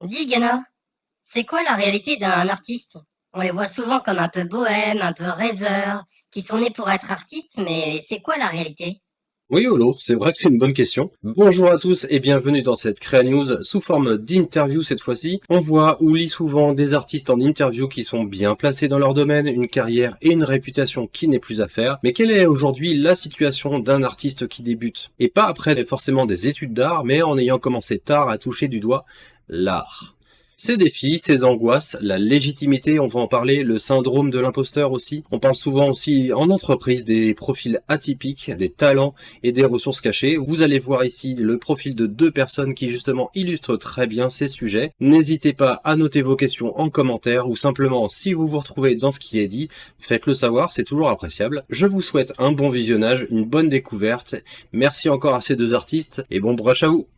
Dis Ghana, c'est quoi la réalité d'un artiste? On les voit souvent comme un peu bohème, un peu rêveur, qui sont nés pour être artistes, mais c'est quoi la réalité? Oui, Olo, c'est vrai que c'est une bonne question. Bonjour à tous et bienvenue dans cette Créa News sous forme d'interview cette fois-ci. On voit ou lit souvent des artistes en interview qui sont bien placés dans leur domaine, une carrière et une réputation qui n'est plus à faire. Mais quelle est aujourd'hui la situation d'un artiste qui débute? Et pas après forcément des études d'art, mais en ayant commencé tard à toucher du doigt l'art. Ses défis, ses angoisses, la légitimité, on va en parler, le syndrome de l'imposteur aussi. On parle souvent aussi en entreprise des profils atypiques, des talents et des ressources cachées. Vous allez voir ici le profil de deux personnes qui justement illustrent très bien ces sujets. N'hésitez pas à noter vos questions en commentaire ou simplement si vous vous retrouvez dans ce qui est dit, faites-le savoir, c'est toujours appréciable. Je vous souhaite un bon visionnage, une bonne découverte. Merci encore à ces deux artistes et bon brush à vous.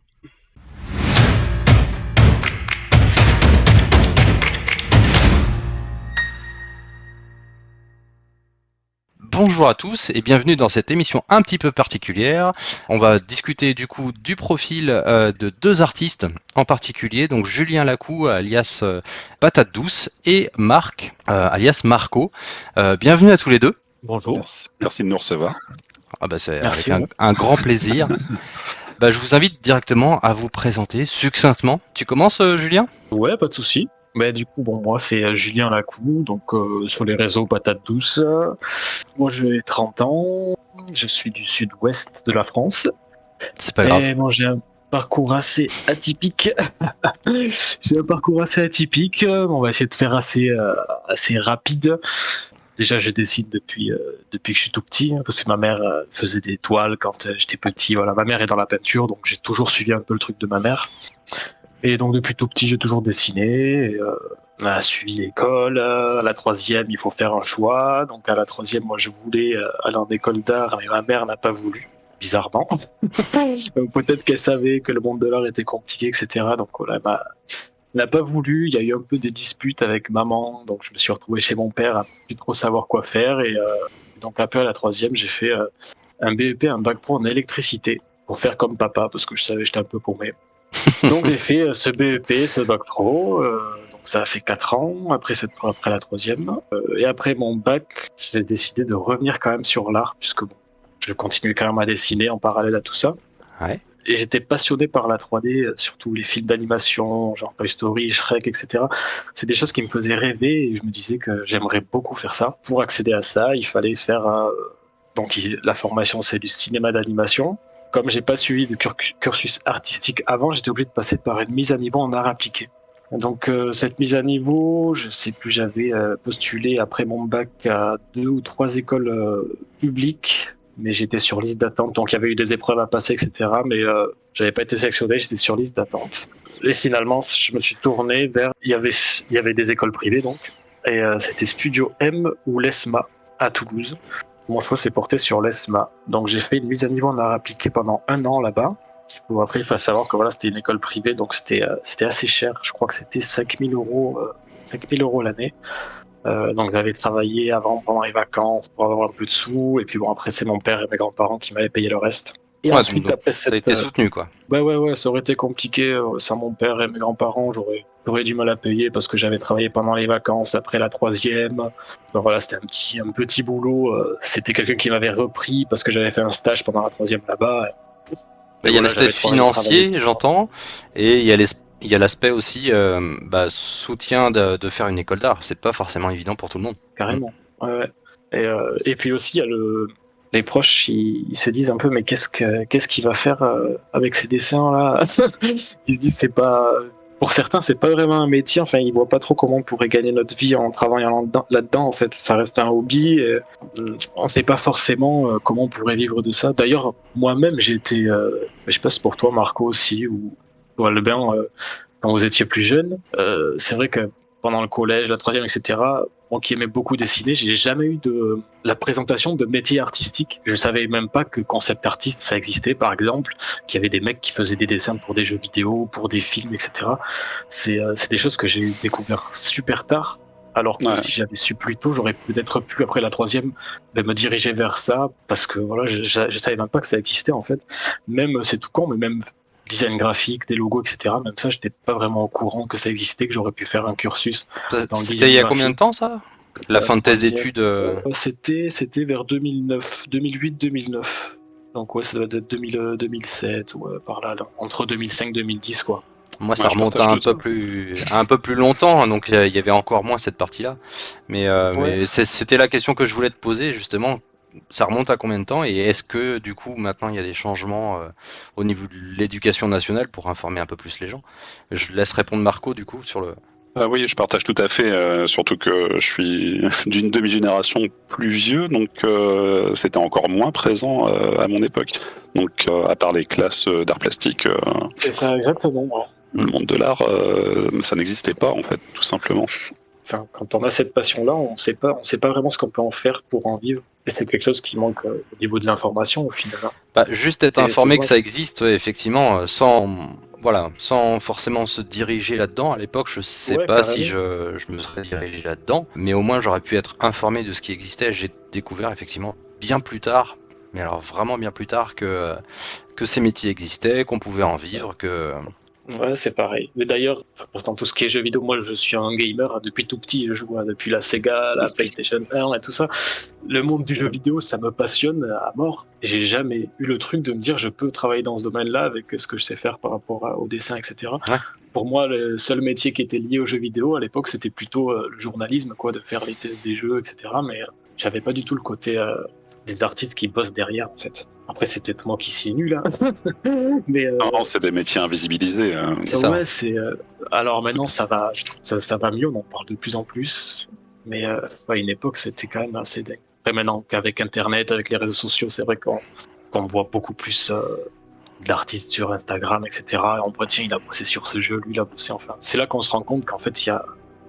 Bonjour à tous et bienvenue dans cette émission un petit peu particulière. On va discuter du coup du profil de deux artistes en particulier, donc Julien Lacou alias Patate Douce et Marc alias Marco. Bienvenue à tous les deux. Bonjour. Merci de nous recevoir. C'est Merci, avec un grand plaisir. Je vous invite directement à vous présenter succinctement. Tu commences Julien ? Ouais, pas de souci. Du coup, moi c'est Julien Lacou, donc sur les réseaux Patate Douce. Moi j'ai 30 ans, je suis du sud-ouest de la France. C'est pas grave. Et bon, j'ai un parcours assez atypique. J'ai un parcours assez atypique. On va essayer de faire assez rapide. Déjà, je dessine depuis que je suis tout petit, parce que ma mère faisait des toiles quand j'étais petit. Voilà, ma mère est dans la peinture, donc j'ai toujours suivi un peu le truc de ma mère. Et donc depuis tout petit, j'ai toujours dessiné. Et, on a suivi l'école. À la troisième, il faut faire un choix. Donc à la troisième, moi, je voulais aller en école d'art, mais ma mère n'a pas voulu, bizarrement. Donc, peut-être qu'elle savait que le monde de l'art était compliqué, etc. Donc voilà, elle n'a pas voulu. Il y a eu un peu des disputes avec maman. Donc je me suis retrouvé chez mon père à plus trop savoir quoi faire. Et donc un peu à la troisième, j'ai fait un BEP, un bac pro en électricité pour faire comme papa, parce que je savais que j'étais un peu paumé. Donc j'ai fait ce BEP, ce bac pro, donc ça a fait 4 ans après la troisième. Et après mon bac, j'ai décidé de revenir quand même sur l'art, puisque bon, je continuais quand même à dessiner en parallèle à tout ça. Ouais. Et j'étais passionné par la 3D, surtout les films d'animation, genre Toy Story, Shrek, etc. C'est des choses qui me faisaient rêver et je me disais que j'aimerais beaucoup faire ça. Pour accéder à ça, il fallait faire... donc la formation, c'est du cinéma d'animation. Comme j'ai pas suivi de cursus artistique avant, j'étais obligé de passer par une mise à niveau en art appliqué. Donc cette mise à niveau, je sais plus, j'avais postulé après mon bac à 2 ou 3 écoles publiques, mais j'étais sur liste d'attente, donc il y avait eu des épreuves à passer, etc. Mais j'avais pas été sélectionné, j'étais sur liste d'attente. Et finalement, je me suis tourné vers, il y avait des écoles privées donc, et c'était Studio M ou l'ESMA à Toulouse. Mon choix s'est porté sur l'ESMA. Donc j'ai fait une mise à niveau en art appliqué pendant 1 an là-bas. Bon, après, il faut savoir que voilà, c'était une école privée, donc c'était assez cher. Je crois que c'était 5 000 euros l'année. Donc j'avais travaillé avant, pendant les vacances, pour avoir un peu de sous. Et puis bon, après, c'est mon père et mes grands-parents qui m'avaient payé le reste. Et Ouais, ensuite, donc après t'as cette... été soutenu quoi. Ouais, ça aurait été compliqué. Sans mon père et mes grands-parents, j'aurais du mal à payer parce que j'avais travaillé pendant les vacances, après la troisième. Donc voilà, c'était un petit boulot. C'était quelqu'un qui m'avait repris parce que j'avais fait un stage pendant la troisième là-bas. Il y a l'aspect financier, j'entends, et il y a l'aspect aussi soutien de faire une école d'art. C'est pas forcément évident pour tout le monde. Carrément. Ouais. Et puis aussi, il y a les proches, ils se disent un peu, mais qu'est-ce qu'il va faire avec ces dessins là? Ils se disent, c'est pas. Pour certains, c'est pas vraiment un métier. Enfin, ils voient pas trop comment on pourrait gagner notre vie en travaillant là-dedans. En fait, ça reste un hobby. Et on sait pas forcément comment on pourrait vivre de ça. D'ailleurs, moi-même, j'ai été. Je sais pas si pour toi, Marco aussi, ou toi, Albin, quand vous étiez plus jeune. C'est vrai que pendant le collège, la troisième, etc. Moi qui aimais beaucoup dessiner, j'ai jamais eu de la présentation de métier artistique. Je savais même pas que concept artiste ça existait, par exemple, qu'il y avait des mecs qui faisaient des dessins pour des jeux vidéo, pour des films, etc. C'est des choses que j'ai découvert super tard. Alors que si j'avais su plus tôt, j'aurais peut-être pu, après la troisième, me diriger vers ça, parce que voilà, je savais même pas que ça existait en fait. Même, c'est tout con, mais même design graphique, des logos, etc. Même ça, j'étais pas vraiment au courant que ça existait, que j'aurais pu faire un cursus dans le C'était design il y a combien de graphique. temps ça? La fin de tes Troisième. études C'était vers 2009, 2008-2009. Donc ouais, ça doit être 2007, ouais, par là, entre 2005 et 2010, quoi. Moi, ça Ouais, je remonte à partage tout ça. un peu plus longtemps, hein, donc il y avait encore moins cette partie-là. Mais, Ouais. c'était la question que je voulais te poser, justement. Ça remonte à combien de temps? Et est-ce que, du coup, maintenant, il y a des changements au niveau de l'éducation nationale pour informer un peu plus les gens? Je laisse répondre Marco, du coup, sur le... Ah oui, je partage tout à fait, surtout que je suis d'une demi-génération plus vieux, donc c'était encore moins présent à mon époque. Donc à part les classes d'art plastique, C'est ça, exactement. Ouais. le monde de l'art, ça n'existait pas en fait, tout simplement. Enfin, quand on a cette passion-là, on sait pas vraiment ce qu'on peut en faire pour en vivre. Et c'est quelque chose qui manque au niveau de l'information, au final. Hein. Bah, juste être Et c'est informé que ça dommage. existe, ouais, effectivement, sans forcément se diriger là-dedans. À l'époque, je sais Ouais, pas si carrément. je me serais dirigé là-dedans, mais au moins j'aurais pu être informé de ce qui existait. J'ai découvert effectivement bien plus tard, mais alors vraiment bien plus tard que ces métiers existaient, qu'on pouvait en vivre, que Ouais, c'est pareil. Mais d'ailleurs, pourtant, tout ce qui est jeux vidéo, moi, je suis un gamer depuis tout petit. Je joue depuis la Sega, la PlayStation 1 et tout ça. Le monde du jeu vidéo, ça me passionne à mort. J'ai jamais eu le truc de me dire je peux travailler dans ce domaine-là avec ce que je sais faire par rapport au dessin, etc. ouais. Pour moi, le seul métier qui était lié aux jeux vidéo à l'époque, c'était plutôt le journalisme, quoi, de faire les tests des jeux, etc. Mais j'avais pas du tout le côté des artistes qui bossent derrière, en fait. Après, c'est peut-être moi qui suis nul, hein. Mais Non, c'est des métiers invisibilisés. C'est ça. ouais, c'est. Alors maintenant, ça va. Je trouve que ça va mieux. On en parle de plus en plus. Mais à une époque, c'était quand même assez dingue. Après, maintenant qu'avec Internet, avec les réseaux sociaux, c'est vrai qu'on voit beaucoup plus d'artistes sur Instagram, etc. Et on voit tiens, il a bossé sur ce jeu, lui, il a bossé. Enfin, c'est là qu'on se rend compte qu'en fait,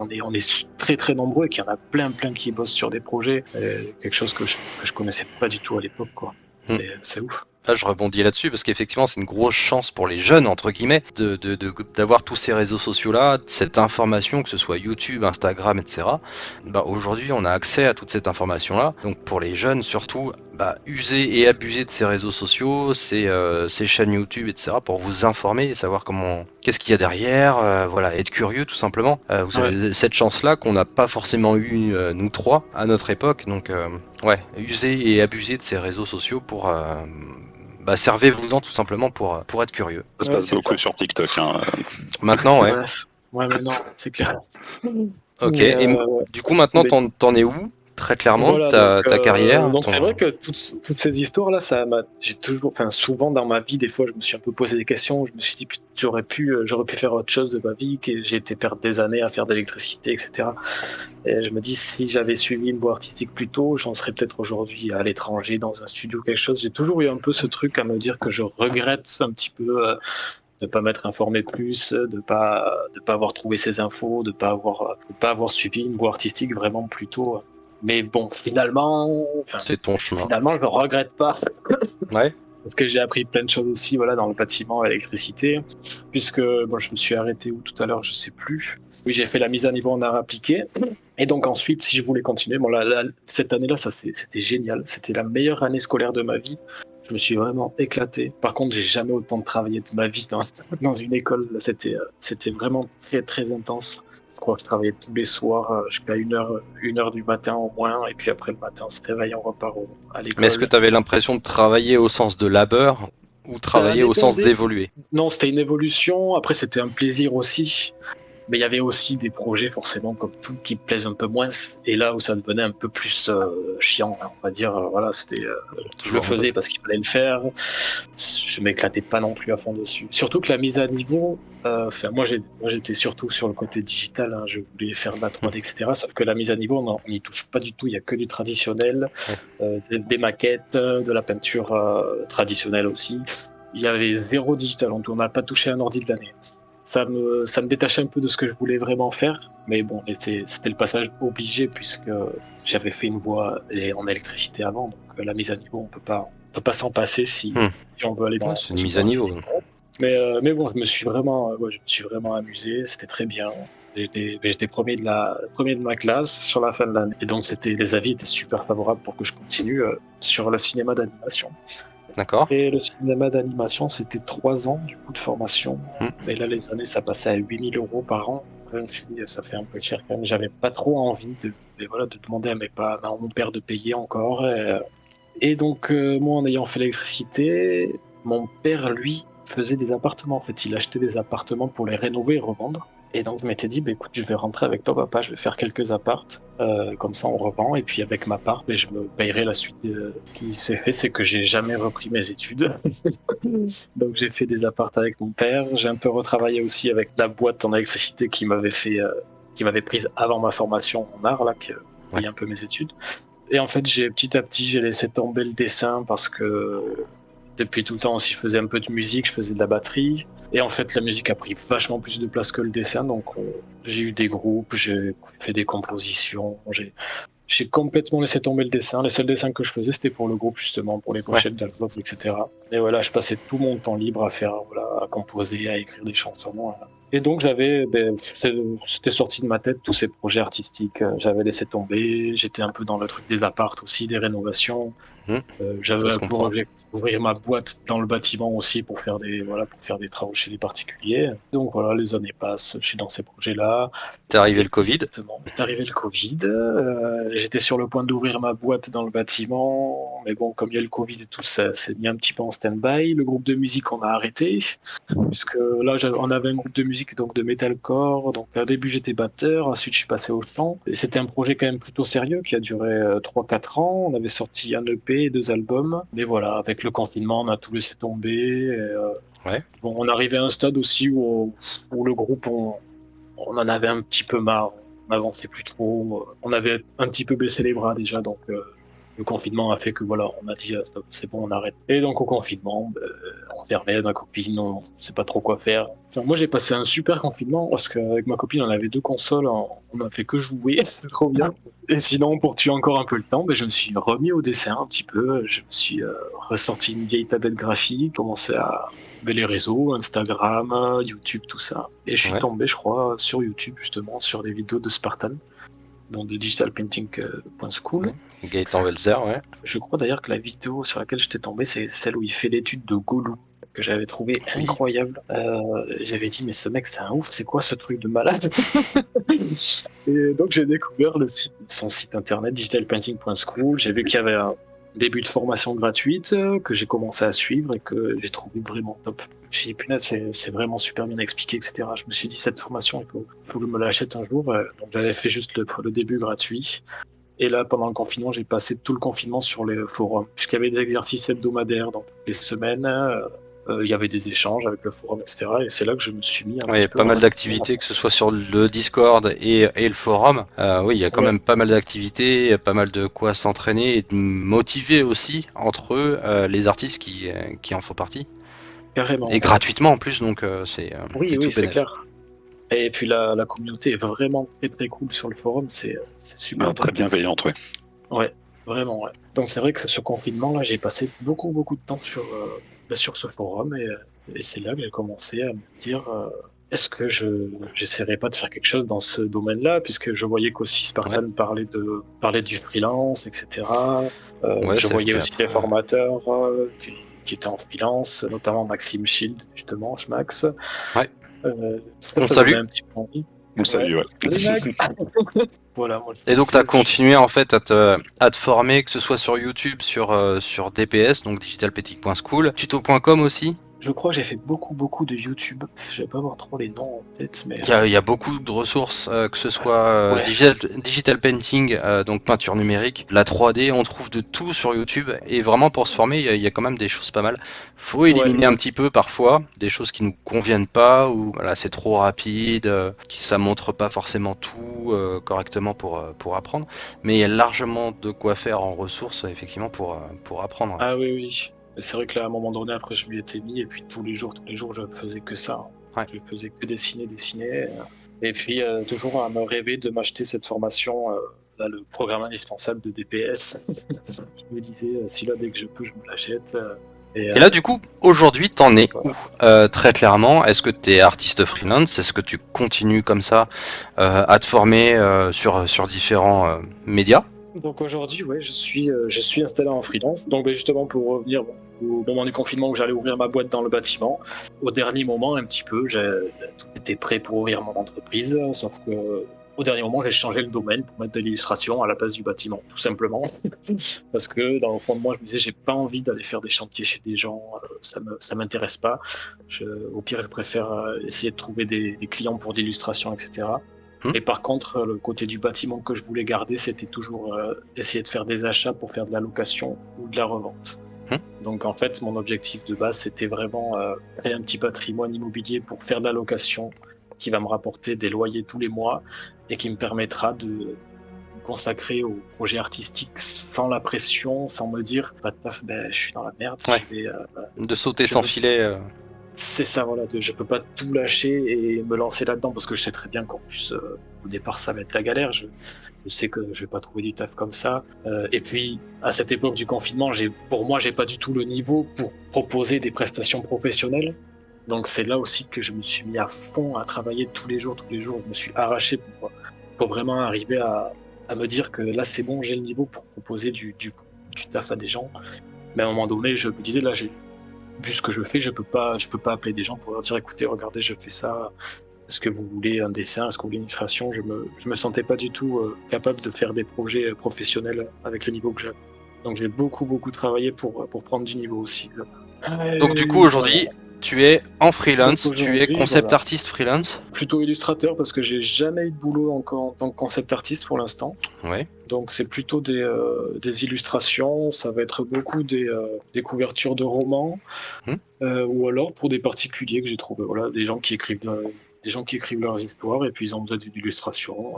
on est très très nombreux et qu'il y en a plein qui bossent sur des projets. Quelque chose que je connaissais pas du tout à l'époque, quoi. Hmm. C'est ouf. Là, je rebondis là-dessus parce qu'effectivement, c'est une grosse chance pour les jeunes, entre guillemets, d'avoir tous ces réseaux sociaux-là, cette information, que ce soit YouTube, Instagram, etc. Bah, aujourd'hui, on a accès à toute cette information-là. Donc, pour les jeunes, surtout, bah, user et abuser de ces réseaux sociaux, ces chaînes YouTube, etc., pour vous informer et savoir qu'est-ce qu'il y a derrière, voilà, être curieux, tout simplement. Vous Ouais. avez cette chance-là qu'on n'a pas forcément eu, nous trois, à notre époque. Donc, ouais, user et abuser de ces réseaux sociaux pour bah, servez-vous-en tout simplement pour être curieux. Ça se Ouais, passe c'est beaucoup ça. sur TikTok. Hein. Maintenant, ouais. Ouais, ouais, mais non, c'est clair. Ok. Mais, Et ouais. du coup, maintenant, Mais t'en es où? Très clairement, voilà, ta carrière, donc c'est vrai que toutes ces histoires-là, j'ai toujours, enfin souvent dans ma vie, des fois, je me suis un peu posé des questions. Je me suis dit, putain, j'aurais pu faire autre chose de ma vie, que j'ai été perdre des années à faire de l'électricité, etc. Et je me dis, si j'avais suivi une voie artistique plus tôt, j'en serais peut-être aujourd'hui à l'étranger, dans un studio, quelque chose. J'ai toujours eu un peu ce truc à me dire que je regrette un petit peu de pas m'être informé plus, de pas avoir trouvé ces infos, de pas avoir suivi une voie artistique vraiment plus tôt. Mais bon, c'est ton chemin. finalement, je ne regrette pas Ouais. parce que j'ai appris plein de choses aussi, voilà, dans le bâtiment, à l'électricité, puisque bon, je me suis arrêté où tout à l'heure, je sais plus. Oui, j'ai fait la mise à niveau en art appliqué. Et donc ensuite, si je voulais continuer, bon cette année-là, c'était génial. C'était la meilleure année scolaire de ma vie. Je me suis vraiment éclaté. Par contre, j'ai jamais autant travaillé de ma vie dans une école. Là, c'était vraiment très très intense. Je crois que je travaillais tous les soirs jusqu'à 1 heure du matin au moins. Et puis après le matin, on se réveille, on repart à Mais est-ce que l'école. tu avais l'impression de travailler au sens de labeur ou Ça travailler au sens dépendait. d'évoluer? Non, c'était une évolution. Après, c'était un plaisir aussi. Mais il y avait aussi des projets, forcément, comme tout, qui me plaisent un peu moins. Et là où ça devenait un peu plus chiant, hein, on va dire, voilà, je le Toujours un peu. faisais parce qu'il fallait le faire. Je m'éclatais pas non plus à fond dessus. Surtout que la mise à niveau, moi j'étais surtout sur le côté digital, hein, je voulais faire de la 3D, etc. Sauf que la mise à niveau, on n'y touche pas du tout. Il y a que du traditionnel, Ouais. des maquettes, de la peinture traditionnelle aussi. Il y avait zéro digital, on n'a pas touché un ordi de l'année. Ça me détachait un peu de ce que je voulais vraiment faire, mais bon, c'était le passage obligé puisque j'avais fait une voie en électricité avant, donc la mise à niveau, on peut pas s'en passer Hmm. si on veut aller Ouais, dans c'est une une mise voie à niveau. artistique. Mais bon, je me suis vraiment amusé, c'était très bien. J'étais premier de ma classe sur la fin de l'année, et donc les avis étaient super favorables pour que je continue sur le cinéma d'animation. D'accord. Et le cinéma d'animation, c'était 3 ans du coup de formation. Et là, les années, ça passait à 8 000 € par an. Je me suis dit, ça fait un peu cher quand même. J'avais pas trop envie de demander à à mon père de payer encore. Et donc, moi, en ayant fait l'électricité, mon père, lui, faisait des appartements. En fait, il achetait des appartements pour les rénover et revendre. Et donc, je m'étais dit, écoute, je vais rentrer avec toi, papa, je vais faire quelques appartes. Comme ça, on revend. Et puis, avec ma part, je me payerai la suite. Ce qui s'est fait, c'est que j'ai jamais repris mes études. Donc, j'ai fait des appartes avec mon père. J'ai un peu retravaillé aussi avec la boîte en électricité qui m'avait prise avant ma formation en art, là, qui payait un peu mes études. Et en fait, petit à petit, j'ai laissé tomber le dessin parce que depuis tout le temps aussi, je faisais un peu de musique, je faisais de la batterie. Et en fait, la musique a pris vachement plus de place que le dessin. Donc, j'ai eu des groupes, j'ai fait des compositions. J'ai complètement laissé tomber le dessin. Les seuls dessins que je faisais, c'était pour le groupe, justement, pour les pochettes d'albums, etc. Et voilà, je passais tout mon temps libre à faire, à composer, à écrire des chansons. Et donc, c'était sorti de ma tête, tous ces projets artistiques. J'avais laissé tomber. J'étais un peu dans le truc des apparts aussi, des rénovations. Ça J'avais se pour comprend. objectif d'ouvrir ma boîte dans le bâtiment aussi pour faire des travaux chez les particuliers. Donc voilà, les années passent, je suis dans ces projets-là. T'es arrivé Et le Covid. exactement. Est arrivé le Covid. J'étais sur le point d'ouvrir ma boîte dans le bâtiment, mais bon, comme il y a le Covid et tout, ça s'est mis un petit peu en stand-by. Le groupe de musique, on a arrêté, puisque là, on avait un groupe de musique donc de metalcore. Donc au début, j'étais batteur, ensuite, je suis passé au chant. Et c'était un projet quand même plutôt sérieux qui a duré 3-4 ans. On avait sorti un EP et 2 albums. Mais voilà, avec le confinement, on a tout laissé tomber. Bon, on arrivait à un stade aussi où le groupe, on en avait un petit peu marre, on n'avançait plus trop, on avait un petit peu baissé les bras déjà, donc le confinement a fait que voilà, on a dit stop, c'est bon, on arrête. Et donc au confinement, on fermait, ma copine, on ne sait pas trop quoi faire. Enfin, moi j'ai passé un super confinement parce qu'avec ma copine on avait 2 consoles, on a fait que jouer, c'était trop bien. Et sinon pour tuer encore un peu le temps, je me suis remis au dessin un petit peu, je me suis ressorti une vieille tablette graphique, commencé à les réseaux, Instagram, YouTube, tout ça. Et je suis tombé, je crois, sur YouTube, justement, sur des vidéos de Spartan, donc de digitalpainting.school. Gaëtan Welzer, ouais. Je crois d'ailleurs que la vidéo sur laquelle j'étais tombé, c'est celle où il fait l'étude de Gollum, que j'avais trouvé incroyable. J'avais dit, mais ce mec, c'est un ouf, c'est quoi ce truc de malade? Et donc j'ai découvert son site internet digitalpainting.school. J'ai vu qu'il y avait un début de formation gratuite que j'ai commencé à suivre et que j'ai trouvé vraiment top. Je me suis dit, punaise, c'est vraiment super bien expliqué, etc. Je me suis dit, cette formation, il faut que je me l'achète un jour. Donc j'avais fait juste le début gratuit. Et là, pendant le confinement, j'ai passé tout le confinement sur les forums, puisqu'il y avait des exercices hebdomadaires dans toutes les semaines. Il y avait des échanges avec le forum, etc. Et c'est là que je me suis mis un petit peu. Pas mal d'activités, que ce soit sur le Discord et le forum. Oui, il y a quand même pas mal d'activités, pas mal de quoi s'entraîner et de motiver aussi entre eux les artistes qui en font partie. Carrément. Et gratuitement en plus, donc c'est tout c'est bénéf. clair. Et puis la communauté est vraiment très très cool sur le forum, c'est super. Très bienveillante, ouais. Ouais, vraiment, ouais. Donc c'est vrai que ce confinement-là, j'ai passé beaucoup de temps sur ce forum et c'est là que j'ai commencé à me dire est-ce que j'essaierais pas de faire quelque chose dans ce domaine-là, puisque je voyais qu'aussi Spartan parlait du freelance, etc. Je voyais aussi les formateurs qui étaient en freelance, notamment Maxime Schild, justement, Schmax. Ouais. Ça salue. Un petit peu envie. On salue, ouais. Salut Max. Voilà, moi, Et donc tu as continué en fait à te former, que ce soit sur YouTube, sur DPS, donc digitalpainting.school, tuto.com aussi. Je crois que j'ai fait beaucoup de YouTube. Je vais pas avoir trop les noms en tête, mais Il y a beaucoup de ressources, que ce soit digital painting, donc peinture numérique, la 3D, on trouve de tout sur YouTube. Et vraiment pour se former, il y a quand même des choses pas mal. Faut éliminer un petit peu parfois des choses qui nous conviennent pas, ou voilà, c'est trop rapide, ça montre pas forcément tout correctement pour apprendre. Mais il y a largement de quoi faire en ressources effectivement pour apprendre. Ah oui. C'est vrai que là, à un moment donné, après, je m'y étais mis, et puis tous les jours, je faisais que ça. Ouais. Je faisais que dessiner. Et puis, toujours à me rêver de m'acheter cette formation, là, le programme indispensable de DPS. Je me disais, si là, dès que je peux, je me l'achète. Et là, du coup, aujourd'hui, t'en es où très clairement? Est-ce que t'es artiste freelance? Est-ce que tu continues comme ça à te former sur différents médias? Donc aujourd'hui, je suis installé en freelance. Donc justement, pour revenir, au moment du confinement où j'allais ouvrir ma boîte dans le bâtiment. Au dernier moment, un petit peu, tout était prêt pour ouvrir mon entreprise, sauf que au dernier moment, j'ai changé le domaine pour mettre de l'illustration à la place du bâtiment, tout simplement. Parce que dans le fond de moi, je me disais, j'ai pas envie d'aller faire des chantiers chez des gens, ça m'intéresse pas. Au pire, je préfère essayer de trouver des clients pour de l'illustration, etc. Mais par contre, le côté du bâtiment que je voulais garder, c'était toujours essayer de faire des achats pour faire de la location ou de la revente. Donc en fait, mon objectif de base, c'était vraiment créer un petit patrimoine immobilier pour faire de la location qui va me rapporter des loyers tous les mois et qui me permettra de me consacrer aux projets artistiques sans la pression, sans me dire, pas de taf, ben, je suis dans la merde, Ouais. je vais... De sauter je sans veux- filet. C'est ça, voilà, je peux pas tout lâcher et me lancer là-dedans parce que je sais très bien qu'en plus, au départ, ça va être la galère. Je sais que je vais pas trouver du taf comme ça. Et puis, à cette époque du confinement, pour moi, j'ai pas du tout le niveau pour proposer des prestations professionnelles. Donc, c'est là aussi que je me suis mis à fond à travailler tous les jours. Je me suis arraché pour vraiment arriver à me dire que là, c'est bon, j'ai le niveau pour proposer du taf à des gens. Mais à un moment donné, je me disais, là, vu ce que je fais, je peux pas appeler des gens pour leur dire, écoutez, regardez, je fais ça. Est-ce que vous voulez un dessin? Est-ce que vous voulez une illustration? Je me sentais pas du tout capable de faire des projets professionnels avec le niveau que j'avais. Donc j'ai beaucoup travaillé pour prendre du niveau aussi. Donc du coup, Voilà. aujourd'hui, tu es en Donc freelance, tu es aujourd'hui, concept voilà. artiste freelance. Plutôt illustrateur parce que j'ai jamais eu de boulot encore en tant que concept artiste pour l'instant. Ouais. Donc c'est plutôt des illustrations, ça va être beaucoup des couvertures de romans, ou alors pour des particuliers que j'ai trouvé, voilà, des gens qui écrivent leurs histoires et puis ils ont besoin d'une illustration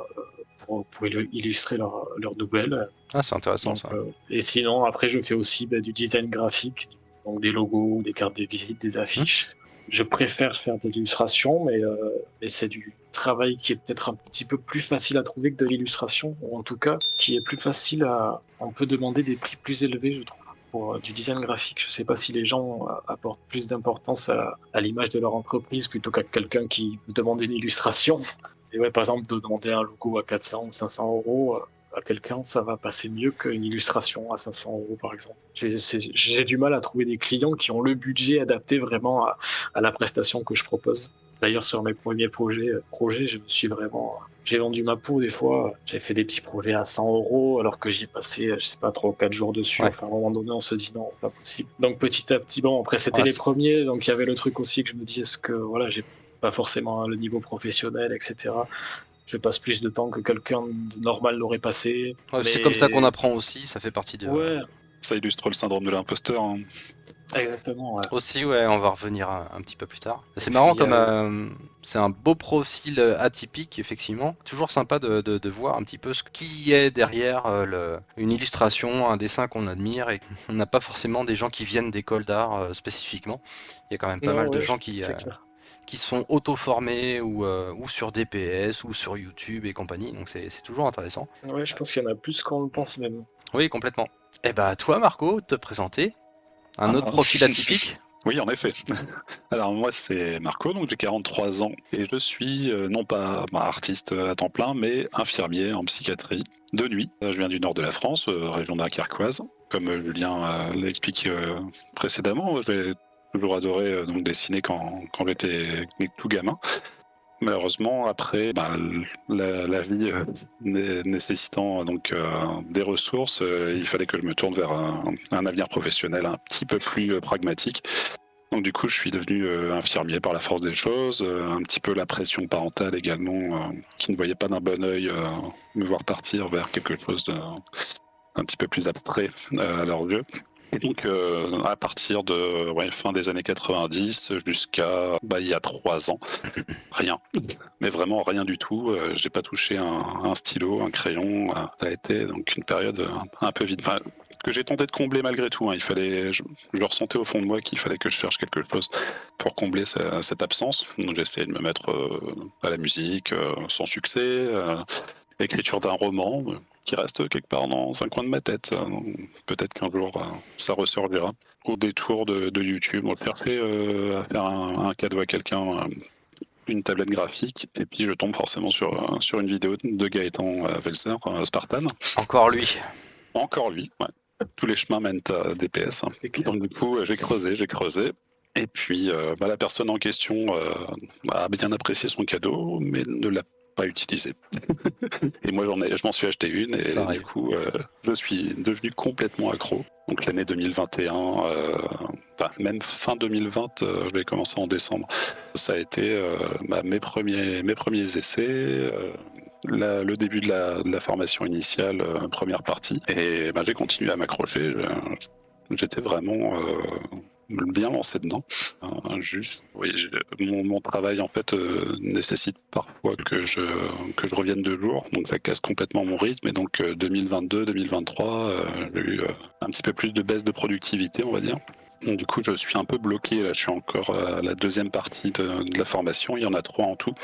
pour illustrer leurs nouvelles. Ah, c'est intéressant Donc, ça. et sinon après je fais aussi du design graphique, donc des logos, des cartes de visite, des affiches. Je préfère faire de l'illustration, mais c'est du travail qui est peut-être un petit peu plus facile à trouver que de l'illustration, ou en tout cas qui est plus facile on peut demander des prix plus élevés, je trouve, pour du design graphique. Je sais pas si les gens apportent plus d'importance à l'image de leur entreprise plutôt qu'à quelqu'un qui vous demande une illustration. Et ouais, par exemple, de demander un logo à 400 ou 500 euros à quelqu'un, ça va passer mieux qu'une illustration à 500 euros, par exemple. J'ai du mal à trouver des clients qui ont le budget adapté vraiment à la prestation que je propose. D'ailleurs, sur mes premiers projets, j'ai vendu ma peau des fois. J'ai fait des petits projets à 100 euros alors que j'y ai passé, je sais pas, 3 ou 4 jours dessus. Ouais. Enfin, à un moment donné, on se dit non, c'est pas possible. Donc, petit à petit, bon, après, c'était Ouais, les premiers. Donc, il y avait le truc aussi que je me dis, est-ce que, voilà, j'ai pas forcément le niveau professionnel, etc. Je passe plus de temps que quelqu'un de normal l'aurait passé. Ouais, c'est Mais comme ça qu'on apprend aussi, ça fait partie de... ouais, Ça illustre le syndrome de l'imposteur, hein. exactement. Ouais. Aussi, ouais, on va revenir un petit peu plus tard. C'est Et marrant puis, comme c'est un beau profil atypique, effectivement. Toujours sympa de voir un petit peu ce qui est derrière une illustration, un dessin qu'on admire et on n'a pas forcément des gens qui viennent d'écoles d'art spécifiquement. Il y a quand même pas non, mal de ouais, gens c'est clair. qui sont auto-formés ou sur DPS ou sur YouTube et compagnie, donc c'est toujours intéressant. Ouais, je pense qu'il y en a plus qu'on le pense même. Oui, complètement. Et bah toi, Marco, te présenter un autre Ah. profil atypique. Oui, en effet. Alors moi, c'est Marco, donc j'ai 43 ans et je suis non pas artiste à temps plein, mais infirmier en psychiatrie de nuit. Je viens du nord de la France, région dunkerquoise. Comme Julien l'a expliqué précédemment, j'ai toujours adoré donc dessiner quand j'étais tout gamin. Malheureusement, après, la vie nécessitant donc des ressources, il fallait que je me tourne vers un avenir professionnel un petit peu plus pragmatique. Donc du coup, je suis devenu infirmier par la force des choses, un petit peu la pression parentale également, qui ne voyait pas d'un bon œil me voir partir vers quelque chose d'un petit peu plus abstrait à leurs yeux. Et donc, à partir de fin des années 90 jusqu'à il y a 3 ans, rien. Mais vraiment rien du tout. J'ai pas touché un stylo, un crayon. Ça a été donc une période un peu vide. Enfin, que j'ai tenté de combler malgré tout. Il fallait, je le ressentais au fond de moi qu'il fallait que je cherche quelque chose pour combler cette absence. Donc j'ai essayé de me mettre à la musique, sans succès. L'écriture d'un roman qui reste quelque part dans un coin de ma tête. Peut-être qu'un jour ça ressurgira. Au détour de YouTube, on cherchait à faire un cadeau à quelqu'un, une tablette graphique, et puis je tombe forcément sur une vidéo de Gaëtan Welser, Spartan. Encore lui. Encore lui, ouais. tous les chemins mènent à DPS. Hein. C'est clair. Donc du coup, j'ai creusé. Et puis la personne en question a bien apprécié son cadeau, mais ne l'a pas utilisé. Et moi, je m'en suis acheté une, et Ça du arrive. coup, je suis devenu complètement accro. Donc l'année 2021, enfin même fin 2020, je vais commencer en décembre. Ça a été mes premiers essais. Le début de la formation initiale, première partie, et j'ai continué à m'accrocher. J'étais vraiment bien lancé dedans. Oui, mon travail en fait nécessite parfois que je revienne 2 jours, donc ça casse complètement mon rythme. Et donc 2022-2023, j'ai eu un petit peu plus de baisse de productivité, on va dire. Donc, du coup, je suis un peu bloqué. Là, je suis encore à la deuxième partie de la formation. Il y en a 3 en tout,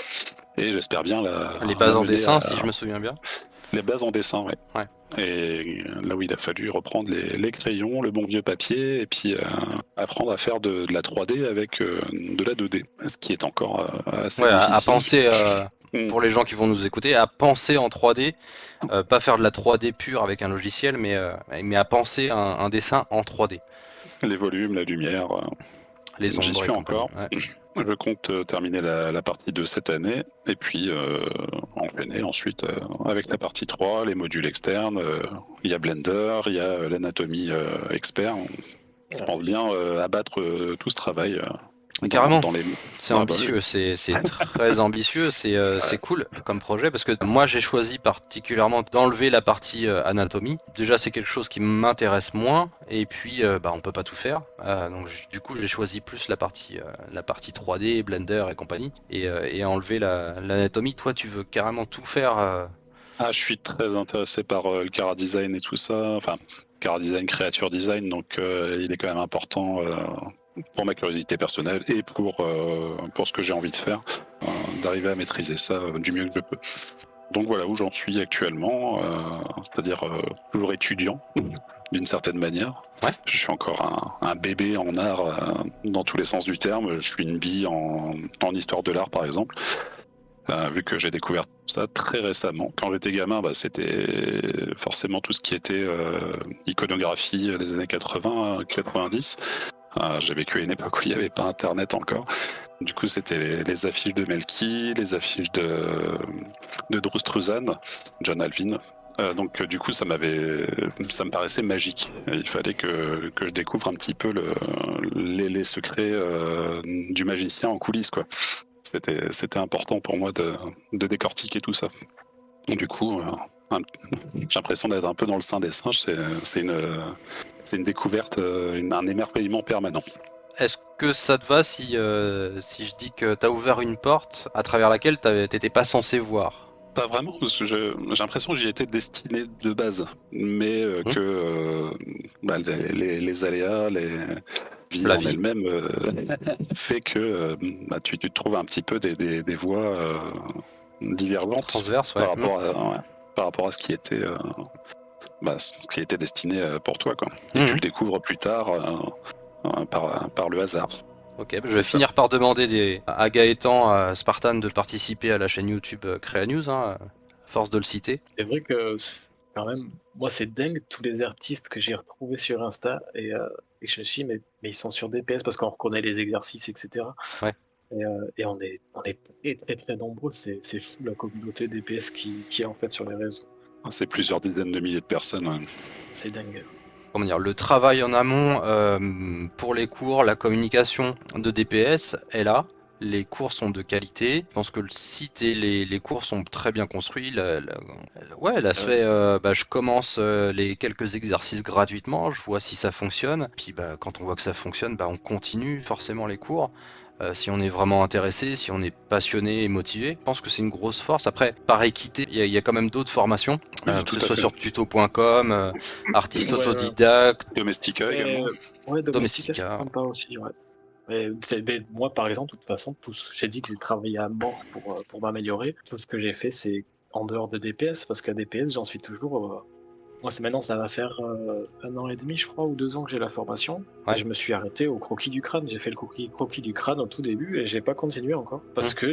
et j'espère bien Les la bases en mener dessin, si je me souviens bien. les bases en dessin, ouais. Ouais. Et là où il a fallu reprendre les crayons, le bon vieux papier, et puis apprendre à faire de la 3D avec de la 2D, ce qui est encore assez Ouais, à difficile. penser, Mm. pour les gens qui vont nous écouter, à penser en 3D, pas faire de la 3D pure avec un logiciel, mais à penser un dessin en 3D. Les volumes, la lumière, Les j'y ombres et suis compagnie. encore. Ouais. Je compte terminer la partie 2 cette année, et puis enchaîner ensuite avec la partie 3, les modules externes. Il y a Blender, il y a l'anatomie expert. Je pense bien abattre tout ce travail Carrément, dans les... c'est Ah bah oui. ambitieux, c'est très ambitieux, c'est cool comme projet parce que moi j'ai choisi particulièrement d'enlever la partie anatomie. Déjà c'est quelque chose qui m'intéresse moins et puis on peut pas tout faire. Donc du coup j'ai choisi plus la partie 3D, Blender et compagnie et enlever l'anatomie. Toi tu veux carrément tout faire. Ah, je suis très intéressé par le chara design et tout ça. Enfin, chara design, créature design, donc il est quand même important pour ma curiosité personnelle et pour ce que j'ai envie de faire, d'arriver à maîtriser ça du mieux que je peux. Donc voilà où j'en suis actuellement, c'est-à-dire toujours étudiant d'une certaine manière. Ouais. Je suis encore un bébé en art dans tous les sens du terme. Je suis une bille en histoire de l'art par exemple. Vu que j'ai découvert ça très récemment. Quand j'étais gamin, c'était forcément tout ce qui était iconographie des années 80, 90. J'ai vécu à une époque où il n'y avait pas Internet encore. Du coup, c'était les affiches de Melky, les affiches de Drustruzan, John Alvin. Donc du coup, ça me paraissait magique. Il fallait que je découvre un petit peu les secrets du magicien en coulisses, quoi. C'était important pour moi de décortiquer tout ça. Donc, du coup, j'ai l'impression d'être un peu dans le sein des singes. C'est une découverte, un émerveillement permanent. Est-ce que ça te va si je dis que t'as ouvert une porte à travers laquelle t'étais pas censé voir? Pas vraiment, parce que j'ai l'impression que j'y étais destiné de base, mais que les aléas, les vie La en vie. elle-même fait que tu te trouves un petit peu des voies divergentes Transverse, ouais. par rapport à ce qui était ce qui était destiné pour toi, quoi. Et Mhm. tu le découvres plus tard par le hasard. Ok, je C'est vais ça. finir par demander à Gaëtan, à Spartan de participer à la chaîne YouTube Créa News, à force de le citer. C'est vrai que quand même, moi c'est dingue tous les artistes que j'ai retrouvés sur Insta et je me suis dit, mais ils sont sur DPS parce qu'on reconnaît les exercices, etc. Ouais. Et on est très très très nombreux, c'est fou la communauté DPS qui est en fait sur les réseaux. C'est plusieurs dizaines de milliers de personnes. Ouais. C'est dingue. Comment dire, le travail en amont pour les cours, la communication de DPS est là. Les cours sont de qualité. Je pense que le site et les cours sont très bien construits. L'aspect, je commence les quelques exercices gratuitement, je vois si ça fonctionne. Puis quand on voit que ça fonctionne, on continue forcément les cours. Si on est vraiment intéressé, si on est passionné et motivé, je pense que c'est une grosse force. Après, par équité, il y a quand même d'autres formations, Oui, que tout ce à soit fait. sur tuto.com, artiste Ouais, autodidacte, Domestica également. ouais, Domestika c'est Domestika. sympa aussi, ouais. Mais moi par exemple, de toute façon, j'ai dit que j'ai travaillé à mort pour m'améliorer. Tout ce que j'ai fait, c'est en dehors de DPS, parce qu'à DPS, j'en suis toujours. Moi, c'est maintenant, ça va faire 1 an et demi, je crois, ou 2 ans que j'ai la formation. Et Ouais. je me suis arrêté au croquis du crâne. J'ai fait le croquis du crâne au tout début et j'ai pas continué encore. Parce que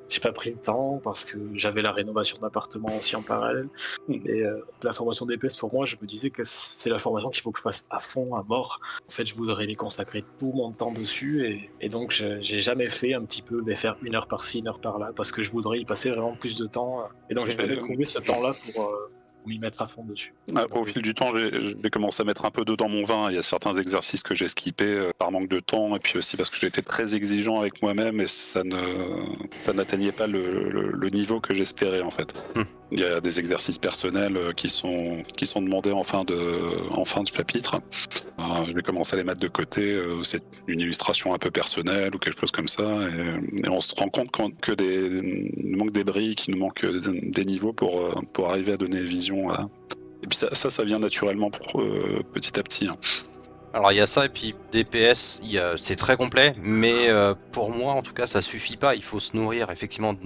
j'ai pas pris le temps parce que j'avais la rénovation d'appartement aussi en parallèle. Et la formation DPS, pour moi, je me disais que c'est la formation qu'il faut que je fasse à fond, à mort. En fait, je voudrais y consacrer tout mon temps dessus. Et donc, j'ai jamais fait un petit peu, faire 1 heure par-ci, 1 heure par-là, parce que je voudrais y passer vraiment plus de temps. Et donc, j'ai jamais trouvé ce temps-là pour m'y mettre à fond dessus. Au fil du temps, j'ai commencé à mettre un peu d'eau dans mon vin. Il y a certains exercices que j'ai skippés par manque de temps, et puis aussi parce que j'étais très exigeant avec moi-même et ça n'atteignait pas le niveau que j'espérais en fait. Il y a des exercices personnels qui sont demandés en fin de chapitre. Je vais commencer à les mettre de côté. C'est une illustration un peu personnelle ou quelque chose comme ça, et on se rend compte il nous manque des briques, il nous manque des niveaux pour arriver à donner vision à. Et puis ça vient naturellement petit à petit. Hein. Alors il y a ça, et puis DPS, c'est très complet, mais pour moi en tout cas ça suffit pas, il faut se nourrir effectivement de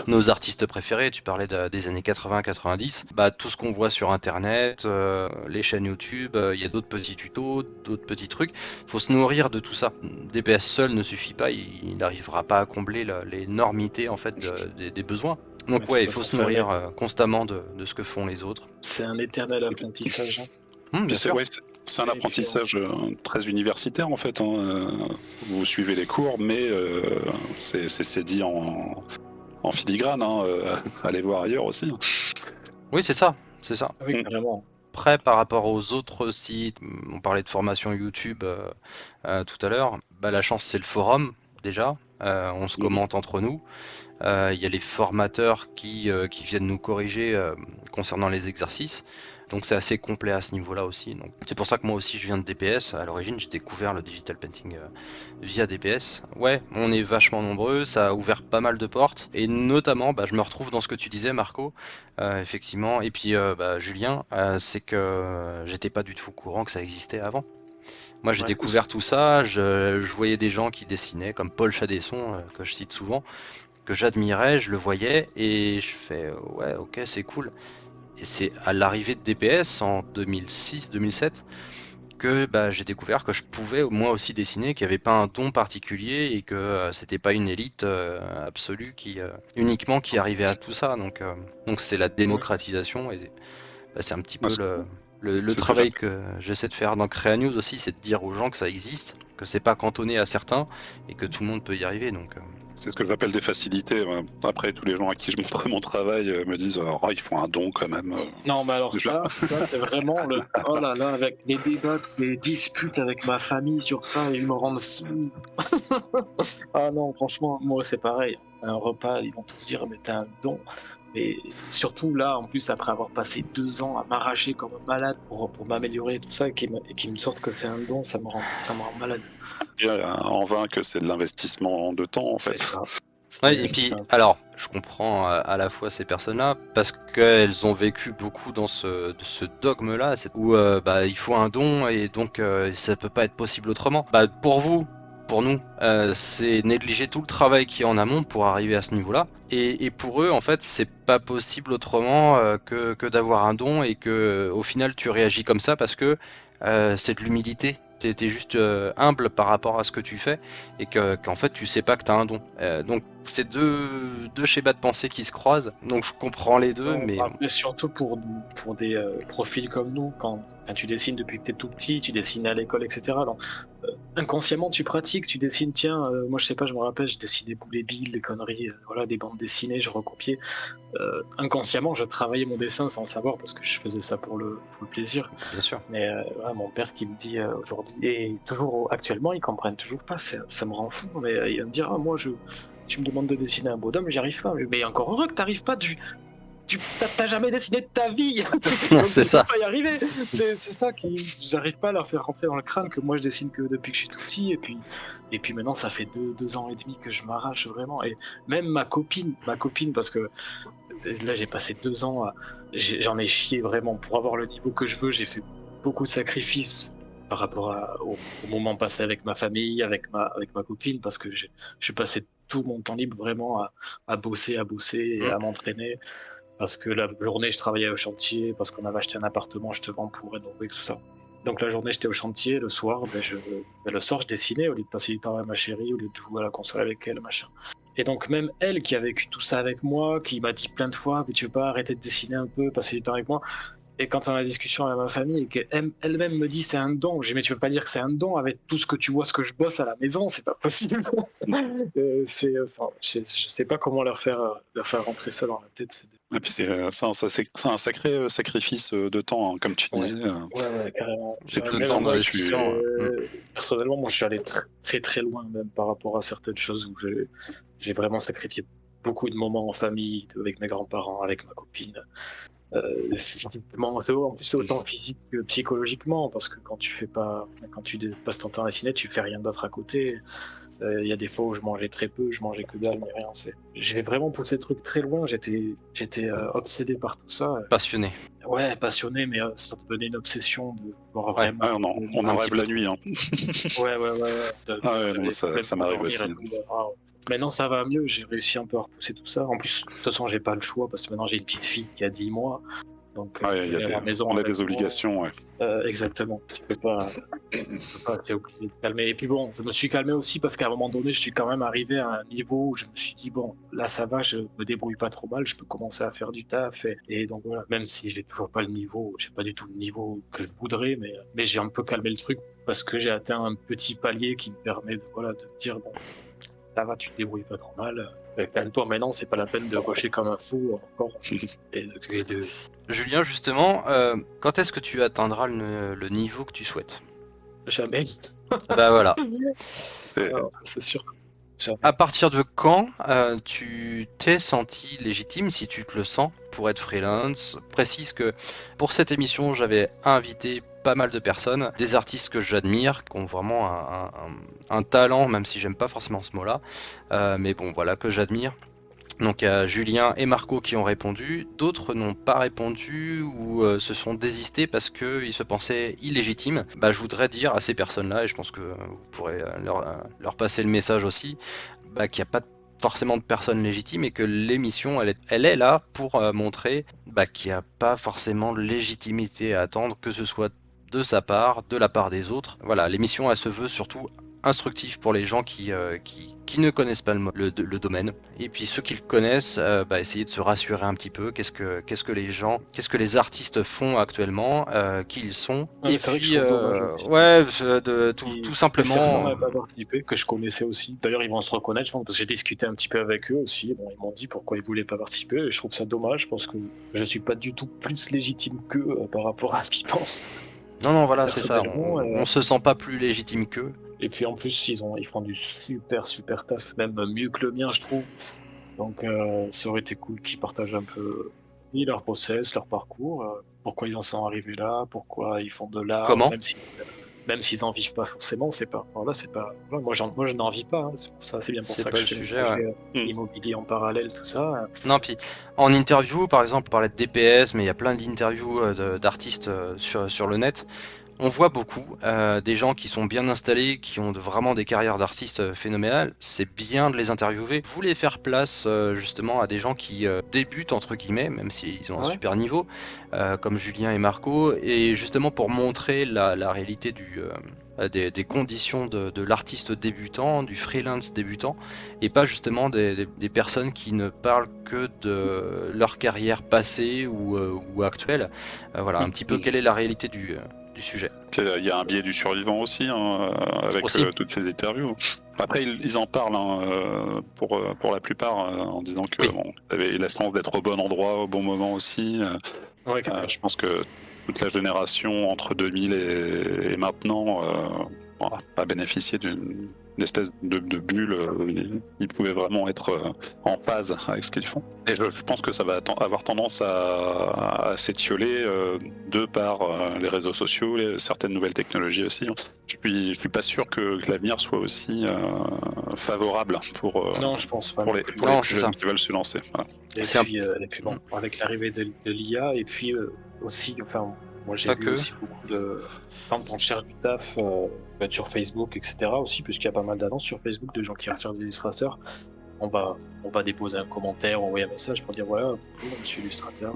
nos artistes préférés. Tu parlais des années 80-90, tout ce qu'on voit sur internet, les chaînes YouTube, il y a d'autres petits tutos, d'autres petits trucs, il faut se nourrir de tout ça. DPS seul ne suffit pas, il n'arrivera pas à combler l'énormité en fait des besoins. Donc ouais, il faut se nourrir constamment de ce que font les autres. C'est un éternel apprentissage. Bien sûr. C'est un apprentissage très universitaire en fait. Vous suivez les cours, mais c'est dit en filigrane. Allez voir ailleurs aussi. Oui, c'est ça. Oui, carrément. Après, par rapport aux autres sites, on parlait de formation YouTube tout à l'heure, la chance c'est le forum déjà, on se commente entre nous. Il y a les formateurs qui viennent nous corriger concernant les exercices. Donc c'est assez complet à ce niveau-là aussi. Donc, c'est pour ça que moi aussi je viens de DPS. À l'origine j'ai découvert le digital painting via DPS. Ouais, on est vachement nombreux, ça a ouvert pas mal de portes. Et notamment, je me retrouve dans ce que tu disais Marco, effectivement. Et puis Julien, c'est que j'étais pas du tout au courant que ça existait avant. Moi j'ai découvert tout ça, je voyais des gens qui dessinaient, comme Paul Chadesson, que je cite souvent, que j'admirais, je le voyais, et je fais ouais, ok, c'est cool. Et c'est à l'arrivée de DPS en 2006-2007 que j'ai découvert que je pouvais moi aussi dessiner, qu'il n'y avait pas un don particulier et que c'était pas une élite absolue qui uniquement qui arrivait à tout ça. Donc c'est la démocratisation, et c'est un petit peu le travail que j'essaie de faire dans Créa News aussi, c'est de dire aux gens que ça existe, que c'est pas cantonné à certains et que tout le monde peut y arriver. Donc c'est ce que j'appelle des facilités. Après, tous les gens à qui je montre mon travail me disent ils font un don quand même. Non, mais alors ça c'est vraiment le... Oh là là, avec les débats, les disputes avec ma famille sur ça, ils me rendent fou. Ah non, franchement, moi c'est pareil. Un repas, ils vont tous dire mais t'as un don. Et surtout là, en plus, après avoir passé 2 ans à m'arracher comme un malade pour m'améliorer et tout ça, et qu'ils me sortent que c'est un don, ça me rend malade. Et en vain que c'est de l'investissement de temps, en fait. C'est ça. Ouais, et puis, alors, je comprends à la fois ces personnes-là, parce qu'elles ont vécu beaucoup dans ce dogme-là, où il faut un don, et donc ça peut pas être possible autrement. Pour vous, pour nous, c'est négliger tout le travail qui est en amont pour arriver à ce niveau-là. Et pour eux, en fait, c'est pas possible autrement que d'avoir un don, et que au final tu réagis comme ça parce que c'est de l'humilité. T'es juste humble par rapport à ce que tu fais, et qu'en fait tu sais pas que t'as un don. Donc c'est deux schémas de pensée qui se croisent. Donc je comprends les deux, mais surtout pour des profils comme nous, quand tu dessines depuis que t'es tout petit, tu dessines à l'école, etc. Donc inconsciemment tu pratiques, tu dessines. Tiens, moi je sais pas, je me rappelle, je dessinais Boulet Bill, des conneries, voilà, des bandes dessinées, je recopiais. Inconsciemment, je travaillais mon dessin sans le savoir parce que je faisais ça pour le plaisir. bien sûr. Mais mon père qui me dit aujourd'hui, et toujours actuellement, ils comprennent toujours pas, ça me rend fou. Mais il va me dire, moi tu me demandes de dessiner un bonhomme, j'y arrive pas. Mais encore heureux que t'arrives pas. T'as jamais dessiné de ta vie. C'est ça. Pas y arriver. C'est ça qui, j'arrive pas à leur faire rentrer dans le crâne que moi je dessine que depuis que je suis tout petit, et puis maintenant ça fait 2 ans et demi que je m'arrache vraiment. Et même ma copine, parce que là j'ai passé 2 ans, j'en ai chié vraiment pour avoir le niveau que je veux. J'ai fait beaucoup de sacrifices par rapport au moment passé avec ma famille, avec ma copine, parce que je passais tout mon temps libre vraiment à bosser et à m'entraîner. Parce que la journée, je travaillais au chantier, parce qu'on avait acheté un appartement justement pour rénover tout ça. Donc la journée, j'étais au chantier, le soir, le soir, je dessinais au lieu de passer du temps avec ma chérie, au lieu de jouer à la console avec elle, machin. Et donc même elle qui a vécu tout ça avec moi, qui m'a dit plein de fois, mais tu veux pas arrêter de dessiner un peu, passer du temps avec moi. Et quand on a la discussion avec ma famille et qu'elle-même me dit c'est un don, je dis mais tu veux pas dire que c'est un don avec tout ce que tu vois, ce que je bosse à la maison, c'est pas possible. Enfin, je sais pas comment leur faire rentrer ça dans la tête. Et puis c'est un sacré sacrifice de temps, hein, comme tu Ouais. disais. Ouais, carrément. J'ai Même peu de temps moi, d'investissement. personnellement, moi, je suis allé très très loin même par rapport à certaines choses où j'ai vraiment sacrifié beaucoup de moments en famille, avec mes grands-parents, avec ma copine. Physiquement, en plus c'est autant physique que psychologiquement, parce que quand tu passes ton temps à dessiner, tu fais rien d'autre à côté. Il y a des fois où je mangeais très peu, je mangeais que dalle, mais rien. J'ai vraiment poussé le truc très loin. J'étais obsédé par tout ça. Passionné. Ouais, passionné, mais ça devenait une obsession de voir Ouais. vraiment. Ah, on un en petit rêve peu la trop. nuit. Hein. Ouais. Ah ouais, non, J'allais ça complètement m'arrive dormir aussi. et tout. Ah ouais. Maintenant ça va mieux, j'ai réussi un peu à repousser tout ça. En plus, de toute façon, j'ai pas le choix parce que maintenant j'ai une petite fille qui a 10 mois. Donc, Ouais, elle est à la maison on a avec des moi. obligations. Ouais. Exactement. C'est obligé de calmer. Et puis bon, je me suis calmé aussi parce qu'à un moment donné, je suis quand même arrivé à un niveau où je me suis dit, bon, là ça va, je me débrouille pas trop mal, je peux commencer à faire du taf. Et donc voilà, même si j'ai toujours pas le niveau, j'ai pas du tout le niveau que je voudrais, mais j'ai un peu calmé le truc parce que j'ai atteint un petit palier qui me permet de me dire, bon, ça va, tu te débrouilles pas trop mal. Calme-toi maintenant, c'est pas la peine de rusher comme un fou encore. Et de... Julien, justement, quand est-ce que tu atteindras le niveau que tu souhaites? Jamais. Bah voilà. Alors, c'est sûr. Jamais. À partir de quand tu t'es senti légitime, si tu te le sens, pour être freelance? Précise que pour cette émission, j'avais invité pas mal de personnes, des artistes que j'admire, qui ont vraiment un talent, même si j'aime pas forcément ce mot-là, mais bon, voilà, que j'admire. Donc il y a Julien et Marco qui ont répondu, d'autres n'ont pas répondu ou se sont désistés parce qu'ils se pensaient illégitimes. Bah, je voudrais dire à ces personnes-là, et je pense que vous pourrez leur passer le message aussi, bah, qu'il n'y a pas forcément de personnes légitimes et que l'émission elle est là pour montrer bah, qu'il n'y a pas forcément de légitimité à attendre, que ce soit de sa part, de la part des autres. Voilà, l'émission elle se veut surtout instructif pour les gens qui ne connaissent pas le domaine. Et puis ceux qui le connaissent, bah, essayer de se rassurer un petit peu. Qu'est-ce que les artistes font actuellement, qui ils sont. Ouais, Et c'est vrai que je puis, trouve dommage aussi. ouais, tout Certains simplement. n'avaient pas participé, que je connaissais aussi. D'ailleurs, ils vont se reconnaître, je pense, parce que j'ai discuté un petit peu avec eux aussi. Bon, ils m'ont dit pourquoi ils voulaient pas participer. Et je trouve ça dommage parce que je suis pas du tout plus légitime qu'eux par rapport à ce qu'ils pensent. Non, voilà, c'est ça. Personnellement, On se sent pas plus légitime qu'eux. Et puis en plus, ils font du super taf, même mieux que le mien, je trouve. Donc ça aurait été cool qu'ils partagent un peu leur process, leur parcours, pourquoi ils en sont arrivés là, pourquoi ils font de l'art, Comment? même s'ils en vivent pas forcément, c'est pas. Voilà, c'est pas. Voilà, moi, je n'en vis pas. Hein, c'est pour ça, c'est bien pour C'est ça pas que le je fais des sujet, projets ouais. immobiliers en parallèle, tout ça. Non, puis en interview, par exemple, on parlait de DPS, mais il y a plein d'interviews d'artistes sur le net. On voit beaucoup des gens qui sont bien installés, qui ont vraiment des carrières d'artistes phénoménales. C'est bien de les interviewer. Vous voulez faire place justement à des gens qui débutent entre guillemets, même s'ils ont un Ouais. super niveau, comme Julien et Marco, et justement pour montrer la réalité des conditions de l'artiste débutant, du freelance débutant, et pas justement des personnes qui ne parlent que de leur carrière passée ou actuelle. Voilà, un petit peu quelle est la réalité du sujet. Il y a un biais du survivant aussi, hein, avec Aussi. toutes ces interviews. Après, ils en parlent hein, pour la plupart en disant que Oui. bon, ils avaient la chance d'être au bon endroit au bon moment aussi. Ouais, carrément. Je pense que toute la génération entre 2000 et maintenant a bénéficié d'une espèce de bulle. Ils pouvaient vraiment être en phase avec ce qu'ils font. Et je pense que ça va avoir tendance à s'étioler de par les réseaux sociaux, certaines nouvelles technologies aussi. Je suis pas sûr que l'avenir soit aussi favorable pour Non, je pense pas. pour non les, plus. pour les Non, plus c'est ça. jeunes qui veulent se lancer. Voilà. Et puis bon, avec l'arrivée de l'IA, et puis aussi, enfin, moi j'ai Pas vu que. aussi beaucoup de. Quand on cherche du taf sur Facebook, etc. aussi, puisqu'il y a pas mal d'annonces sur Facebook de gens qui recherchent des illustrateurs, on va déposer un commentaire, envoyer un message pour dire voilà, bonjour, monsieur illustrateur,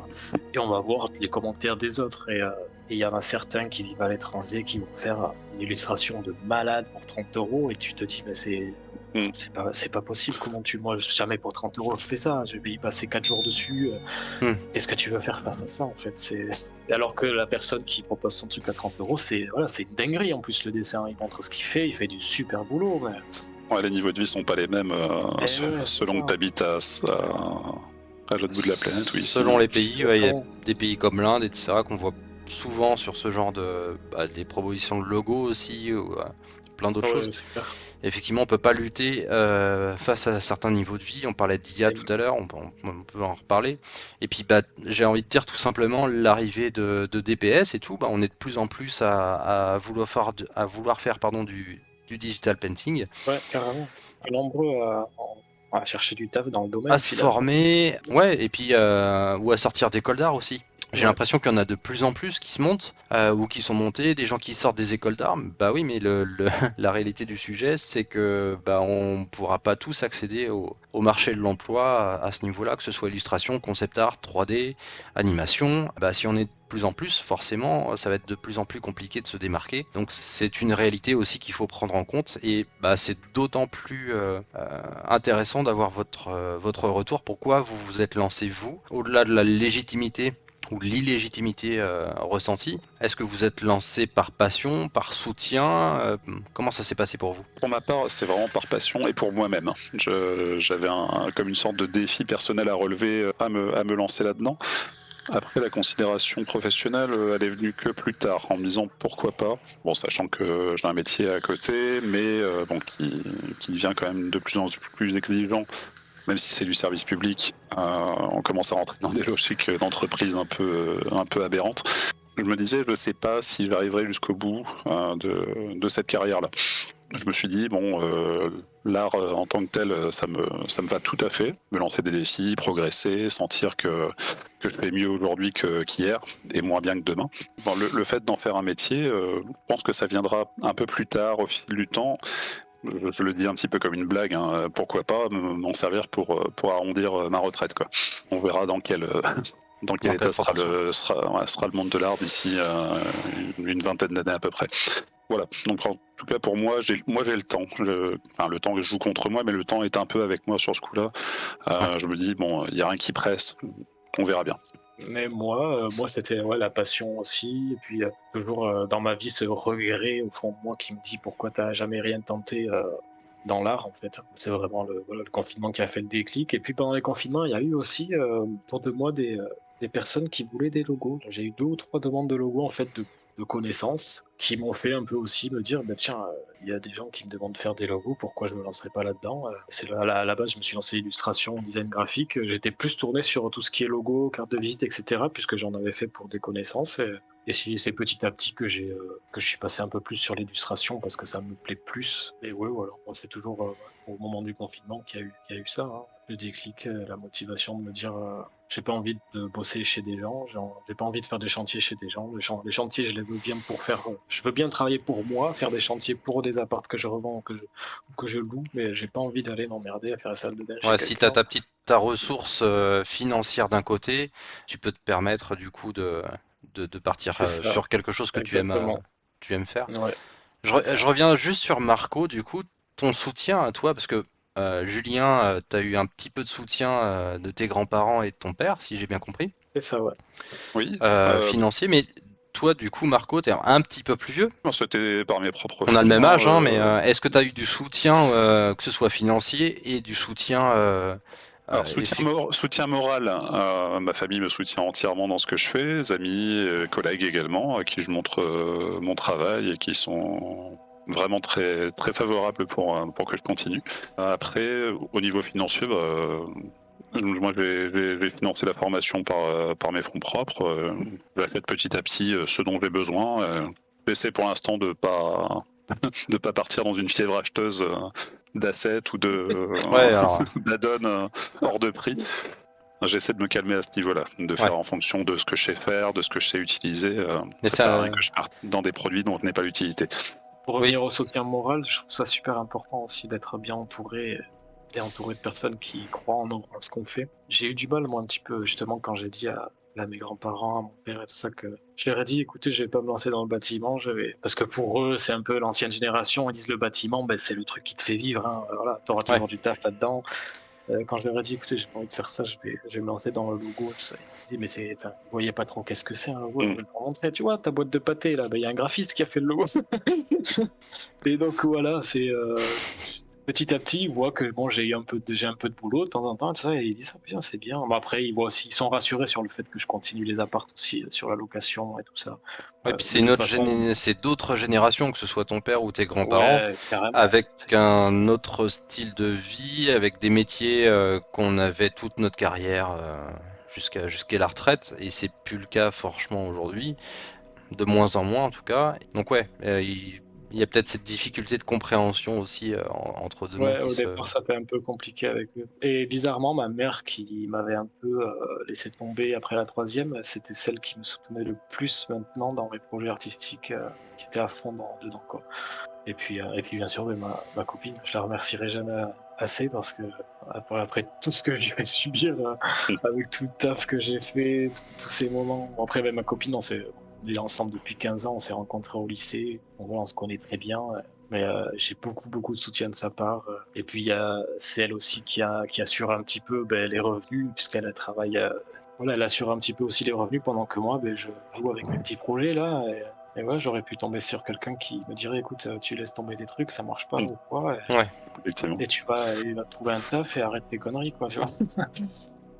et on va voir les commentaires des autres. Et il y en a certains qui vivent à l'étranger qui vont faire une illustration de malade pour 30 €, et tu te dis, mais C'est pas possible. Comment moi, jamais pour 30 euros je fais ça. Je vais y passer 4 jours dessus. Hmm. Qu'est-ce que tu veux faire face à ça en fait? Alors que la personne qui propose son truc à 30 euros, c'est une dinguerie en plus le dessin. Il montre ce qu'il fait, il fait du super boulot. Mais... Ouais, les niveaux de vie sont pas les mêmes ouais, c'est selon que ça. tu habites à l'autre bout de la planète ou ici. Selon les pays, ouais, il y a Exactement. des pays comme l'Inde, etc., qu'on voit souvent sur ce genre des propositions de logos aussi, ou plein d'autres choses. Ouais, c'est clair. Effectivement, on peut pas lutter face à certains niveaux de vie. On parlait d'IA tout à l'heure, on peut en reparler. Et puis, j'ai envie de dire tout simplement l'arrivée de DPS et tout. On est de plus en plus à vouloir faire du digital painting, Ouais, carrément. Nombreux à chercher du taf dans le domaine à se finalement. former, ouais, et puis ou à sortir d'école d'art aussi. J'ai Ouais. l'impression qu'il y en a de plus en plus qui se montent ou qui sont montés, des gens qui sortent des écoles d'art. Bah oui, mais la réalité du sujet, c'est que on pourra pas tous accéder au marché de l'emploi à ce niveau-là, que ce soit illustration, concept art, 3D, animation. Si on est de plus en plus, forcément, ça va être de plus en plus compliqué de se démarquer. Donc c'est une réalité aussi qu'il faut prendre en compte et c'est d'autant plus intéressant d'avoir votre retour. Pourquoi vous vous êtes lancé vous, au-delà de la légitimité ou de l'illégitimité ressentie? Est-ce que vous êtes lancé par passion, par soutien? Comment ça s'est passé pour vous? Pour ma part, c'est vraiment par passion et pour moi-même. J'avais comme une sorte de défi personnel à relever, à me lancer là-dedans. Après, la considération professionnelle, elle est venue que plus tard, en me disant pourquoi pas. Bon, sachant que j'ai un métier à côté, mais qui devient quand même de plus en plus exigeant, même si c'est du service public. On commence à rentrer dans des logiques d'entreprise un peu aberrantes. Je me disais, je ne sais pas si j'arriverai jusqu'au bout de cette carrière-là. Je me suis dit, bon, l'art en tant que tel, ça me va tout à fait. Me lancer des défis, progresser, sentir que je fais mieux aujourd'hui qu'hier et moins bien que demain. Bon, le fait d'en faire un métier, je pense que ça viendra un peu plus tard au fil du temps. Je le dis un petit peu comme une blague, hein, pourquoi pas m'en servir pour arrondir ma retraite, quoi. On verra dans quel état sera le monde de l'art d'ici une vingtaine d'années à peu près. Voilà, donc en tout cas pour moi, j'ai le temps. Le temps que je joue contre moi, mais le temps est un peu avec moi sur ce coup-là. Je me dis, bon, il n'y a rien qui presse, on verra bien. Mais moi c'était la passion aussi. Et puis toujours dans ma vie ce regret au fond de moi qui me dit pourquoi t'as jamais rien tenté dans l'art en fait. C'est vraiment le confinement qui a fait le déclic. Et puis pendant les confinements, il y a eu aussi autour de moi des personnes qui voulaient des logos. J'ai eu 2 ou 3 demandes de logos en fait de connaissances qui m'ont fait un peu aussi me dire tiens, il y a des gens qui me demandent de faire des logos, pourquoi je me lancerai pas là-dedans? C'est là, à la base, je me suis lancé illustration, design graphique. J'étais plus tourné sur tout ce qui est logo, carte de visite, etc., puisque j'en avais fait pour des connaissances. Et c'est petit à petit que je suis passé un peu plus sur l'illustration parce que ça me plaît plus. Et ouais, voilà, moi, c'est toujours au moment du confinement qu'il y a eu ça, hein. Le déclic, la motivation de me dire j'ai pas envie de bosser chez des gens, j'ai pas envie de faire des chantiers chez des gens. Les chantiers, je les veux bien pour faire. Je veux bien travailler pour moi, faire des chantiers pour des apparts que je revends ou que je loue, mais j'ai pas envie d'aller m'emmerder à faire la salle de bain chez Ouais, si tu as quelqu'un. ta ressource financière d'un côté, tu peux te permettre du coup de partir C'est ça, sur quelque chose que exactement. tu aimes faire. Ouais, Je, c'est ça. je reviens juste sur Marco, du coup, ton soutien à toi, parce que Julien, tu as eu un petit peu de soutien de tes grands-parents et de ton père, si j'ai bien compris, C'est ça, ouais. Oui, financier, mais toi, du coup, Marco, tu es un petit peu plus vieux. c'était par mes propres On a le fonds, même hein, âge, hein, mais est-ce que tu as eu du soutien, que ce soit financier et du soutien Alors, effectif? soutien moral, ma famille me soutient entièrement dans ce que je fais, les amis, collègues également, à qui je montre mon travail et qui sont vraiment très, très favorables pour que je continue. Après, au niveau financier, moi je vais financer la formation par mes fonds propres. J'achète petit à petit ce dont j'ai besoin. J'essaie pour l'instant de pas partir dans une fièvre acheteuse d'assets ou Ouais, alors, d'add-on hors de prix. J'essaie de me calmer à ce niveau-là, de ouais. faire en fonction de ce que je sais faire, de ce que je sais utiliser. Mais Ça sert à rien ça, que je parte dans des produits dont je n'ai pas l'utilité. Pour oui, revenir au soutien moral, je trouve ça super important aussi d'être bien entouré et entouré de personnes qui croient en ce qu'on fait. J'ai eu du mal, moi, un petit peu, justement, quand j'ai dit à à mes grands-parents, à mon père et tout ça, que je leur ai dit, écoutez, je vais pas me lancer dans le bâtiment, parce que pour eux, c'est un peu l'ancienne génération, ils disent le bâtiment, ben, c'est le truc qui te fait vivre, hein, voilà, t'auras Ouais. toujours du taf là-dedans. Quand je leur ai dit, écoutez, j'ai pas envie de faire ça, je vais me lancer dans le logo, tout ça. Ils m'ont dit, mais enfin, vous voyez pas trop qu'est-ce que c'est un logo, je Mm. vais leur montrer. Tu vois, ta boîte de pâté, là, ben, il y a un graphiste qui a fait le logo. Et donc, voilà, petit à petit, ils voient que bon, j'ai un peu de boulot de temps en temps, tout ça, et ils disent, ah, bien, c'est bien. Mais après, ils voient aussi, ils sont rassurés sur le fait que je continue les apparts aussi, sur la location et tout ça. Ouais, puis De toute façon, c'est d'autres générations, que ce soit ton père ou tes grands-parents, ouais, carrément. avec un autre style de vie, avec des métiers qu'on avait toute notre carrière jusqu'à la retraite, et c'est plus le cas franchement aujourd'hui, de moins en moins en tout cas. Donc ouais, il y a peut-être cette difficulté de compréhension aussi entre deux mondes Ouais, qui au se... départ, ça a été un peu compliqué avec eux. Et bizarrement, ma mère qui m'avait un peu laissé tomber après la troisième, c'était celle qui me soutenait le plus maintenant dans mes projets artistiques, qui était à fond dedans, quoi. Et puis bien sûr, ma copine, je la remercierai jamais assez parce que après tout ce que j'ai fait subir, avec tout le taf que j'ai fait, tous ces moments. Bon, après, ma copine, on est ensemble depuis 15 ans, on s'est rencontrés au lycée, donc voilà, on se connaît très bien. Mais j'ai beaucoup de soutien de sa part. Et puis c'est elle aussi qui assure un petit peu les revenus, puisqu'elle travaille. Voilà, elle assure un petit peu aussi les revenus pendant que moi, je joue avec mes petits projets là. Et voilà, j'aurais pu tomber sur quelqu'un qui me dirait, écoute, tu laisses tomber tes trucs, ça marche pas Mm. ou quoi, Ouais. Effectivement. et il va te trouver un taf et arrête tes conneries, quoi, tu vois.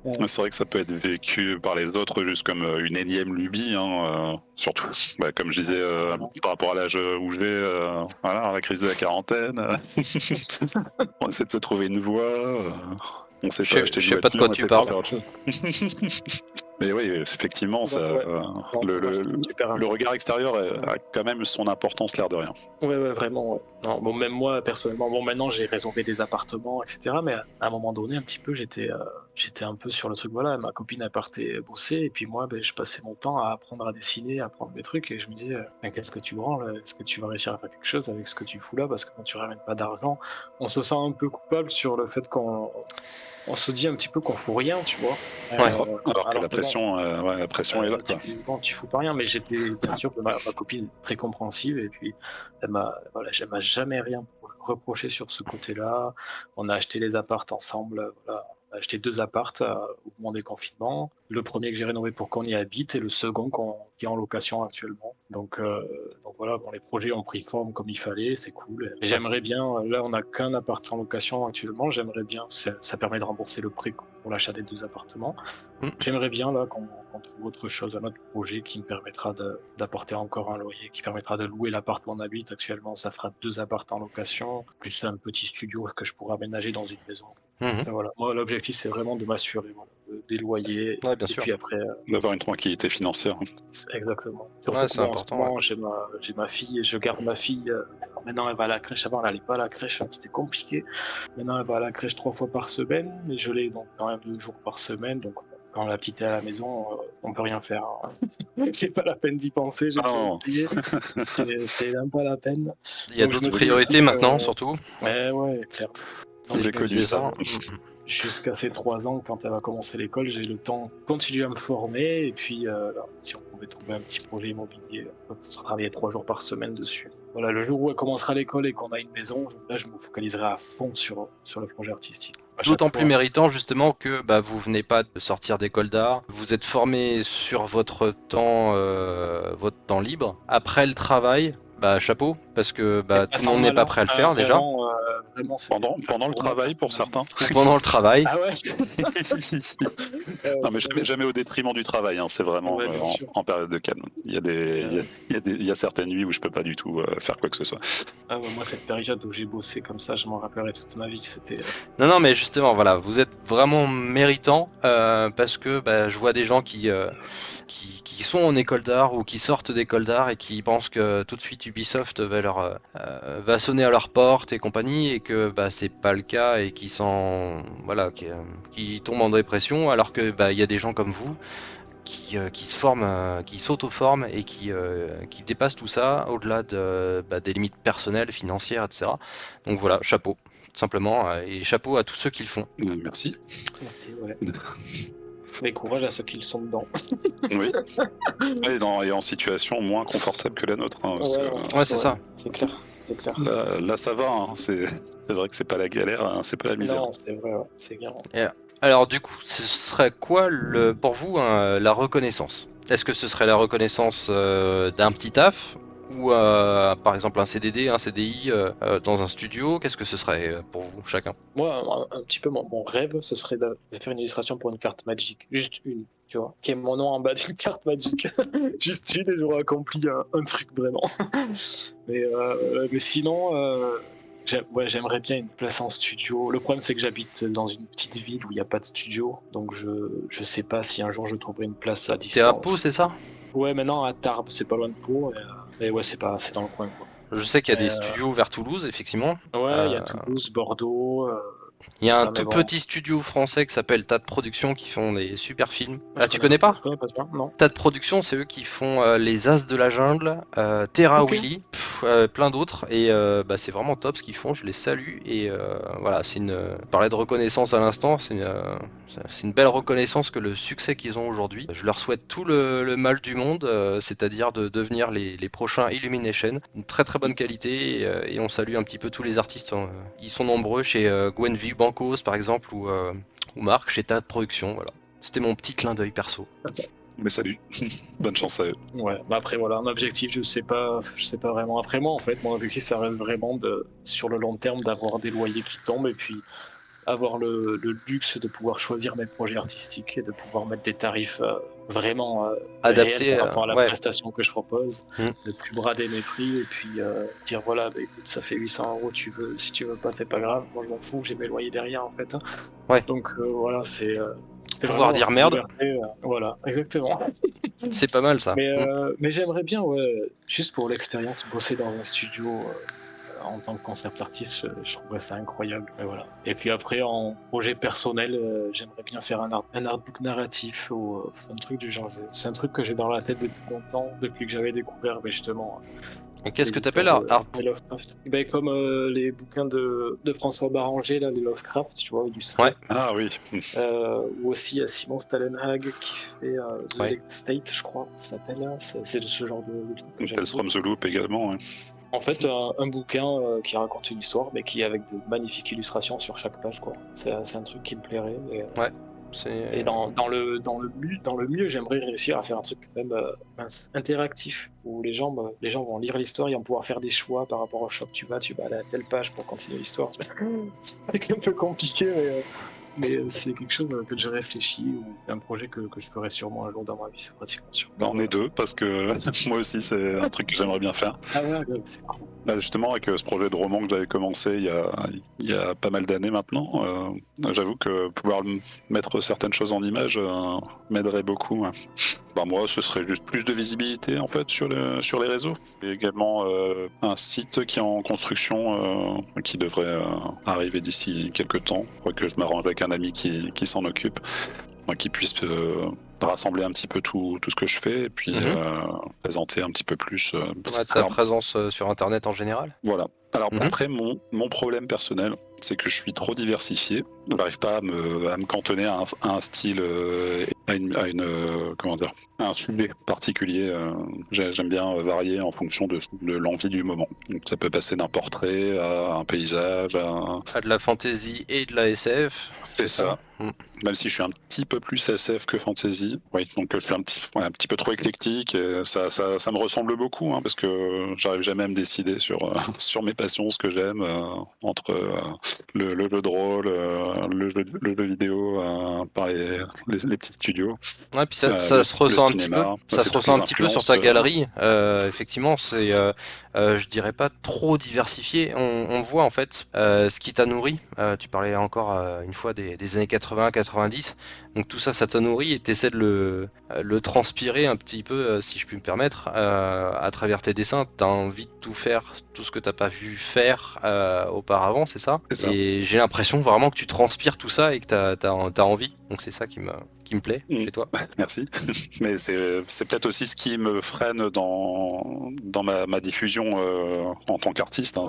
Mais c'est vrai que ça peut être vécu par les autres juste comme une énième lubie, hein, surtout, comme je disais, par rapport à l'âge où je vais, voilà, la crise de la quarantaine, on essaie de se trouver une voie, on sait pas acheter Je une sais pas de voiture, quoi on tu essaie de pas parles. faire autre chose. Mais oui, effectivement, ça, Donc, ouais. Donc, le, voilà, le, c'était super le regard extérieur a quand même son importance, l'air de rien. Ouais, vraiment, ouais. Non, bon, même moi, personnellement, bon, maintenant j'ai réservé des appartements, etc. Mais à un moment donné, un petit peu, j'étais un peu sur le truc, voilà, ma copine, elle partait bosser, et puis moi, je passais mon temps à apprendre à dessiner, à apprendre des trucs, et je me disais, mais qu'est-ce que tu branles? Est-ce que tu vas réussir à faire quelque chose avec ce que tu fous là? Parce que quand tu ramènes pas d'argent, on se sent un peu coupable sur le fait on se dit un petit peu qu'on fout rien, tu vois. Ouais. Alors que Alors que bon, la pression est là, quoi. tu fous pas rien, mais j'étais bien sûr que ma copine est très compréhensive, et puis elle m'a jamais rien reproché sur ce côté-là. On a acheté les appartes ensemble, voilà. On a acheté 2 appartes au moment des confinements. Le premier que j'ai rénové pour qu'on y habite, et le second qui est en location actuellement. Donc voilà, bon, les projets ont pris forme comme il fallait, c'est cool. Et j'aimerais bien, là on n'a qu'un appart en location actuellement, j'aimerais bien, ça permet de rembourser le prêt pour l'achat des 2 appartements. Mm. J'aimerais bien là qu'on trouve autre chose, un autre projet qui me permettra d'apporter encore un loyer, qui permettra de louer l'appart où on habite actuellement. Ça fera 2 apparts en location, plus un petit studio que je pourrais aménager dans une maison. Mhm. Enfin, voilà. Moi, l'objectif, c'est vraiment de m'assurer, voilà, des loyers. Ouais, bien Et sûr. puis après, D'avoir une tranquillité financière. exactement. Ouais, Surtout que c'est moi, en ce important. moment, j'ai ma fille, et je garde ma fille. Maintenant, elle va à la crèche. Avant, elle n'allait pas à la crèche, c'était compliqué. Maintenant, elle va à la crèche 3 fois par semaine, et je l'ai donc quand même 2 jours par semaine. Donc, quand la petite est à la maison, on peut rien faire, hein. C'est pas la peine d'y penser, j'ai beau Non. essayer. C'est même pas la peine. Il y a Donc, je d'autres me dis priorités aussi maintenant, surtout. ouais, clairement. Donc, J'ai je me connu dis, ça. jusqu'à ses 3 ans, quand elle va commencer l'école, j'ai le temps de continuer à me former. Et puis, là, si on pouvait trouver un petit projet immobilier, on peut travailler 3 jours par semaine dessus. Voilà, le jour où elle commencera l'école et qu'on a une maison, là, je me focaliserai à fond sur le projet artistique. À chaque D'autant plus fois. méritant justement que vous venez pas de sortir d'école d'art, vous êtes formé sur votre temps libre. Après le travail, chapeau, parce que Et tout le sans monde n'est pas malin, prêt à le faire déjà. vraiment, c'est Pendant le travail, pour certains. Ou pendant le travail. Ah ouais. Non, mais jamais au détriment du travail, hein, c'est vraiment Ouais, bien sûr. en période de calme. Il y a certaines nuits où je peux pas du tout faire quoi que ce soit. Ah ouais, moi, cette période où j'ai bossé comme ça, je m'en rappellerai toute ma vie. C'était. Non, mais justement, voilà, vous êtes vraiment méritant parce que je vois des gens qui sont en école d'art ou qui sortent d'école d'art et qui pensent que tout de suite Ubisoft va sonner à leur porte et compagnie, et que c'est pas le cas, et qui tombent en dépression, alors que il y a des gens comme vous qui se forment, qui s'auto-forment et qui dépassent tout ça au-delà des limites personnelles, financières, etc. Donc voilà, chapeau, tout simplement, et chapeau à tous ceux qui le font. Merci. Merci, ouais. Mais courage à ceux qui le sont dedans. Oui. Et en situation moins confortable que la nôtre. Hein, parce que, Ouais, c'est ça. C'est clair, c'est clair. là, ça va. Hein, c'est vrai que c'est pas la galère, hein, c'est pas la misère. Non, c'est vrai, ouais, c'est garant. Alors du coup, ce serait quoi pour vous la reconnaissance? Est-ce que ce serait la reconnaissance d'un petit taf ou par exemple un CDD, un CDI dans un studio? Qu'est-ce que ce serait pour vous chacun? Moi, un petit peu mon rêve, ce serait de faire une illustration pour une carte Magic. Juste une, tu vois. Qui est mon nom en bas d'une carte Magic. Juste une et j'aurais accompli un truc vraiment. mais sinon, j'aimerais bien une place en studio. Le problème, c'est que j'habite dans une petite ville où il n'y a pas de studio. Donc je sais pas si un jour je trouverai une place à T'es à Pau, distance. c'est ça? Ouais, maintenant à Tarbes, c'est pas loin de Pau. Et ouais, c'est dans le coin, quoi. Je sais qu'il y a Mais, des studios vers Toulouse, effectivement. ouais, il y a Toulouse, Bordeaux. Il y a un ça, mais tout bon. petit studio français qui s'appelle TAD Productions qui font des super films. Je Tu connais pas? Je connais pas bien, non. TAD Productions, c'est eux qui font Les As de la Jungle, Terra Ok. Willy, plein d'autres. Et c'est vraiment top ce qu'ils font, je les salue. Et voilà, c'est une. Je parlais de reconnaissance à l'instant, c'est une belle reconnaissance que le succès qu'ils ont aujourd'hui. Je leur souhaite tout le mal du monde, c'est-à-dire de devenir les prochains Illumination. Une très très bonne qualité. Et on salue un petit peu tous les artistes. Ils sont nombreux chez Gwenville Bancos par exemple ou Marc chez TAD Productions. Voilà. C'était mon petit clin d'œil perso. Mais salut, bonne chance à eux. Ouais, bah après voilà, un objectif, je sais pas vraiment. Après moi, en fait, mon objectif, ça reste vraiment sur le long terme, d'avoir des loyers qui tombent et puis avoir le luxe de pouvoir choisir mes projets artistiques et de pouvoir mettre des tarifs vraiment Adapté, réels par rapport à la ouais. prestation que je propose, Mm. de plus brader mes prix et puis dire voilà, bah, écoute, ça fait 800 €, si tu veux pas, c'est pas grave, moi je m'en fous, j'ai mes loyers derrière en fait. Hein. Ouais. Donc voilà, c'est Pouvoir vraiment dire cette merde. liberté, voilà, exactement. C'est pas mal ça. Mais j'aimerais bien, ouais, juste pour l'expérience, bosser dans un studio en tant que concept artiste, je trouverais ça incroyable. Et voilà. Et puis après, en projet personnel, j'aimerais bien faire un artbook narratif ou un truc du genre. C'est un truc que j'ai dans la tête depuis longtemps, depuis que j'avais découvert justement Et qu'est-ce les que histoires t'appelles de Artbook? Lovecraft. Ben, comme les bouquins de François Baranger, là, les Lovecraft, tu vois, illustrés. Ouais. Ah oui, Ou aussi il y a Simon Stalenhag qui fait The Ouais. Lake State, je crois, ça s'appelle. C'est de ce genre de truc que j'aime Tales from beaucoup. the Loop également. Ouais. En fait, un bouquin qui raconte une histoire, mais qui est avec de magnifiques illustrations sur chaque page, quoi. C'est un truc qui me plairait. Et dans le mieux, j'aimerais réussir à faire un truc quand même interactif, où les gens vont lire l'histoire, ils vont pouvoir faire des choix par rapport au shop. Tu vas aller à telle page pour continuer l'histoire. C'est un peu compliqué, mais c'est quelque chose que je réfléchis, ou un projet que je ferai sûrement un jour dans ma vie, c'est pratiquement sûr. Là, on est deux parce que moi aussi c'est un truc que j'aimerais bien faire. Ah ouais, c'est cool. Là, justement, avec ce projet de roman que j'avais commencé il y a pas mal d'années maintenant, j'avoue que pouvoir mettre certaines choses en image m'aiderait beaucoup. Hein. Bah, moi, ce serait juste plus de visibilité en fait sur les réseaux. Et également un site qui est en construction qui devrait arriver d'ici quelques temps. Je crois que je m'arrange avec un ami qui s'en occupe. Qui puisse rassembler un petit peu tout ce que je fais et puis présenter un petit peu plus Ta présence sur internet en général. voilà. Alors après, mon problème personnel, c'est que je suis trop diversifié. Je n'arrive pas à me cantonner à un style, à un sujet particulier. J'aime bien varier en fonction de l'envie du moment. Donc ça peut passer d'un portrait à un paysage, À de la fantasy et de la SF. C'est ça. Même si je suis un petit peu plus SF que fantasy. Oui, donc je suis un petit peu trop éclectique. Et ça me ressemble beaucoup, hein, parce que j'arrive jamais à me décider sur mes passions, ce que j'aime, entre le jeu de rôle, le jeu vidéo, par les petits studios. Ouais, puis ça se ressent un petit peu. Ça se ressent un petit peu sur ta galerie. Effectivement, c'est, je dirais pas trop diversifié. On voit en fait ce qui t'a nourri. Tu parlais encore une fois des années 80-90. Donc tout ça, ça t'a nourri et t'essaies de le transpirer un petit peu, si je puis me permettre, à travers tes dessins. T'as envie de tout faire, tout ce que t'as pas vu faire auparavant, c'est ça? C'est ça. Et j'ai l'impression vraiment que tu transpires tout ça et que t'as envie. Donc c'est ça qui me plaît chez toi. Merci. Mais c'est peut-être aussi ce qui me freine dans ma diffusion en tant qu'artiste. Hein.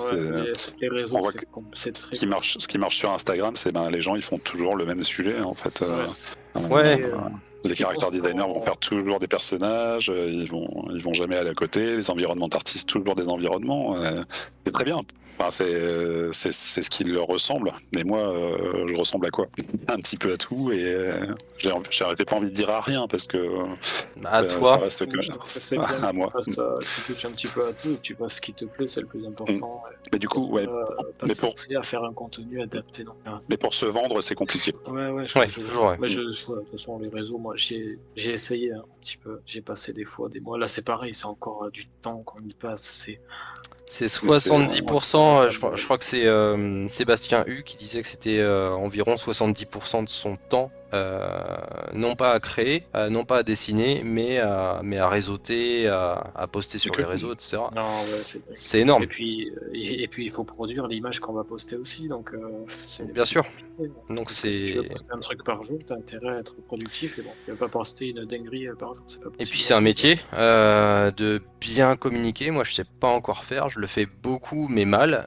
Les réseaux, on voit c'est très... ce qui marche sur Instagram, c'est les gens ils font toujours le même sujet en fait. Ouais. Les caractère designers vont faire toujours des personnages, ils vont jamais aller à côté. Les environnements d'artistes, toujours des environnements. C'est très bien. Enfin, c'est ce qui leur ressemble. Mais moi, je ressemble à quoi? Un petit peu à tout et j'avais pas envie de dire à rien parce que À toi. ça reste que C'est bien à moi. tu touches un petit peu à tout et que tu vois ce qui te plaît, c'est le plus important. Mais du coup, ouais. Pas Mais se forcer à faire un contenu adapté. Non. Mais pour se vendre, c'est compliqué. Toujours. Ouais. Mais de toute façon, les réseaux, moi, j'ai essayé un petit peu. J'ai passé des fois, des mois. Là, c'est pareil, c'est encore du temps qu'on y passe. C'est 70%, je crois que c'est Sébastien Hu qui disait que c'était environ 70% de son temps, non pas à créer, non pas à dessiner, mais à réseauter, à poster sur les réseaux, etc. Non, ouais, c'est énorme. Et puis, il faut produire l'image qu'on va poster aussi, donc bien sûr. compliqué. Donc si tu veux poster un truc par jour, t'as intérêt à être productif, et bon, tu vas pas poster une dinguerie par jour, c'est pas possible. Et puis c'est un métier de bien communiquer. Moi, je sais pas encore faire. Je le fais beaucoup, mais mal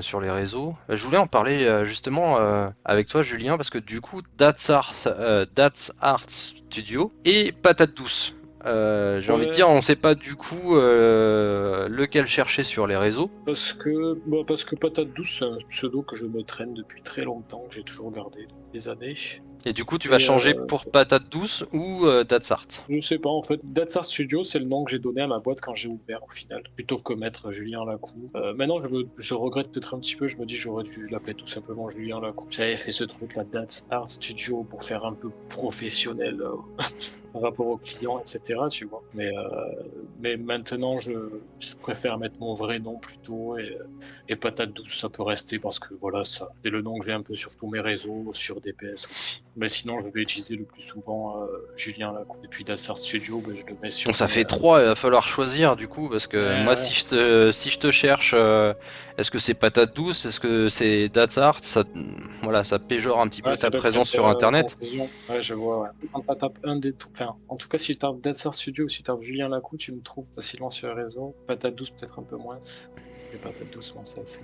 sur les réseaux. Je voulais en parler justement avec toi, Julien, parce que du coup, That's Art Studio et Patate Douce. J'ai envie de dire, on sait pas du coup lequel chercher sur les réseaux. Parce que Patate Douce, c'est un pseudo que je me traîne depuis très longtemps, que j'ai toujours gardé depuis des années. Et du coup, tu vas changer pour Patate Douce ou That's Art? Je sais pas, en fait, That's Art Studio, c'est le nom que j'ai donné à ma boîte quand j'ai ouvert, au final, plutôt que mettre Julien Lacou. Maintenant, je regrette peut-être un petit peu, je me dis j'aurais dû l'appeler tout simplement Julien Lacou. J'avais fait ce truc-là, That's Art Studio, pour faire un peu professionnel par rapport aux clients, etc., tu vois. Mais maintenant, je préfère mettre mon vrai nom plutôt, et Patate Douce, ça peut rester, parce que voilà, ça, c'est le nom que j'ai un peu sur tous mes réseaux, sur DPS aussi. Mais sinon, je vais utiliser le plus souvent Julien Lacou. Et puis That's Art Studio, je le mets sur... Donc ça fait 3, il va falloir choisir du coup, parce que moi, si je te cherche, est-ce que c'est Patate Douce, est-ce que c'est That's Art, ça péjore un petit peu ta présence sur Internet. Ouais, je vois, ouais. Quand tu tapes en tout cas, si tu tapes That's Art Studio ou si tu tapes Julien Lacou, tu me trouves facilement sur les réseaux. Patate Douce, peut-être un peu moins. Mais Patate Douce, c'est assez...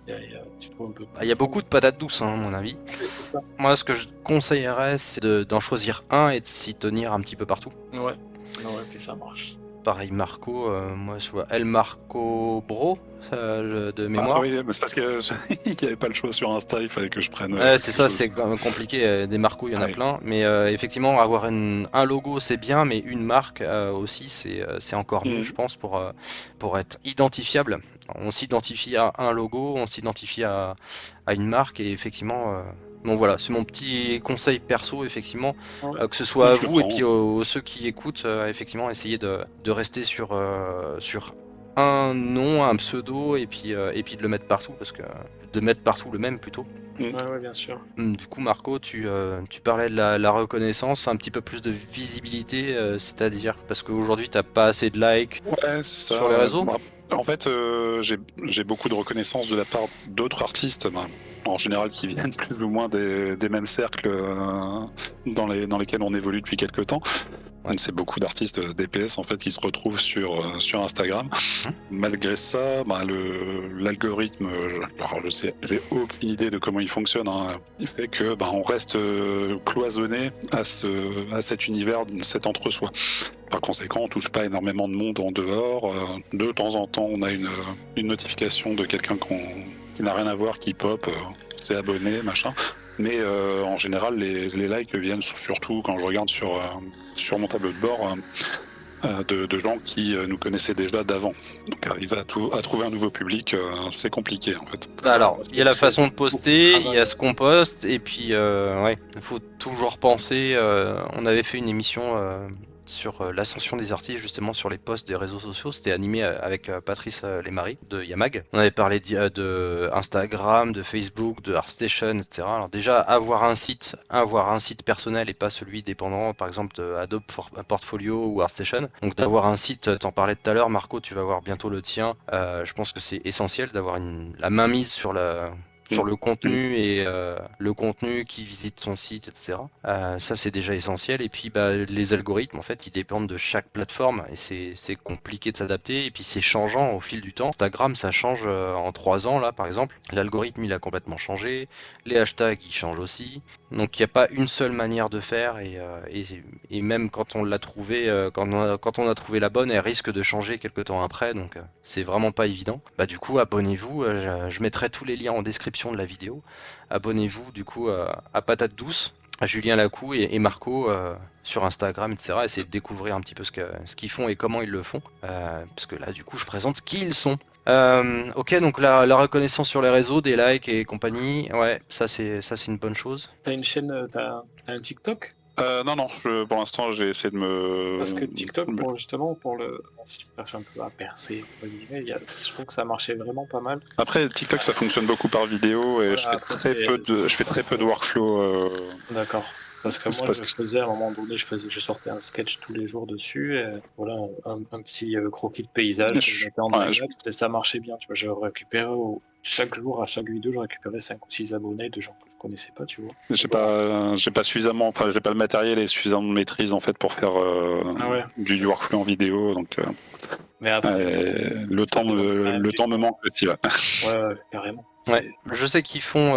Il y a beaucoup de patates douces, à mon avis. C'est ça. Moi, ce que je conseillerais, c'est d'en choisir un et de s'y tenir un petit peu partout. Ouais, puis ça marche. Pareil, Marco, moi je vois El Marco Bro de mémoire. Ah oui, mais c'est parce qu'il n'y avait pas le choix sur Insta, il fallait que je prenne. C'est ça, c'est quand même compliqué. Des Marco, il y en a plein. Mais effectivement, avoir un logo, c'est bien, mais une marque aussi, c'est encore mieux, je pense, pour être identifiable. On s'identifie à un logo, on s'identifie à une marque, et effectivement. Bon voilà, c'est mon petit conseil perso, effectivement, que ce soit à vous et puis ceux qui écoutent, effectivement, essayez de rester sur un nom, un pseudo, et puis de le mettre partout, parce que de mettre partout le même plutôt. Ouais, bien sûr. Du coup, Marco, tu parlais de la reconnaissance, un petit peu plus de visibilité, c'est-à-dire parce qu'aujourd'hui t'as pas assez de likes sur les réseaux. En fait, j'ai beaucoup de reconnaissance de la part d'autres artistes, en général qui viennent plus ou moins des mêmes cercles dans lesquels on évolue depuis quelques temps. C'est beaucoup d'artistes DPS en fait qui se retrouvent sur Instagram. Malgré ça, l'algorithme, j'ai aucune idée de comment il fonctionne. Il fait que on reste cloisonné à cet univers, cet entre-soi. Par conséquent, on touche pas énormément de monde en dehors. De temps en temps, on a une notification de quelqu'un qui n'a rien à voir, qui pop, s'est abonné, machin. Mais en général, les likes viennent surtout quand je regarde sur mon tableau de bord de gens qui nous connaissaient déjà d'avant. Donc arriver à trouver un nouveau public, c'est compliqué en fait. Alors, il y a la façon de poster, il y a ce qu'on poste, et puis il faut toujours penser. On avait fait une émission sur l'ascension des artistes, justement sur les posts des réseaux sociaux. C'était animé avec Patrice Lemarie de Yamag. On avait parlé de Instagram, de Facebook, de ArtStation, etc. Alors déjà, avoir un site personnel et pas celui dépendant, par exemple, de Adobe Portfolio ou ArtStation. Donc d'avoir un site, t'en parlais tout à l'heure, Marco, tu vas voir bientôt le tien. Je pense que c'est essentiel d'avoir la main mise sur le contenu et le contenu qui visite son site, etc. Ça, c'est déjà essentiel. Et puis, les algorithmes, en fait, ils dépendent de chaque plateforme et c'est compliqué de s'adapter. Et puis, c'est changeant au fil du temps. Instagram, ça change en 3 ans, là, par exemple. L'algorithme, il a complètement changé. Les hashtags, ils changent aussi. Donc, il n'y a pas une seule manière de faire. Et même quand on l'a trouvé, quand on a trouvé la bonne, elle risque de changer quelques temps après. Donc, c'est vraiment pas évident. Du coup, abonnez-vous. Je mettrai tous les liens en description de la vidéo. Abonnez-vous du coup à Patate Douce, à Julien Lacou et Marco sur Instagram, etc. Essayez de découvrir un petit peu ce qu'ils font et comment ils le font. Parce que là, du coup, je présente qui ils sont. Ok, donc la reconnaissance sur les réseaux, des likes et compagnie, ouais, ça c'est une bonne chose. T'as une chaîne, t'as un TikTok? Non, pour l'instant, j'ai essayé de me. Parce que TikTok, si tu cherches un peu à percer, entre guillemets, je trouve que ça marchait vraiment pas mal. Après, TikTok, ça fonctionne beaucoup par vidéo et Voilà, je fais après, je fais très peu de workflow. D'accord. Parce que C'est moi, parce je faisais à un moment donné, je sortais un sketch tous les jours dessus, et voilà, un petit croquis de paysage que je mettais en Ouais, timelapse, et ça marchait bien, tu vois. Je récupérais chaque jour, à chaque vidéo, je récupérais 5 ou 6 abonnés de gens que je connaissais pas, tu vois. j'ai pas suffisamment, enfin, j'ai pas le matériel et suffisamment de maîtrise en fait pour faire Ah ouais. du workflow en vidéo, donc Mais après, le ça demande quand même du temps me manque aussi. Ouais. Ouais, carrément. Ouais, je sais qu'ils font,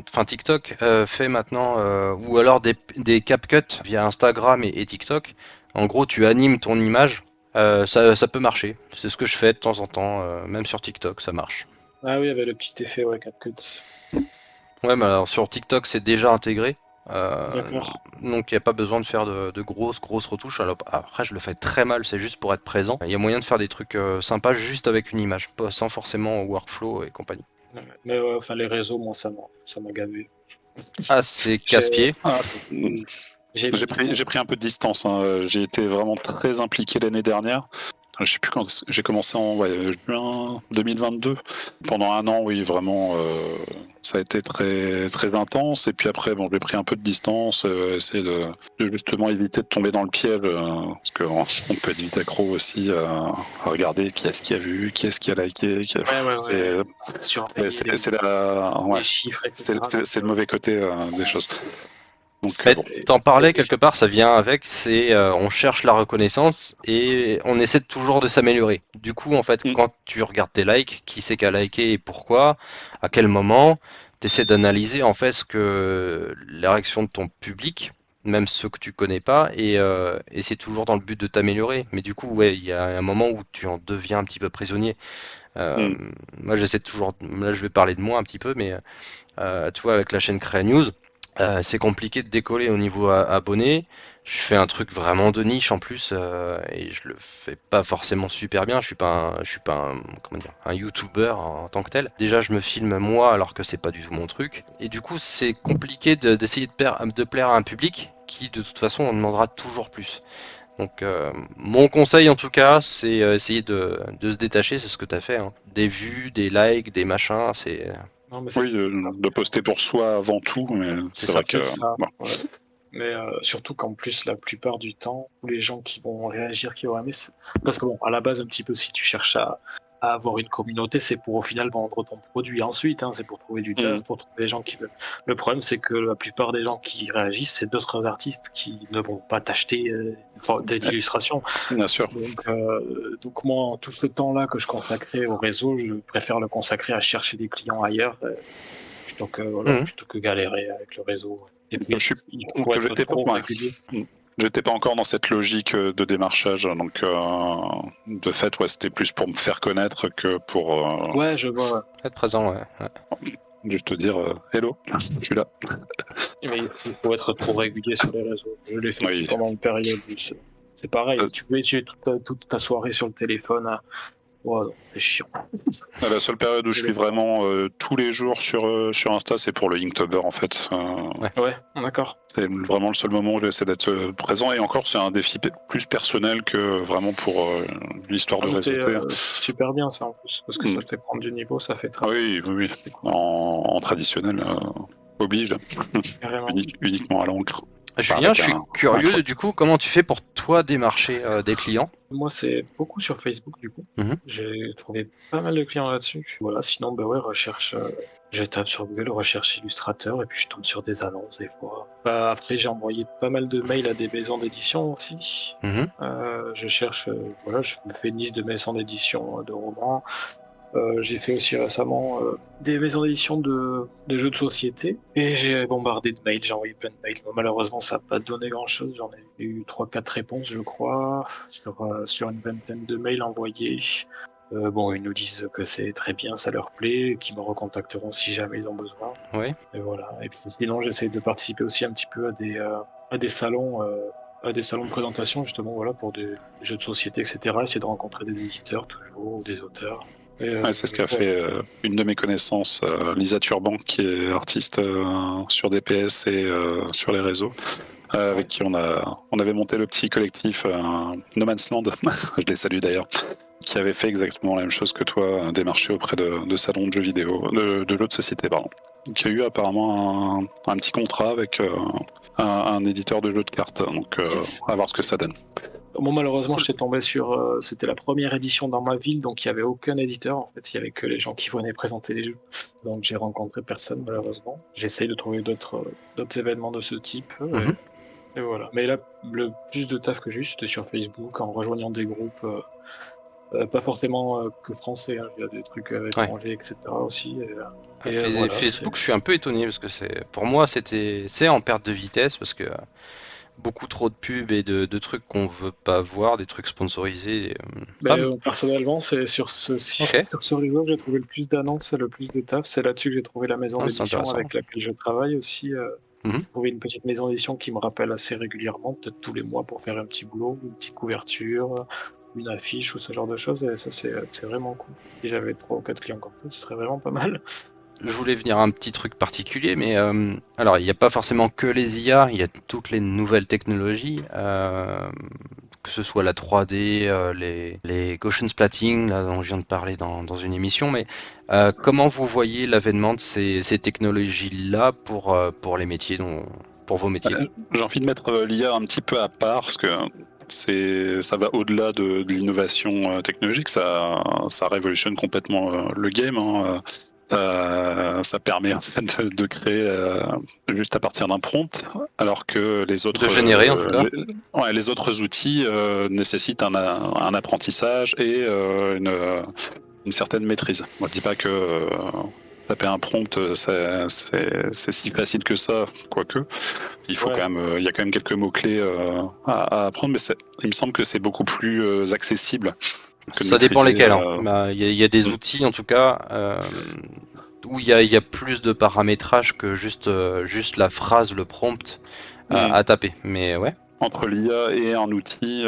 enfin TikTok fait maintenant, ou alors des CapCut via Instagram et TikTok. En gros, tu animes ton image, ça peut marcher. C'est ce que je fais de temps en temps, même sur TikTok, ça marche. Ah oui, avec le petit effet, ouais, CapCut. Ouais, mais alors sur TikTok, c'est déjà intégré. D'accord. Donc il n'y a pas besoin de faire de grosses retouches. Alors, après, je le fais très mal, c'est juste pour être présent. Il y a moyen de faire des trucs sympas juste avec une image, pas sans forcément workflow et compagnie. Ouais. Mais ouais, enfin, les réseaux, moi, ça m'a gavé. Ah, c'est J'ai casse-pied. j'ai J'ai mis- pris un peu de distance. Hein. J'ai été vraiment très impliqué l'année dernière. Je sais plus quand j'ai commencé en juin 2022. Pendant un an, oui, vraiment, ça a été très intense. Et puis après, bon, j'ai pris un peu de distance, essayer de justement éviter de tomber dans le piège, parce qu'on peut être vite accro aussi à regarder qui est-ce qui a vu, qui est-ce qui a liké. Ouais. Surveiller les chiffres, etc. C'est le mauvais côté des choses. Donc Mais bon. t'en parlais quelque part, ça vient avec, c'est on cherche la reconnaissance et on essaie toujours de s'améliorer. Du coup, en fait, quand tu regardes tes likes, qui c'est qui a liké et pourquoi, à quel moment, t'essaies d'analyser en fait la réaction de ton public, même ceux que tu connais pas, et c'est toujours dans le but de t'améliorer. Mais du coup, ouais, il y a un moment où tu en deviens un petit peu prisonnier. Moi, j'essaie toujours, là, je vais parler de moi un petit peu, mais tu vois, avec la chaîne Créa News. C'est compliqué de décoller au niveau abonné. Je fais un truc vraiment de niche en plus et je le fais pas forcément super bien. Je suis pas un, comment dire, un YouTuber en tant que tel. Déjà, je me filme moi alors que c'est pas du tout mon truc. Et du coup, c'est compliqué d'essayer de plaire à un public qui, de toute façon, en demandera toujours plus. Donc, mon conseil en tout cas, c'est essayer de se détacher. C'est ce que tu as fait. Hein. Des vues, des likes, des machins. Non, mais Oui, de poster pour soi avant tout, mais c'est vrai que. ça. Bon. Ouais. Mais surtout qu'en plus, la plupart du temps, tous les gens qui vont réagir, qui vont aimer, parce que bon, à la base, un petit peu, si tu cherches à avoir une communauté, c'est pour au final vendre ton produit ensuite, hein, c'est pour trouver du taf, pour trouver des gens qui veulent. Le problème, c'est que la plupart des gens qui réagissent, c'est d'autres artistes qui ne vont pas t'acheter des illustrations. Bien sûr. Donc moi, tout ce temps-là que je consacrais au réseau, je préfère le consacrer à chercher des clients ailleurs, plutôt que galérer avec le réseau. Et puis, il faut être trop régulier. J'étais pas encore dans cette logique de démarchage, donc de fait, ouais, c'était plus pour me faire connaître que pour. Ouais, je vois. Être présent, ouais. Juste te dire hello, je suis là. Mais il faut être trop régulier sur les réseaux. Je l'ai fait pendant une période. C'est pareil, tu peux étudier toute ta soirée sur le téléphone Oh, non, c'est chiant. La seule période où je suis vraiment tous les jours sur Insta, c'est pour le Inktober en fait. Ouais, d'accord. C'est vraiment le seul moment où j'essaie d'être présent, et encore c'est un défi plus personnel que vraiment pour l'histoire de réseauter. C'est super bien ça en plus, parce que ça te fait prendre du niveau, ça fait Ah oui, oui, oui. C'est cool. En traditionnel, oblige, Carrément. uniquement à l'encre. Julien, je suis un curieux, croc. du coup, comment tu fais pour toi démarcher des clients? Moi, c'est beaucoup sur Facebook, du coup. Mhm. J'ai trouvé pas mal de clients là-dessus. Voilà, sinon, bah ouais, recherche. Je tape sur Google, recherche illustrateur, et puis je tombe sur des annonces des fois. Bah, après, j'ai envoyé pas mal de mails à des maisons d'édition aussi. Mhm. Je cherche, voilà, je me fais une liste de maisons d'édition de romans. J'ai fait aussi récemment des maisons d'édition de jeux de société, et j'ai bombardé de mails, j'ai envoyé plein de mails. Bon, malheureusement, ça n'a pas donné grand-chose, j'en ai eu 3-4 réponses, je crois, sur une vingtaine de mails envoyés. Bon, ils nous disent que c'est très bien, ça leur plaît, qu'ils me recontacteront si jamais ils ont besoin. Oui. Et voilà. Et puis sinon, j'essaie de participer aussi un petit peu à des salons. À des salons de présentation, justement, voilà, pour des jeux de société, etc. Essayer de rencontrer des éditeurs toujours, ou des auteurs. Ouais, c'est ce qu'a Voilà. fait une de mes connaissances, Lisa Turban, qui est artiste sur DPS et sur les réseaux, avec qui on avait monté le petit collectif No Man's Land, je les salue d'ailleurs, qui avait fait exactement la même chose que toi, démarcher auprès de salons de jeux vidéo, de jeux de société, pardon. Donc il y a eu apparemment un petit contrat avec un éditeur de jeux de cartes, donc Yes. à voir ce que ça donne. Bon, malheureusement, j'étais tombé sur. C'était la première édition dans ma ville, donc il n'y avait aucun éditeur. En fait, il n'y avait que les gens qui venaient présenter les jeux. Donc j'ai rencontré personne, malheureusement. J'essaye de trouver d'autres événements de ce type. Mhm. Et voilà. Mais là, le plus de taf que j'ai eu, c'était sur Facebook, en rejoignant des groupes, pas forcément que français, hein, il y a des trucs étrangers, etc. aussi. Voilà. Facebook, je suis un peu étonné parce que pour moi, c'est en perte de vitesse parce que beaucoup trop de pubs et de trucs qu'on veut pas voir, des trucs sponsorisés. Personnellement, c'est sur ce Ok. sur ce réseau que j'ai trouvé le plus d'annonces et le plus de taf. C'est là-dessus que j'ai trouvé la maison Ah, c'est d'édition intéressant. avec laquelle je travaille aussi. Mhm. J'ai trouvé une petite maison d'édition qui me rappelle assez régulièrement, peut-être tous les mois, pour faire un petit boulot, une petite couverture, une affiche ou ce genre de choses. Et ça, c'est vraiment cool. Si j'avais 3 ou 4 clients comme ça, ce serait vraiment pas mal. Je voulais venir à un petit truc particulier, mais alors il n'y a pas forcément que les IA, il y a toutes les nouvelles technologies, que ce soit la 3D, les Gaussian splatting, là, dont je viens de parler dans une émission, mais comment vous voyez l'avènement de ces technologies-là pour les métiers, pour vos métiers? J'ai envie de mettre l'IA un petit peu à part, parce que ça va au-delà de l'innovation technologique, ça révolutionne complètement le game. Hein. Ça permet en fait de créer juste à partir d'un prompt, alors que les autres, De générer, en tout cas. les autres outils nécessitent un apprentissage et une certaine maîtrise. Moi, je dis pas que taper un prompt, c'est si facile que ça, quoique. Il faut Ouais. quand même, il y a quand même quelques mots-clés à apprendre, mais il me semble que c'est beaucoup plus accessible. Ça dépend lesquels. Hein. Il y a des outils, en tout cas, où il y a plus de paramétrage que juste la phrase, le prompt à taper. Mais ouais. Entre l'IA et un outil,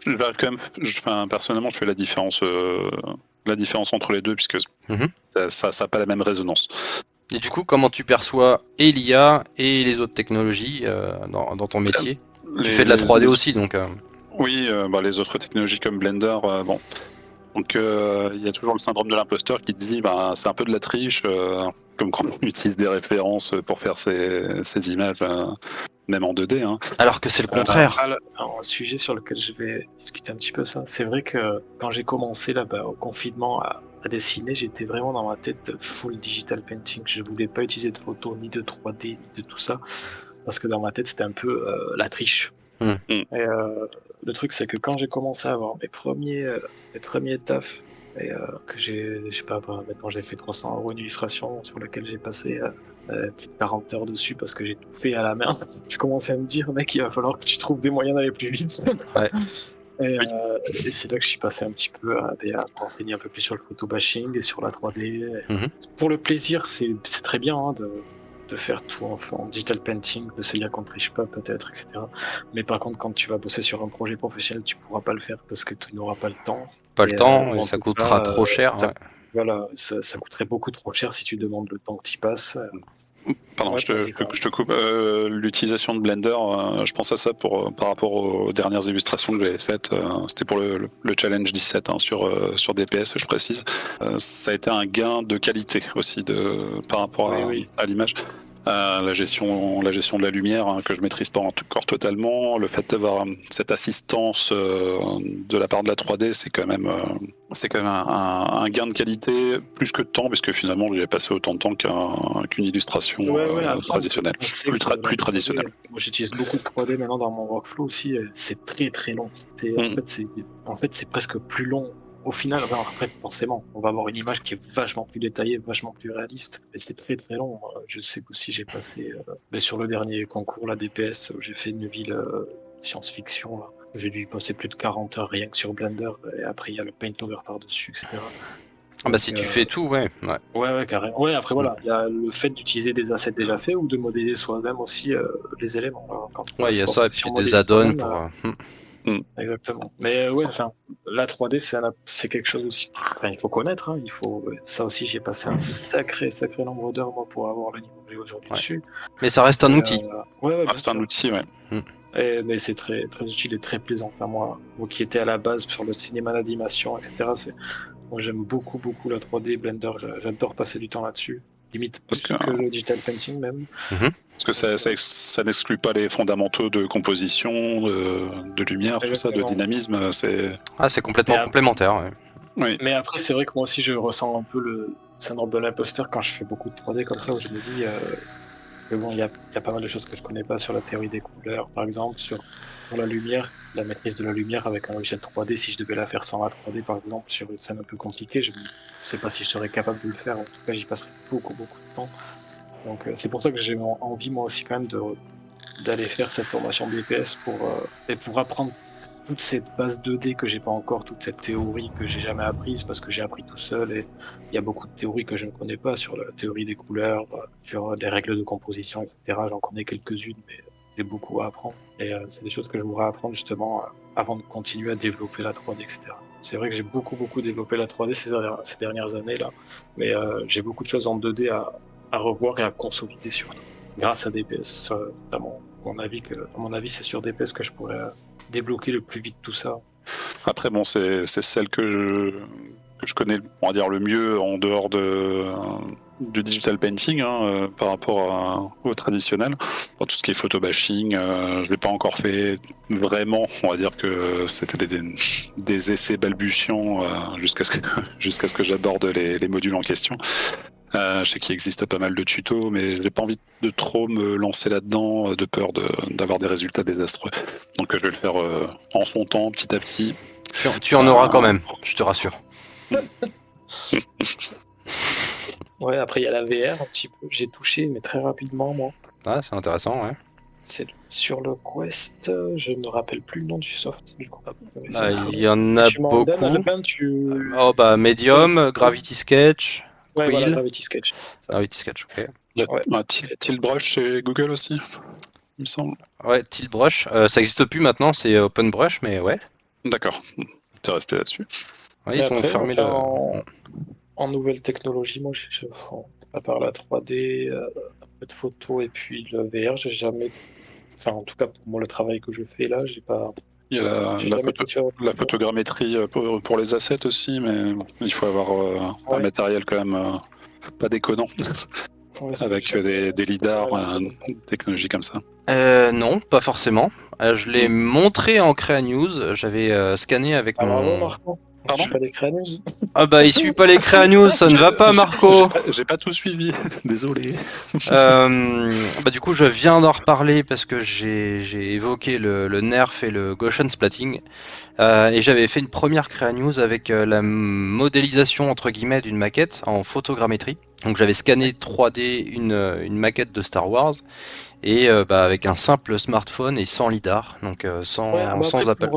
j'arrive quand même, personnellement, je fais la différence entre les deux, puisque ça n'a pas la même résonance. Et du coup, comment tu perçois et l'IA et les autres technologies dans ton métier? Tu fais de la 3D aussi, donc... Oui, les autres technologies comme Blender, bon. Donc il y a toujours le syndrome de l'imposteur qui te dit c'est un peu de la triche, comme quand on utilise des références pour faire ces images, même en 2D. Hein. Alors que c'est le contraire. Un sujet sur lequel je vais discuter un petit peu ça, c'est vrai que quand j'ai commencé là-bas au confinement à dessiner, j'étais vraiment dans ma tête full digital painting. Je voulais pas utiliser de photos, ni de 3D, ni de tout ça, parce que dans ma tête c'était un peu la triche. Et le truc, c'est que quand j'ai commencé à avoir mes premiers tafs, et que je sais pas, maintenant j'ai fait 300 € une illustration sur laquelle j'ai passé plus de 40 heures dessus parce que j'ai tout fait à la main. Je commençais à me dire, mec, il va falloir que tu trouves des moyens d'aller plus vite. Ouais. Et c'est là que je suis passé un petit peu à me renseigner un peu plus sur le photobashing et sur la 3D. Pour le plaisir, c'est très bien hein, de de faire tout en digital painting, de se dire qu'on triche pas peut-être, etc. Mais par contre, quand tu vas bosser sur un projet professionnel, tu pourras pas le faire parce que tu n'auras pas le temps. Pas le Et, temps ou et en ça tout coûtera cas, trop cher. ça, Ouais. voilà, ça coûterait beaucoup trop cher si tu demandes le temps que tu y passes. Pardon, Ouais, je te coupe. L'utilisation de Blender, je pense à ça par rapport aux dernières illustrations que j'avais faites. C'était pour le challenge 17 sur DPS, je précise. Ça a été un gain de qualité aussi par rapport oui. à l'image. La gestion de la lumière que je maîtrise pas encore totalement, le fait d'avoir cette assistance de la part de la 3D, c'est quand même un gain de qualité plus que de temps, puisque finalement j'ai passé autant de temps qu'une illustration traditionnelle, plus traditionnelle. Moi, j'utilise beaucoup de 3D maintenant dans mon workflow aussi. C'est très très long. En fait, c'est presque plus long. Au final, après, forcément, on va avoir une image qui est vachement plus détaillée, vachement plus réaliste, mais c'est très très long. Je sais qu'aussi j'ai passé sur le dernier concours, la DPS, où j'ai fait une ville science-fiction. Là. J'ai dû y passer plus de 40 heures rien que sur Blender, et après il y a le paint over par-dessus, etc. Ah bah si tu fais tout, ouais. Ouais, carrément. Ouais, après voilà, il y a le fait d'utiliser des assets déjà faits ou de modéliser soi-même aussi les éléments. Ouais, il y a pour ça, et si puis on des modélise add-ons soi-même, pour... exactement. Mais ouais, enfin, la 3D, c'est quelque chose aussi. Enfin, il faut connaître. Hein, ça aussi, j'ai passé un sacré nombre d'heures moi pour avoir le niveau que j'ai aujourd'hui Ouais. dessus. Mais ça reste un outil. Ouais, bien C'est un sûr. outil, ouais. Mais c'est très très utile et très plaisant. Enfin, moi qui étais à la base sur le cinéma d'animation, etc. Moi, j'aime beaucoup la 3D Blender. J'adore passer du temps là-dessus. Limite plus que le digital painting même. Parce que ça n'exclut pas les fondamentaux de composition, de lumière, tout ça, de dynamisme. C'est complètement complémentaire. Ouais. Oui. Mais après, c'est vrai que moi aussi, je ressens un peu le syndrome de l'imposteur quand je fais beaucoup de 3D comme ça, où je me dis que bon, il y a pas mal de choses que je connais pas sur la théorie des couleurs, par exemple, sur la lumière, la maîtrise de la lumière avec un logiciel 3D. Si je devais la faire sans la 3D, par exemple, sur une scène un peu compliquée, je ne sais pas si je serais capable de le faire. En tout cas, j'y passerais beaucoup de temps. Donc, c'est pour ça que j'ai envie, moi aussi, quand même, d'aller faire cette formation BPS pour apprendre toute cette base 2D que j'ai pas encore, toute cette théorie que j'ai jamais apprise parce que j'ai appris tout seul, et il y a beaucoup de théories que je ne connais pas sur la théorie des couleurs, sur les règles de composition, etc. J'en connais quelques-unes, mais j'ai beaucoup à apprendre. Et c'est des choses que je voudrais apprendre justement avant de continuer à développer la 3D, etc. C'est vrai que j'ai beaucoup développé la 3D ces dernières années là, mais j'ai beaucoup de choses en 2D à revoir et à consolider surtout grâce à DPS, notamment. À mon avis, c'est sur DPS que je pourrais débloquer le plus vite tout ça. Après, bon, c'est celle que je connais, on va dire, le mieux en dehors du digital painting par rapport au traditionnel. Pour tout ce qui est photobashing, je l'ai pas encore fait vraiment. On va dire que c'était des essais balbutiants jusqu'à ce que j'aborde les modules en question. Je sais qu'il existe pas mal de tutos, mais j'ai pas envie de trop me lancer là-dedans, de peur d'avoir des résultats désastreux. Donc je vais le faire en son temps, petit à petit. Tu en auras quand même, je te rassure. Ouais, après il y a la VR un petit peu, j'ai touché, mais très rapidement moi. Ah, c'est intéressant, ouais. C'est sur le Quest, je ne me rappelle plus le nom du soft du coup. Il y en a beaucoup. Oh bah Medium, Gravity Sketch, ouais, Quill. voilà, Gravity Sketch. Gravity Sketch, ok. Il y a Tiltbrush chez Google aussi, il me semble. Ouais, Tiltbrush, ça existe plus maintenant, c'est OpenBrush, mais ouais. D'accord, t'es resté là-dessus. Ouais, ils ont fermé le... En nouvelle technologie, moi, à part la 3D, un peu de photo et puis le VR, j'ai jamais. Enfin, en tout cas, pour moi, le travail que je fais là, j'ai pas. Il y a la photogrammétrie pour les assets aussi, mais il faut avoir un matériel quand même pas déconnant. Avec des lidars, technologie comme ça. Non, pas forcément. Je l'ai montré en Créa News, j'avais scanné avec mon... Bravo Marco. Pardon ? Pas les Créa News. Ah bah il suit pas les Créa News, ça ne va pas Marco. J'ai pas tout suivi, désolé. Bah du coup je viens d'en reparler parce que j'ai évoqué le nerf et le Gaussian splatting, et j'avais fait une première Créa News avec la modélisation entre guillemets d'une maquette en photogrammétrie. Donc j'avais scanné 3D une maquette de Star Wars et avec un simple smartphone et sans lidar, donc sans Apple.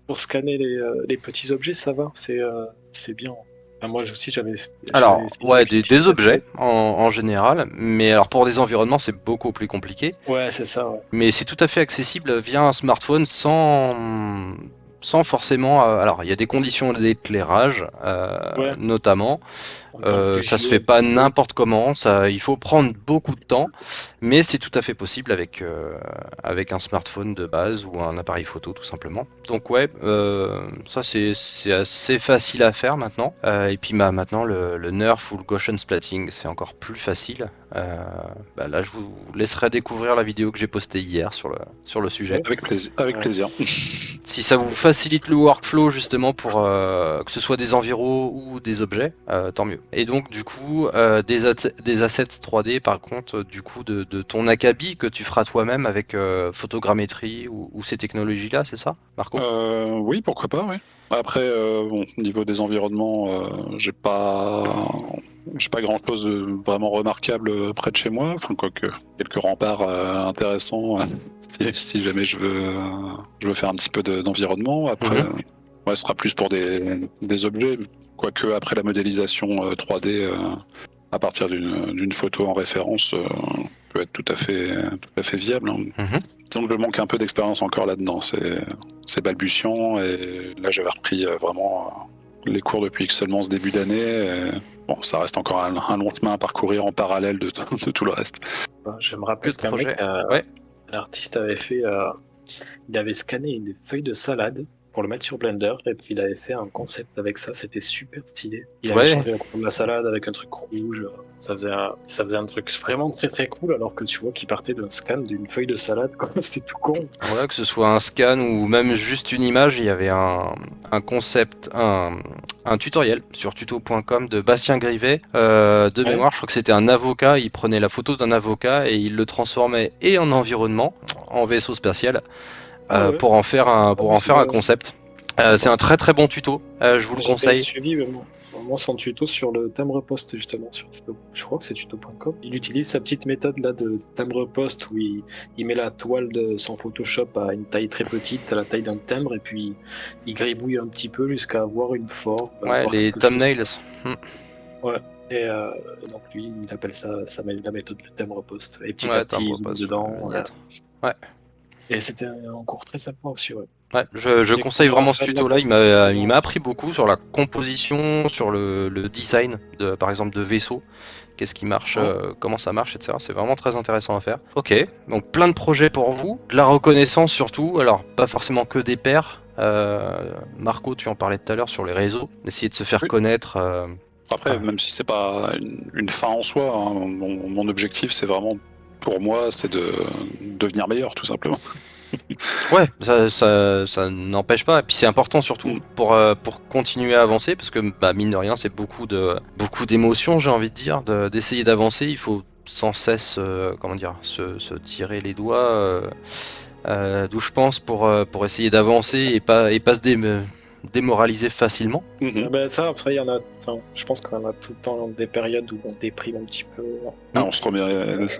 Pour scanner les petits objets, ça va, c'est bien. Moi aussi, j'avais Alors, essayé ouais, avec une petite des objets tablette. en général, mais alors pour des environnements, c'est beaucoup plus compliqué. Ouais, c'est ça, ouais. Mais c'est tout à fait accessible via un smartphone sans forcément. Alors, il y a des conditions d'éclairage, Ouais, notamment. en tant que Ça se vieux fait un pas petit peu. n'importe comment, il faut prendre beaucoup de temps, mais c'est tout à fait possible avec un smartphone de base ou un appareil photo tout simplement. Donc ouais, ça c'est assez facile à faire maintenant. Et puis maintenant le Nerf ou le Gaussian splatting c'est encore plus facile. Là je vous laisserai découvrir la vidéo que j'ai postée hier sur le sujet. Ouais. Avec plaisir. Avec Ouais. plaisir. Si ça vous facilite le workflow justement pour que ce soit des environs ou des objets, tant mieux. Et donc du coup des assets 3D par contre du coup de ton Akabi que tu feras toi-même avec photogrammétrie ou ces technologies-là, c'est ça, Marco? Oui, pourquoi pas, oui. Après, bon, au niveau des environnements, j'ai pas grand-chose de vraiment remarquable près de chez moi. Enfin, quoique quelques remparts intéressants si jamais je veux faire un petit peu d'environnement. Après, Mhm. ouais, ce sera plus pour des objets. Quoique après la modélisation 3D à partir d'une photo en référence peut être tout à fait viable, hein. Mhm. Disons que je manque un peu d'expérience encore là-dedans. C'est balbutiant et là j'avais repris vraiment les cours depuis seulement ce début d'année. Bon, ça reste encore un long chemin à parcourir en parallèle de tout le reste. Je me Que rappelle de qu'un mec, projets. Ouais. l'artiste avait fait, il avait scanné une feuille de salade pour le mettre sur Blender et puis il avait fait un concept avec ça, c'était super stylé. Il avait Ouais. changé la couleur de la salade avec un truc rouge, ça faisait un truc vraiment très très cool alors que tu vois qu'il partait d'un scan d'une feuille de salade, quoi. C'était tout con. Ouais, que ce soit un scan ou même juste une image, il y avait un concept, un tutoriel sur tuto.com de Bastien Grivet. De Ouais. mémoire, je crois que c'était un avocat, il prenait la photo d'un avocat et il le transformait et en environnement, en vaisseau spatial, Ah ouais. Ah pour oui, en c'est faire un bien. concept. C'est Sympa. un très très bon tuto, je vous le J'avais conseille. suivi moi, son tuto sur le timbre poste justement sur tuto. Je crois que c'est tuto.com. Il utilise sa petite méthode là de timbre poste où il met la toile de son Photoshop à une taille très petite, à la taille d'un timbre, et puis il gribouille un petit peu jusqu'à avoir une forme, Ouais, avoir les quelque chose. thumbnails. Hmm. Ouais. Et donc lui, il appelle ça met la méthode de timbre poste. Et petit à Ouais, petit, timbre il zoome poste, faut dedans. y être. Ouais. Et c'était un cours très sympa aussi, ouais. Ouais, je Dès qu'on conseille aura vraiment ce fait de la tuto-là. post, Il m'a appris beaucoup sur la composition, sur le design, par exemple, de vaisseaux. Qu'est-ce qui marche, ouais. comment ça marche, etc. C'est vraiment très intéressant à faire. Ok, donc plein de projets pour vous. De la reconnaissance surtout. Alors, pas forcément que des pairs. Marco, tu en parlais tout à l'heure sur les réseaux. Essayer de se faire Oui. connaître. Après, même si c'est pas une fin en soi, hein, mon objectif, c'est vraiment, pour moi, c'est de devenir meilleur, tout simplement. Ouais, ça n'empêche pas. Et puis c'est important surtout Mm. pour continuer à avancer, parce que bah, mine de rien, c'est beaucoup d'émotions, j'ai envie de dire, d'essayer d'avancer. Il faut sans cesse, comment dire, se tirer les doigts, d'où je pense pour essayer d'avancer et pas démoraliser facilement. Mhm. Ben ça, après, il y en a. Enfin, je pense qu'on a tout le temps des périodes où on déprime un petit peu. Ah, on se remet,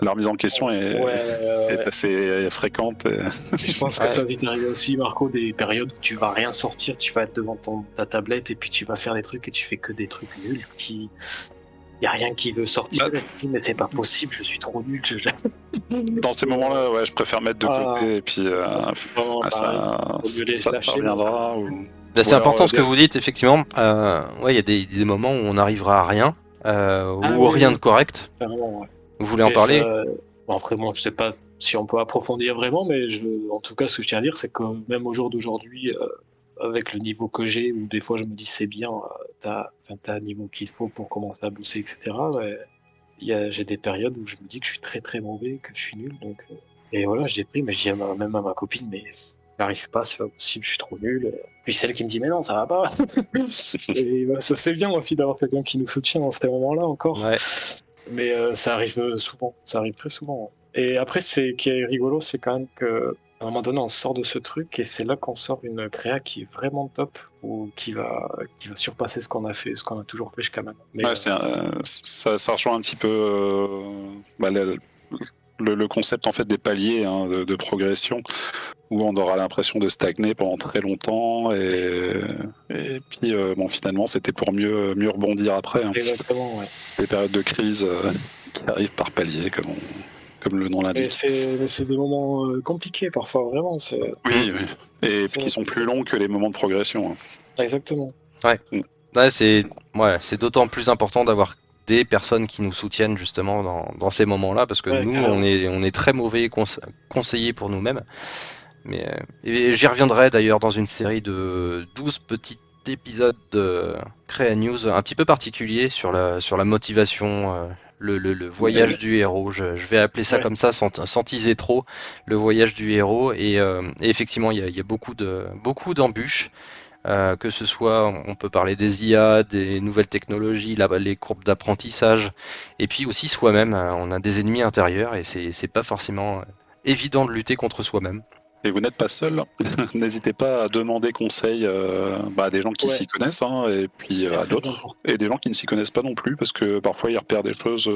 la remise en question Ouais, est assez fréquente. et je pense que Ouais. ça va t'arriver aussi, Marco, des périodes où tu vas rien sortir, tu vas être devant ta tablette et puis tu vas faire des trucs et tu fais que des trucs nuls. Y a rien qui veut sortir. Bah, Et tu te dis, mais c'est pas possible, je suis trop nul. dans ces moments-là, ouais, je préfère mettre de Ah, côté et puis vraiment pareil. ça, Vaut mieux les ça lâcher. reviendra. Bah, Ou c'est alors, important ce que vous dites, effectivement. Ouais, il y a des moments où on n'arrivera à rien, Ah ou oui, rien de oui, correct. carrément, ouais. Vous voulez en Et parler? ça, bon, après, moi, je sais pas si on peut approfondir vraiment, mais en tout cas, ce que je tiens à dire, c'est que même au jour d'aujourd'hui, avec le niveau que j'ai, où des fois je me dis c'est bien, t'as un niveau qu'il faut pour commencer à bosser, etc. Ouais, j'ai des périodes où je me dis que je suis très très mauvais, que je suis nul, donc et voilà, je déprime, mais je dis même à ma copine, mais j'arrive pas, c'est pas possible, je suis trop nul. Puis celle qui me dit mais non, ça va pas. Et bah, ça c'est bien aussi d'avoir quelqu'un qui nous soutient dans ces moments-là encore. Ouais. Mais ça arrive souvent, ça arrive très souvent. Et après, qui est rigolo, c'est quand même que à un moment donné, on sort de ce truc et c'est là qu'on sort une créa qui est vraiment top ou qui va surpasser ce qu'on a fait, ce qu'on a toujours fait jusqu'à maintenant. Mais ouais, ça rejoint un petit peu bah, le concept en fait des paliers de progression, où on aura l'impression de stagner pendant très longtemps, et puis bon, finalement c'était pour mieux rebondir après. Exactement, ouais. Des périodes de crise qui arrivent par paliers, comme le nom Mais l'indique. c'est des moments compliqués parfois, vraiment. Oui, oui. Et qui sont plus longs que les moments de progression. Exactement. Ouais, c'est d'autant plus important d'avoir des personnes qui nous soutiennent justement dans ces moments-là, parce que Ouais, nous, carrément. on est très mauvais conseillers pour nous-mêmes. Mais et j'y reviendrai d'ailleurs dans une série de 12 petits épisodes de Créa News un petit peu particuliers sur la motivation, le voyage du héros. Je vais appeler ça Ouais. comme ça sans teaser trop, le voyage du héros. Et effectivement, il y a beaucoup d'embûches. Que ce soit, on peut parler des IA, des nouvelles technologies, les courbes d'apprentissage, et puis aussi soi-même. On a des ennemis intérieurs et c'est pas forcément évident de lutter contre soi-même. Et vous n'êtes pas seul. N'hésitez pas à demander conseil à des gens qui Ouais. s'y connaissent, et puis C'est à très d'autres. important. Et des gens qui ne s'y connaissent pas non plus, parce que parfois ils repèrent des choses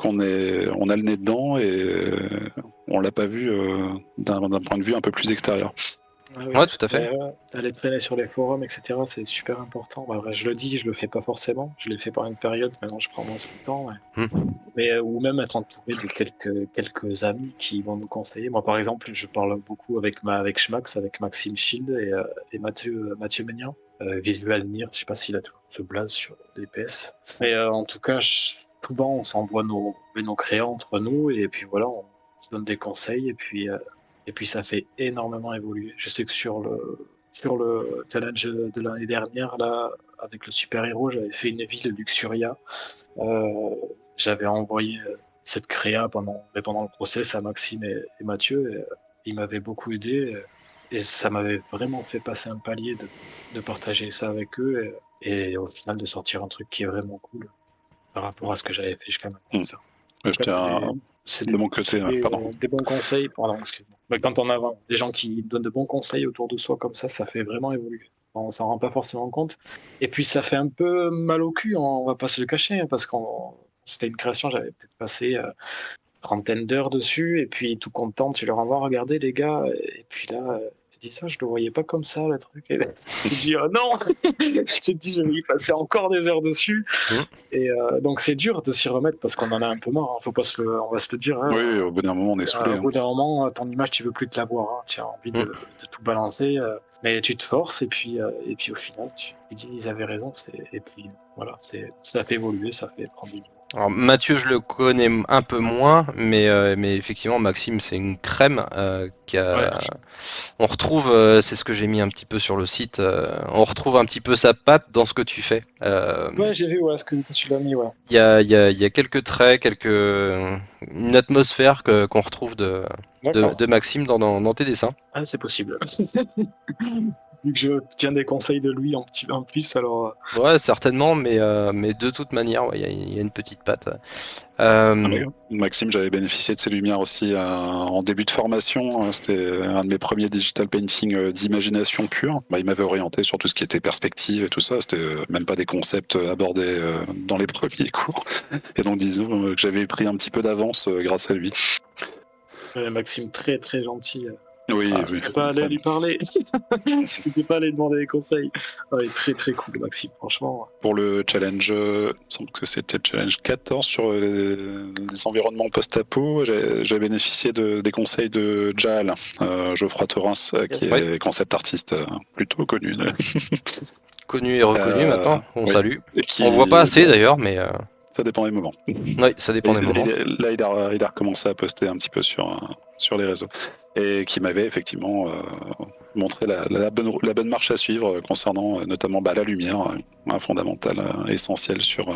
on a le nez dedans et on l'a pas vu d'un point de vue un peu plus extérieur. Ah oui. Ouais, tout à fait. Aller traîner sur les forums, etc., c'est super important. Bah, je le dis, je le fais pas forcément. Je l'ai fait par une période, maintenant je prends moins le temps. Ouais. Mais, ou même être entouré de quelques amis qui vont nous conseiller. Moi, par exemple, je parle beaucoup avec Schmax, avec Maxime Shield et Mathieu Ménian. Visual Nier, je sais pas s'il a toujours ce blaze sur DPS. Mais en tout cas, souvent on s'envoie nos créas entre nous et puis voilà, on se donne des conseils et puis ça fait énormément évoluer. Je sais que sur le challenge de l'année dernière, là, avec le super-héros, j'avais fait une ville Luxuria. J'avais envoyé cette créa pendant le process à Maxime et Mathieu. Et, ils m'avaient beaucoup aidé. Et ça m'avait vraiment fait passer un palier de partager ça avec eux. Et au final, de sortir un truc qui est vraiment cool par rapport à ce que j'avais fait jusqu'à maintenant. Ça. En Je tout cas, tiens c'est de mon côté, pardon. des bons conseils. Pardon, excuse-moi. Mais quand on a des gens qui donnent de bons conseils autour de soi comme ça fait vraiment évoluer. On s'en rend pas forcément compte. Et puis ça fait un peu mal au cul, on va pas se le cacher, parce que c'était une création, j'avais peut-être passé trentaine d'heures dessus, et puis tout content, tu leur envoies, regardez les gars, et puis là, tu dis ça, je le voyais pas comme ça, le truc. Et tu dis, oh non. Je te dis, je vais y passer encore des heures dessus. Et donc c'est dur de s'y remettre parce qu'on en a un peu marre, on va se le dire. Hein. Oui, au bout d'un moment, on est saoulé. Au bout d'un moment, ton image, tu veux plus te la voir. Hein. Tu as envie de tout balancer, mais tu te forces et puis au final, tu dis ils avaient raison. Et puis voilà, ça fait évoluer, ça fait prendre du niveau. Alors Mathieu, je le connais un peu moins, mais effectivement Maxime, c'est une crème on retrouve, c'est ce que j'ai mis un petit peu sur le site, on retrouve un petit peu sa patte dans ce que tu fais. Ouais, j'ai vu ce que tu l'as mis. Ouais. Il y a quelques traits, une atmosphère qu'on retrouve de Maxime dans tes dessins. Ah, c'est possible. Vu que je tiens des conseils de lui en plus, alors. Ouais, certainement, mais de toute manière, ouais, il y a une petite patte. Maxime, j'avais bénéficié de ses lumières aussi en début de formation. C'était un de mes premiers digital painting d'imagination pure. Il m'avait orienté sur tout ce qui était perspective et tout ça. C'était même pas des concepts abordés dans les premiers cours. Et donc, disons que j'avais pris un petit peu d'avance grâce à lui. Maxime, très très gentil. Oui, oui. C'était pas aller lui parler. C'était pas aller demander des conseils. Ouais, très très cool, Maxime, franchement. Pour le challenge, il me semble que c'était le challenge 14 sur les environnements post-apo, j'ai bénéficié des conseils de Jal, Geoffroy Torrens, qui est concept artiste plutôt connu. Connu et reconnu maintenant, on salue. Qui, on voit pas assez d'ailleurs, mais. Ça dépend des moments. Oui, ça dépend des moments. Là, il a recommencé à poster un petit peu sur les réseaux. Et qui m'avait effectivement montré la bonne marche à suivre concernant notamment la lumière, un fondamental essentiel sur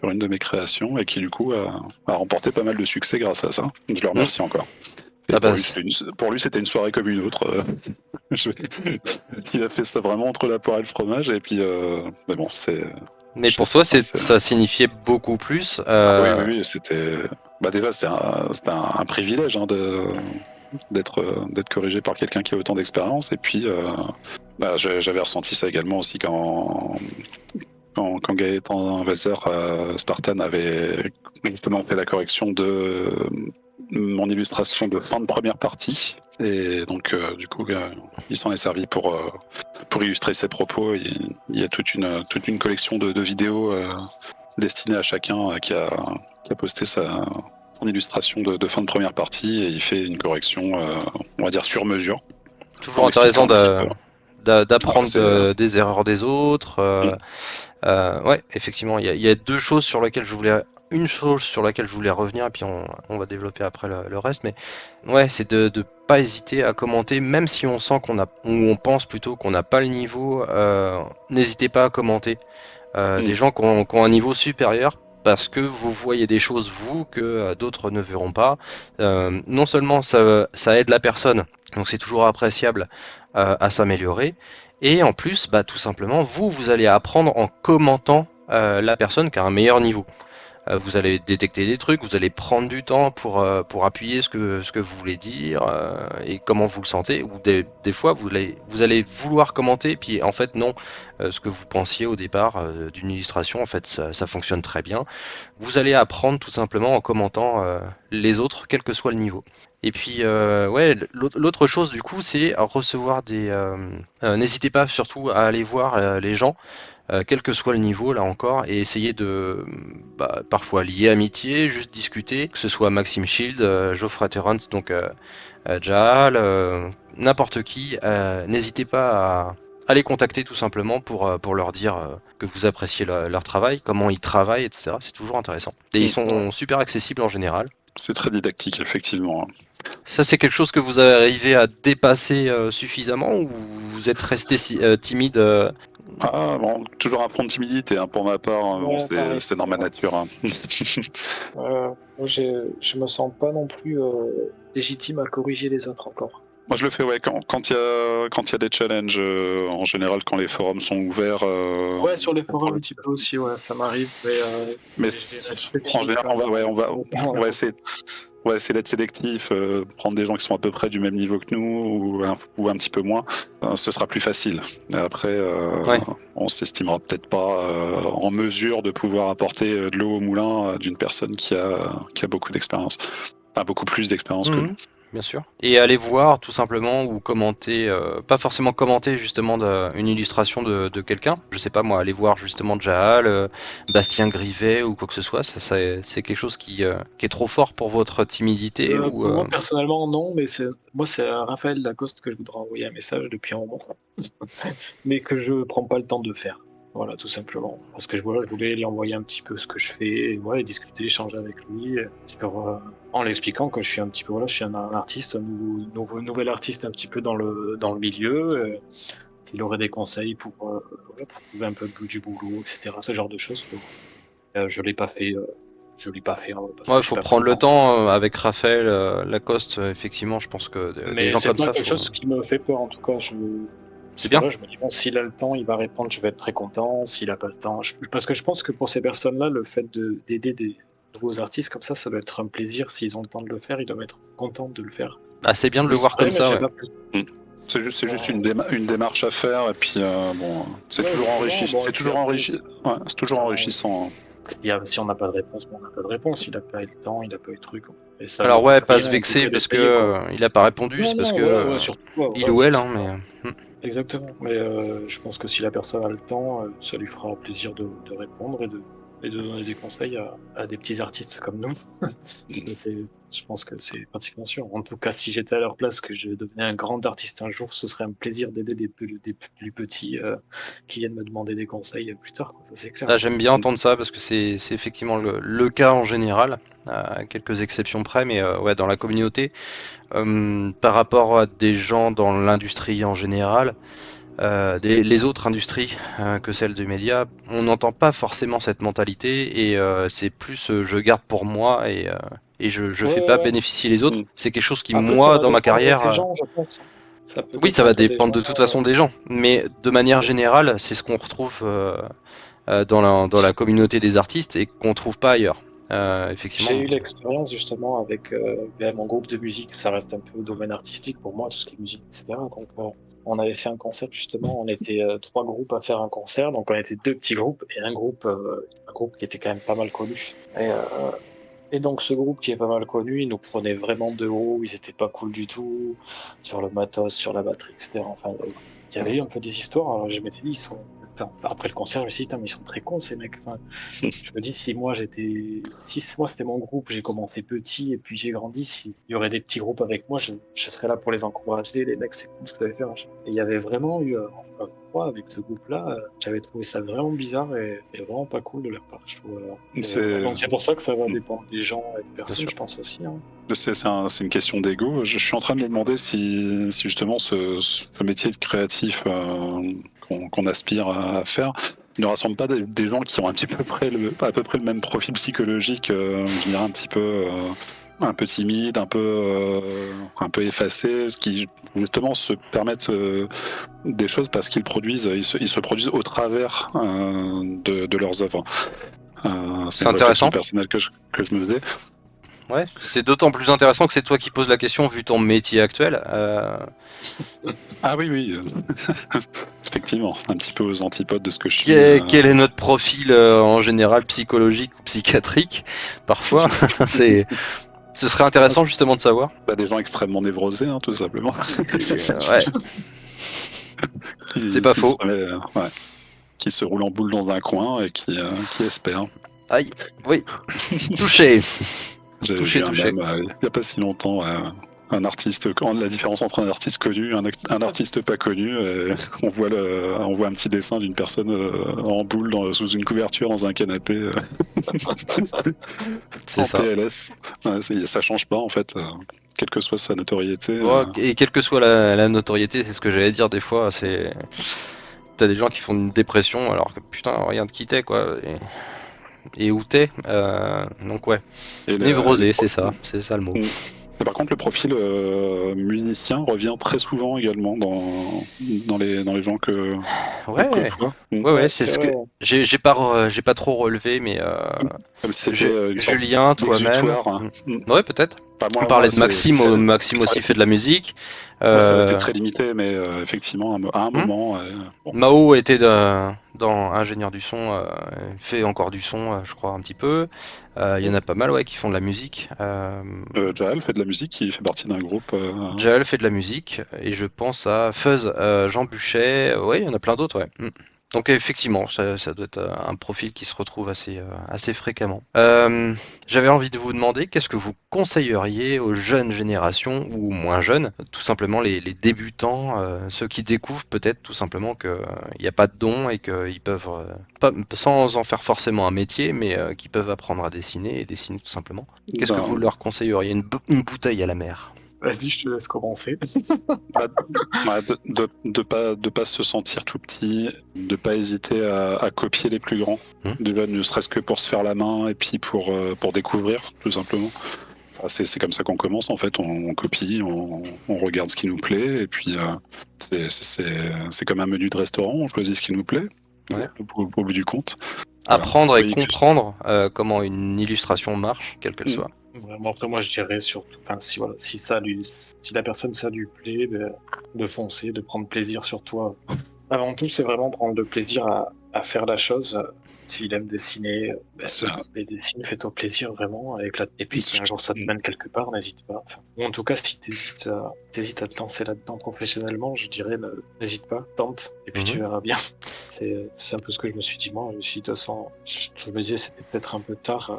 une de mes créations, et qui du coup a remporté pas mal de succès grâce à ça. Je le remercie encore. Pour lui, c'était une soirée comme une autre. Il a fait ça vraiment entre la poire et le fromage, et puis mais bon, c'est. Mais pour toi, ça signifiait beaucoup plus. Oui, c'était. Déjà, c'était un privilège d'être corrigé par quelqu'un qui a autant d'expérience, et puis j'avais ressenti ça également aussi quand Gaëtan Welser Spartan avait justement fait la correction mon illustration de fin de première partie. Et donc, du coup, il s'en est servi pour illustrer ses propos. Il y a toute une collection de vidéos destinées à chacun qui a posté son illustration de fin de première partie, et il fait une correction, on va dire, sur mesure. Toujours En intéressant expliquant un petit peu. d'apprendre C'est- des erreurs des autres. Ouais, effectivement, il y a une chose sur laquelle je voulais revenir, et puis on va développer après le reste. Mais ouais, c'est de pas hésiter à commenter, même si on sent ou on pense plutôt qu'on n'a pas le niveau. N'hésitez pas à commenter. Des gens qui ont un niveau supérieur, parce que vous voyez des choses, vous, que d'autres ne verront pas. Non seulement ça aide la personne, donc c'est toujours appréciable à s'améliorer, et en plus, bah, tout simplement, vous allez apprendre en commentant la personne qui a un meilleur niveau. Vous allez détecter des trucs, vous allez prendre du temps pour appuyer ce que vous voulez dire et comment vous le sentez. Ou des fois, vous allez vouloir commenter, puis en fait, non, ce que vous pensiez au départ d'une illustration, en fait, ça fonctionne très bien. Vous allez apprendre tout simplement en commentant les autres, quel que soit le niveau. Et puis, ouais, l'autre chose du coup, c'est recevoir n'hésitez pas surtout à aller voir les gens quel que soit le niveau là encore, et essayer de parfois lier amitié, juste discuter, que ce soit Maxime Shield, Geoffrey Terrence, donc Jaal, n'importe qui, n'hésitez pas à les contacter tout simplement pour leur dire que vous appréciez leur travail, comment ils travaillent, etc. C'est toujours intéressant. Et ils sont super accessibles en général. C'est très didactique, effectivement. Ça, c'est quelque chose que vous arrivez à dépasser suffisamment, ou vous êtes resté timide Ah, bon, toujours un prompt de timidité, hein, pour ma part, hein, bon, Ouais, pareil. c'est dans ma nature. Hein. Moi, je me sens pas non plus légitime à corriger les autres encore. Moi, je le fais, ouais, quand il y a des challenges, en général, quand les forums sont ouverts. Ouais, sur les forums un petit peu aussi, ouais, ça m'arrive. Mais en général, on va essayer. On va essayer d'être sélectif, prendre des gens qui sont à peu près du même niveau que nous ou un petit peu moins. Ce sera plus facile. Et après, on s'estimera peut-être pas en mesure de pouvoir apporter de l'eau au moulin d'une personne qui a beaucoup d'expérience. Enfin, beaucoup plus d'expérience que nous. Bien sûr. Et aller voir tout simplement, ou commenter, pas forcément commenter justement une illustration de quelqu'un. Je sais pas moi, aller voir justement Jaal, Bastien Grivet ou quoi que ce soit. C'est quelque chose qui est trop fort pour votre timidité ou Pour moi, personnellement, non, mais c'est à Raphaël Lacoste que je voudrais envoyer un message depuis un moment. Mais que je prends pas le temps de faire. Voilà, tout simplement. Parce que je voulais lui envoyer un petit peu ce que je fais, et discuter, échanger avec lui, en lui expliquant que je suis un petit peu, je suis un artiste, un nouvel artiste un petit peu dans le milieu. S'il aurait des conseils pour trouver un peu le bout du boulot, etc. Ce genre de choses. Je l'ai pas fait. Je l'ai pas fait. Parce que il j'ai faut pas pris prendre le temps. temps avec Raphaël Lacoste. Effectivement, je pense que des Mais gens c'est comme pas ça, quelque chose qui me fait peur, en tout cas. c'est bien. Je me dis, bon, s'il a le temps, il va répondre, je vais être très content. S'il a pas le temps, parce que je pense que pour ces personnes-là, le fait d'aider des nouveaux artistes comme ça doit être un plaisir. S'ils ont le temps de le faire, ils doivent être contents de le faire. Ah, c'est bien de le C'est voir vrai, comme mais ça. j'ai Ouais. pas plus. C'est juste une démarche à faire, et puis bon, c'est Ouais, toujours justement, enrichissant. bon, C'est et puis toujours après, c'est toujours enrichissant. si on n'a pas de réponse, on n'a pas de réponse. Il a pas eu le temps, il a pas eu le truc. Et ça Alors n'engage pas rien, se en tout vexer cas, parce que d'essayer, quoi. il a pas répondu, c'est parce Non, que voilà, surtout. il ou elle, hein, mais. Exactement. Mais je pense que si la personne a le temps, ça lui fera plaisir de répondre et de donner des conseils à des petits artistes comme nous. Je pense que c'est pratiquement sûr. En tout cas, si j'étais à leur place, que je devenais un grand artiste un jour, ce serait un plaisir d'aider des plus petits qui viennent me demander des conseils plus tard, quoi. Ça, c'est clair. Ah, j'aime bien entendre ça parce que c'est effectivement le cas en général, à quelques exceptions près, mais ouais, dans la communauté, par rapport à des gens dans l'industrie en général, les autres industries que celle du média, on n'entend pas forcément cette mentalité, et c'est plus je garde pour moi, et je fais pas Ouais. bénéficier les autres. Mm. C'est quelque chose qui, Après, ça moi, va dans ma dépendre des carrière, gens, je pense. Ça peut oui, ça va dépendre des dépendre gens. de toute façon des gens, mais de manière générale, c'est ce qu'on retrouve dans la communauté des artistes et qu'on trouve pas ailleurs. Effectivement. J'ai eu l'expérience justement avec mon groupe de musique, ça reste un peu domaine artistique pour moi, tout ce qui est musique, etc. Donc on avait fait un concert justement, on était trois groupes à faire un concert, donc on était deux petits groupes et un groupe qui était quand même pas mal connu. Et donc ce groupe qui est pas mal connu, ils nous prenaient vraiment de haut, ils étaient pas cool du tout, sur le matos, sur la batterie, etc. Enfin, il y avait eu un peu des histoires, alors je m'étais dit, ils sont... Enfin, après le concert, je me suis dit, putain, mais ils sont très cons ces mecs. Enfin, je me dis, si moi c'était mon groupe, j'ai commencé petit et puis j'ai grandi, s'il y aurait des petits groupes avec moi, je serais là pour les encourager, les mecs, c'est cool ce que vous avez fait. Machin. Et il y avait vraiment eu, moi, avec ce groupe-là, j'avais trouvé ça vraiment bizarre et vraiment pas cool de leur part, je trouve. Donc c'est pour ça que ça va dépendre des gens et des personnes, sûr. je pense aussi. Hein. C'est une question d'ego. Je suis en train de me demander si justement ce métier de créatif qu'on aspire à faire ne rassemble pas des gens qui ont un petit peu à peu près le même profil psychologique, je dirais un peu timide, un peu effacé, qui justement se permettent des choses parce qu'ils ils se produisent au travers de leurs œuvres. C'est une réflexion intéressant. personnelle que je me faisais. Ouais, c'est d'autant plus intéressant que c'est toi qui poses la question vu ton métier actuel. Ah oui. Effectivement, un petit peu aux antipodes de ce que je suis. Quel est notre profil en général psychologique ou psychiatrique parfois ce serait intéressant justement de savoir. Des gens extrêmement névrosés, hein, tout simplement. Ouais, c'est pas faux. Qui se roulent en boule dans un coin et qui espèrent. Aïe, oui, touché. J'ai Touché. vu il n'y a pas si longtemps un artiste, la différence entre un artiste connu et un artiste pas connu. On voit un petit dessin d'une personne en boule sous une couverture dans un canapé C'est en ça. PLS. Ça change pas en fait, quelle que soit sa notoriété. Et quelle que soit la notoriété, c'est ce que j'allais dire des fois, t'as des gens qui font une dépression alors que putain, regarde qui t'es quoi. Et où t'es, donc ouais. Névrosé, c'est ça le mot. Et par contre, le profil musicien revient très souvent également dans les gens que Ouais, je côtoie. ouais, c'est ce que j'ai pas trop relevé, mais Comme si c'était une sorte Julien, toi-même. d'exutoire, hein. Ouais, peut-être. On parlait de Maxime, Maxime aussi fait de la musique. Ça restait très limité, mais effectivement, à un moment. Mao était dans ingénieur du son, fait encore du son, je crois, un petit peu. Il y en a pas mal qui font de la musique. Jaël fait de la musique, il fait partie d'un groupe. Jaël fait de la musique, et je pense à Fuzz, Jean Buchet, ouais, il y en a plein d'autres, ouais. Donc effectivement, ça doit être un profil qui se retrouve assez fréquemment. J'avais envie de vous demander, qu'est-ce que vous conseilleriez aux jeunes générations, ou moins jeunes, tout simplement les débutants, ceux qui découvrent peut-être tout simplement qu'il n'y a pas de don et qu'ils peuvent, sans en faire forcément un métier, mais qu'ils peuvent apprendre à dessiner et dessiner tout simplement. Qu'est-ce que vous leur conseilleriez? Une bouteille à la mer. Vas-y, je te laisse commencer. De pas se sentir tout petit, de pas hésiter à copier les plus grands, ne serait-ce que pour se faire la main et puis pour découvrir tout simplement. Enfin, c'est comme ça qu'on commence en fait, on copie, on regarde ce qui nous plaît et puis c'est comme un menu de restaurant, on choisit ce qui nous plaît au bout du compte. Apprendre et comprendre comment une illustration marche, quelle qu'elle soit. Vraiment, après moi je dirais surtout, si la personne ça lui plaît, de foncer, de prendre plaisir sur toi. Avant tout, c'est vraiment prendre le plaisir à faire la chose. S'il aime dessiner, dessine, fais-toi plaisir vraiment. Et puis si un jour ça te mène quelque part, n'hésite pas. Ou en tout cas, si t'hésites à te lancer là-dedans professionnellement, je dirais n'hésite pas, tente, et puis tu verras bien. C'est un peu ce que je me suis dit moi. De toute façon, je me disais c'était peut-être un peu tard.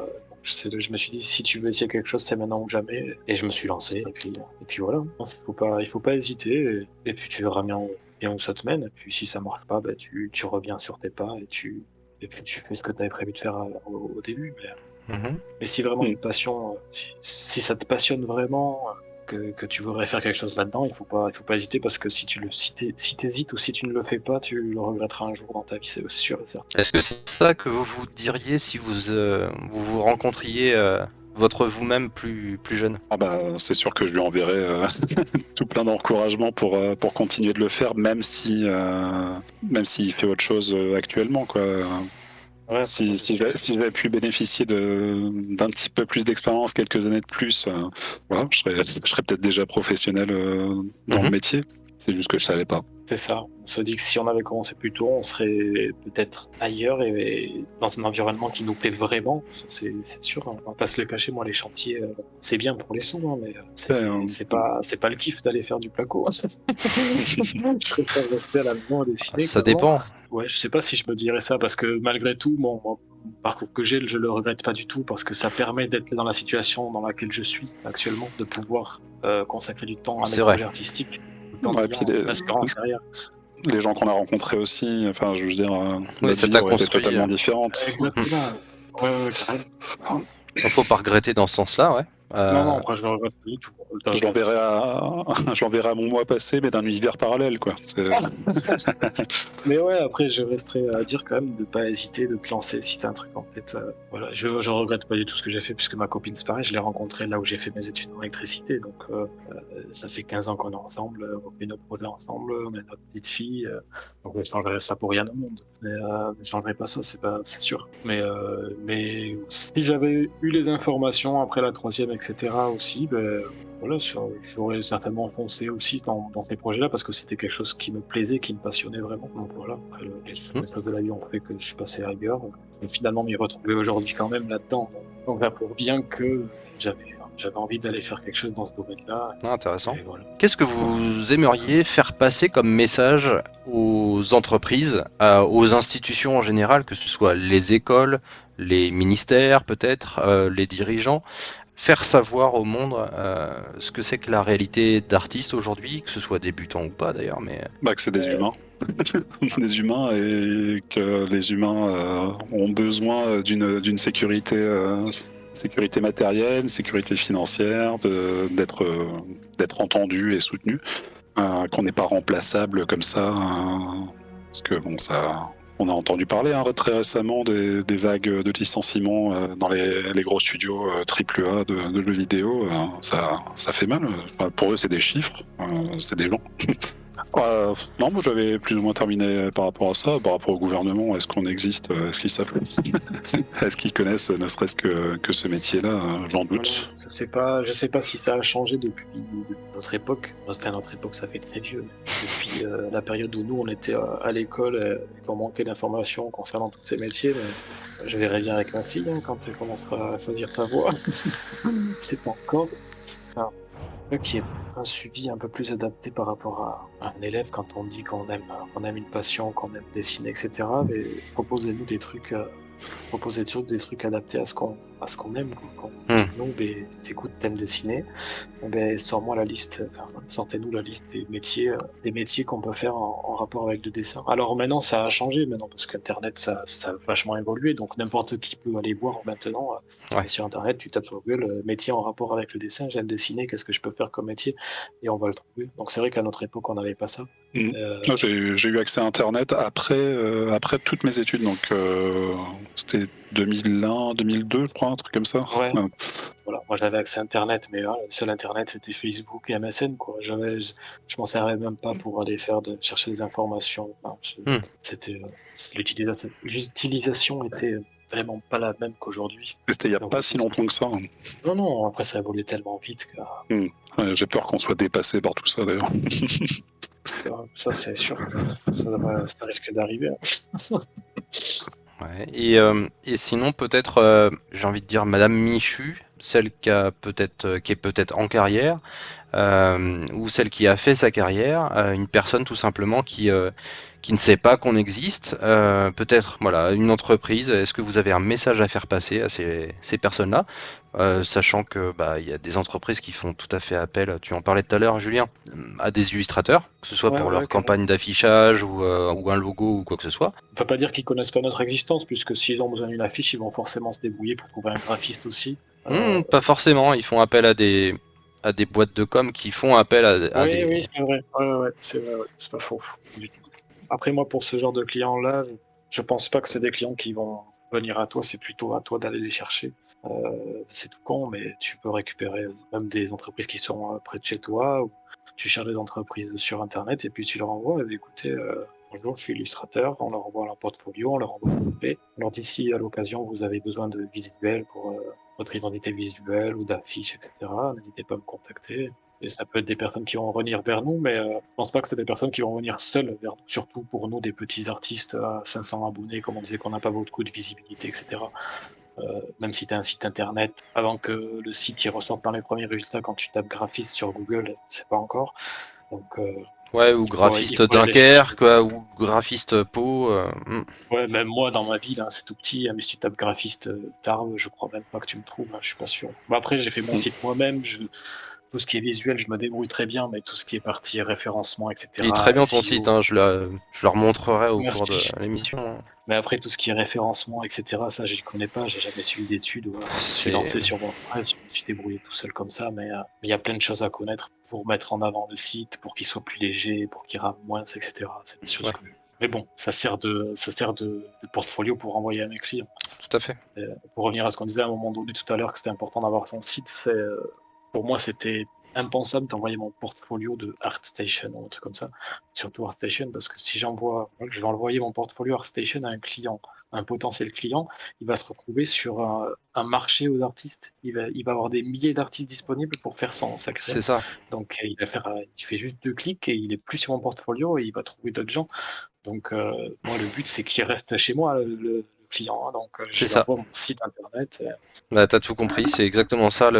Je me suis dit, si tu veux essayer quelque chose, c'est maintenant ou jamais. Et je me suis lancé. Et puis voilà. Il faut pas hésiter. Et puis tu verras bien où ça te mène. Et puis si ça marche pas, tu reviens sur tes pas et puis tu fais ce que tu avais prévu de faire au début. Mais si vraiment une passion, si ça te passionne vraiment, que tu voudrais faire quelque chose là-dedans, il faut pas hésiter parce que si t'hésites ou si tu ne le fais pas, tu le regretteras un jour dans ta vie, c'est sûr et certain. Est-ce que c'est ça que vous vous diriez si vous rencontriez votre vous-même plus jeune? C'est sûr que je lui enverrai tout plein d'encouragements pour continuer de le faire, même s'il fait autre chose actuellement, quoi. Ouais, si j'avais pu bénéficier d'un petit peu plus d'expérience, quelques années de plus, je serais peut-être déjà professionnel dans le métier. C'est juste que je savais pas. C'est ça. On se dit que si on avait commencé plus tôt, on serait peut-être ailleurs et dans un environnement qui nous plaît vraiment. Ça, c'est sûr, hein. On va pas se le cacher. Moi, les chantiers, c'est bien pour les sous, hein, mais Euh, c'est pas le kiff d'aller faire du placo. Je préfère rester à la maison à dessiner, Ça clairement. dépend. Ouais, je sais pas si je me dirais ça parce que malgré tout, mon parcours que j'ai, je le regrette pas du tout parce que ça permet d'être dans la situation dans laquelle je suis actuellement, de pouvoir consacrer du temps à mes C'est vrai. projets artistiques, tout en Ouais, ayant puis une espérance derrière. les gens qu'on a rencontrés aussi, enfin, je veux dire, Oui, notre ça vie t'a aurait été construit. totalement différente. Exactement. Ouais, carrément. Il faut pas regretter dans ce sens-là, ouais. Non, non, après je le regrette pas du tout. Je l'enverrai je l'enverrai à mon mois passé, mais d'un univers parallèle, quoi. Mais ouais, après, je resterai à dire quand même de pas hésiter, de te lancer si t'as un truc en tête. Voilà, je regrette pas du tout ce que j'ai fait, puisque ma copine, c'est pareil, je l'ai rencontrée là où j'ai fait mes études en électricité. Donc, ça fait 15 ans qu'on est ensemble, on fait nos projets ensemble, on a notre petite fille. Donc, je changerais ça pour rien au monde. Mais je changerais pas ça, c'est sûr. Mais si j'avais eu les informations après la troisième, etc. aussi, ben, voilà, j'aurais certainement foncé aussi dans ces projets-là parce que c'était quelque chose qui me plaisait, qui me passionnait vraiment. Donc voilà, après les choses de la vie ont fait que je suis passé ailleurs. Et finalement m'y retrouver aujourd'hui quand même là-dedans. Donc là, pour bien que j'avais envie d'aller faire quelque chose dans ce domaine-là. Ah, intéressant. Et voilà. Qu'est-ce que vous aimeriez faire passer comme message aux entreprises, aux institutions en général, que ce soit les écoles, les ministères peut-être, les dirigeants, faire savoir au monde ce que c'est que la réalité d'artiste aujourd'hui, que ce soit débutant ou pas d'ailleurs, mais Bah, que c'est des humains. Des humains et que les humains ont besoin d'une sécurité matérielle, sécurité financière, d'être entendus et soutenus, qu'on n'est pas remplaçable comme ça, parce que bon, ça, on a entendu parler très récemment des vagues de licenciements dans les gros studios AAA de jeux vidéo. Ça fait mal. Enfin, pour eux, c'est des chiffres, c'est des gens. Non, moi j'avais plus ou moins terminé par rapport à ça, par rapport au gouvernement. Est-ce qu'on existe? Est-ce qu'ils savent? Est-ce qu'ils connaissent ne serait-ce que ce métier-là? J'en doute. Je sais pas si ça a changé depuis notre époque. Enfin, notre époque, ça fait très vieux. Depuis la période où nous, on était à l'école et qu'on manquait d'informations concernant tous ces métiers. Mais je verrai bien avec ma fille hein, quand elle commencera à choisir sa voie. C'est pas encore. Enfin, qu'il y ait un suivi un peu plus adapté par rapport à un élève quand on dit qu'on aime une passion, qu'on aime dessiner, etc. Mais proposez-nous des trucs. Proposer toujours des trucs adaptés à ce qu'on aime. Quoi. Quand on dit non, ben, écoute, t'aimes dessiner, ben, sors-moi la liste, enfin, sortez-nous la liste des métiers qu'on peut faire en rapport avec le dessin. Alors maintenant, ça a changé maintenant parce qu'Internet, ça a vachement évolué, donc n'importe qui peut aller voir maintenant. Ouais. Sur Internet, tu tapes sur Google métier en rapport avec le dessin, j'aime dessiner, qu'est-ce que je peux faire comme métier, et on va le trouver. Donc c'est vrai qu'à notre époque, on n'avait pas ça. Non, j'ai eu accès à Internet après toutes mes études, donc c'était 2001, 2002, je crois, un truc comme ça. Ouais. Voilà, moi j'avais accès à Internet, mais le seul Internet c'était Facebook et MSN, quoi. Je m'en servais même pas pour aller chercher des informations. Enfin, c'était l'utilisation était vraiment pas la même qu'aujourd'hui. Et c'était il n'y a Donc, pas si longtemps que ça. Non, non, après ça a évolué tellement vite que Ouais, j'ai peur qu'on soit dépassé par tout ça d'ailleurs. ça c'est sûr, ça risque d'arriver. Hein. Ouais. Et sinon, peut-être, j'ai envie de dire Madame Michu, celle qui est peut-être en carrière, ou celle qui a fait sa carrière, une personne tout simplement qui ne sait pas qu'on existe, peut-être voilà, une entreprise. Est-ce que vous avez un message à faire passer à ces personnes-là, sachant que il y a des entreprises qui font tout à fait appel, tu en parlais tout à l'heure Julien, à des illustrateurs, que ce soit pour leur campagne d'affichage ou un logo ou quoi que ce soit. On peut pas dire qu'ils connaissent pas notre existence, puisque s'ils ont besoin d'une affiche, ils vont forcément se débrouiller pour trouver un graphiste aussi. Pas forcément, ils font appel à des boîtes de com qui font appel à des... Oui, c'est vrai. Ouais, c'est vrai, c'est pas faux. Du tout. Après, moi, pour ce genre de clients-là, je pense pas que c'est des clients qui vont venir à toi, c'est plutôt à toi d'aller les chercher. C'est tout con, mais tu peux récupérer même des entreprises qui sont près de chez toi, ou tu cherches des entreprises sur Internet et puis tu leur envoies, eh bien, écoutez, bonjour, je suis illustrateur, on leur envoie leur portfolio, on leur envoie un MP. On leur dit si à l'occasion vous avez besoin de visuels pour votre identité visuelle ou d'affiches, etc., n'hésitez pas à me contacter. Et ça peut être des personnes qui vont venir vers nous, mais je pense pas que c'est des personnes qui vont venir seules vers nous. Surtout pour nous, des petits artistes à 500 abonnés, comme on disait qu'on n'a pas beaucoup de visibilité, etc. Même si tu as un site internet, avant que le site y ressorte dans les premiers résultats, quand tu tapes graphiste sur Google, c'est pas encore. Donc, Ouais, ou il graphiste faut aller Dunkerque, quoi, ou graphiste Pau. ouais, même moi, dans ma ville, hein, c'est tout petit, hein, mais si tu tapes graphiste Tarbes, je crois même pas que tu me trouves, hein, je suis pas sûr. Bon, après, j'ai fait mon site moi-même, tout ce qui est visuel, je me débrouille très bien, mais tout ce qui est partie référencement, Il est très etc., bien ton site, SEO, hein, je leur montrerai au cours de merci. l'émission, hein. Mais après, tout ce qui est référencement, etc., ça, je ne connais pas, j'ai jamais suivi d'études. Voilà. Je me suis C'est lancé sur WordPress, je me suis débrouillé tout seul comme ça, mais il y a plein de choses à connaître pour mettre en avant le site, pour qu'il soit plus léger, pour qu'il rame moins, etc. C'est des choses Ouais. que Mais bon, ça sert de portfolio pour envoyer à mes clients. tout à fait. Pour revenir à ce qu'on disait à un moment donné tout à l'heure, que c'était important d'avoir son site, pour moi, c'était impensable d'envoyer mon portfolio de ArtStation ou un truc comme ça, surtout ArtStation, parce que si je vais envoyer mon portfolio ArtStation à un client, un potentiel client, il va se retrouver sur un marché aux artistes. Il va avoir des milliers d'artistes disponibles pour faire sa C'est créa. ça. Donc il fait juste 2 clics et il est plus sur mon portfolio et il va trouver d'autres gens. Donc moi, le but, c'est qu'il reste chez moi, le client, hein. Donc C'est je lui ça. envoie mon site internet. Bah, t'as tout compris, c'est exactement ça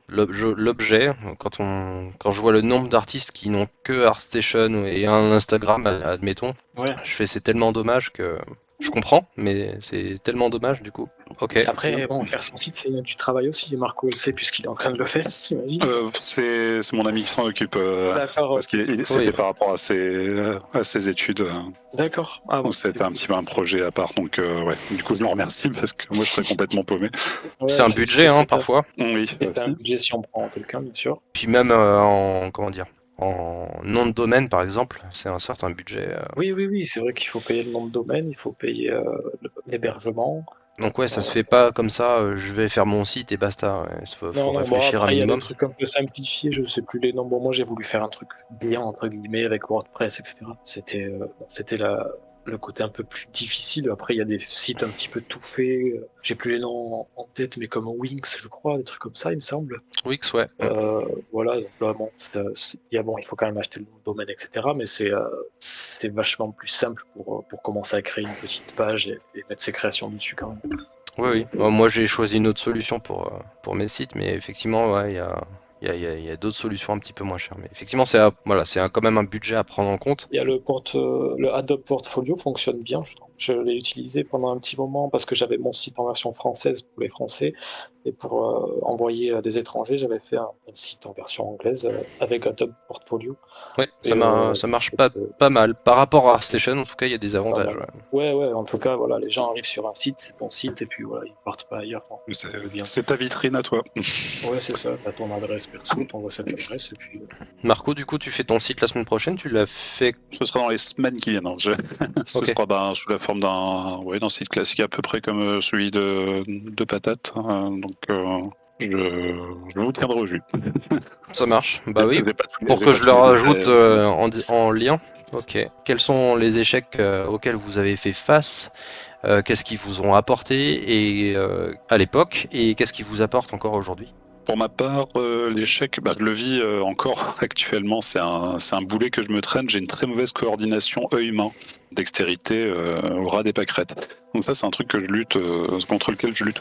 l'objet. Quand je vois le nombre d'artistes qui n'ont que ArtStation et un Instagram, admettons, Ouais. je fais c'est tellement dommage que je comprends, mais c'est tellement dommage du coup. Ok. Après, bon, faire son site, c'est du travail aussi. Marco le sait puisqu'il est en train de le faire, j'imagine. C'est mon ami qui s'en occupe, D'accord, parce que Oui. c'était par rapport à ses études. d'accord. Ah bon, Donc c'était un petit peu un projet à part. Donc ouais, du coup je le remercie parce que moi je serais complètement paumé. ouais, C'est un budget, hein, parfois. Oui, Et c'est un budget si on prend quelqu'un, bien sûr. Puis même comment dire, en nom de domaine par exemple, c'est un certain budget. Oui, oui, oui, c'est vrai qu'il faut payer le nom de domaine, il faut payer l'hébergement. Donc ouais, ça se Euh, fait pas comme ça. Je vais faire mon site et basta. Ouais. Faut non, non, bon, réfléchir un après, il y a des minimum. trucs un peu simplifiés, je sais plus les noms. Bon, moi, j'ai voulu faire un truc bien, entre guillemets, avec WordPress, etc. C'était le côté un peu plus difficile. Après, il y a des sites un petit peu tout faits. J'ai plus les noms en tête, mais comme Wix, je crois, des trucs comme ça, il me semble. Wix, ouais. Voilà, donc là, bon, il faut quand même acheter le nom de domaine, etc. Mais c'est vachement plus simple pour commencer à créer une petite page et mettre ses créations dessus quand même. Oui, oui. Bon, moi, j'ai choisi une autre solution pour mes sites, mais effectivement, ouais, il y a d'autres solutions un petit peu moins chères. Mais effectivement, voilà, quand même un budget à prendre en compte. Il y a le Adobe Portfolio fonctionne bien, je trouve. Je l'ai utilisé pendant un petit moment parce que j'avais mon site en version française pour les Français et pour envoyer à des étrangers, j'avais fait un site en version anglaise avec Adobe Portfolio. Ouais, Et ça marche pas mal. Par rapport à ArtStation, en tout cas, il y a des pas avantages. mal. Ouais. Ouais, en tout cas, voilà, les gens arrivent sur un site, c'est ton site, et puis voilà, ils partent pas ailleurs. Non. c'est ta vitrine à toi. Ouais, c'est ça, t'as ton adresse perso, t'envoies cette adresse, et puis. Marco, du coup, tu fais ton site la semaine prochaine. Tu l'as fait. Ce sera dans les semaines qui viennent. Ce Ok. sera sous la forme d'un site classique à peu près comme celui de Patate. Je vous tiendrai au jus. Ça marche. Bah oui. J'ai pas tous les- Pour j'ai que pas je tous le les rajoute détails. en lien. Ok. Quels sont les échecs auxquels vous avez fait face? Qu'est-ce qu'ils vous ont apporté à l'époque et qu'est-ce qui vous apporte encore aujourd'hui? Pour ma part, l'échec, je le vis encore actuellement. C'est un boulet que je me traîne. J'ai une très mauvaise coordination œil-main, dextérité au ras des pâquerettes. Donc ça, c'est un truc que je lutte, contre lequel je lutte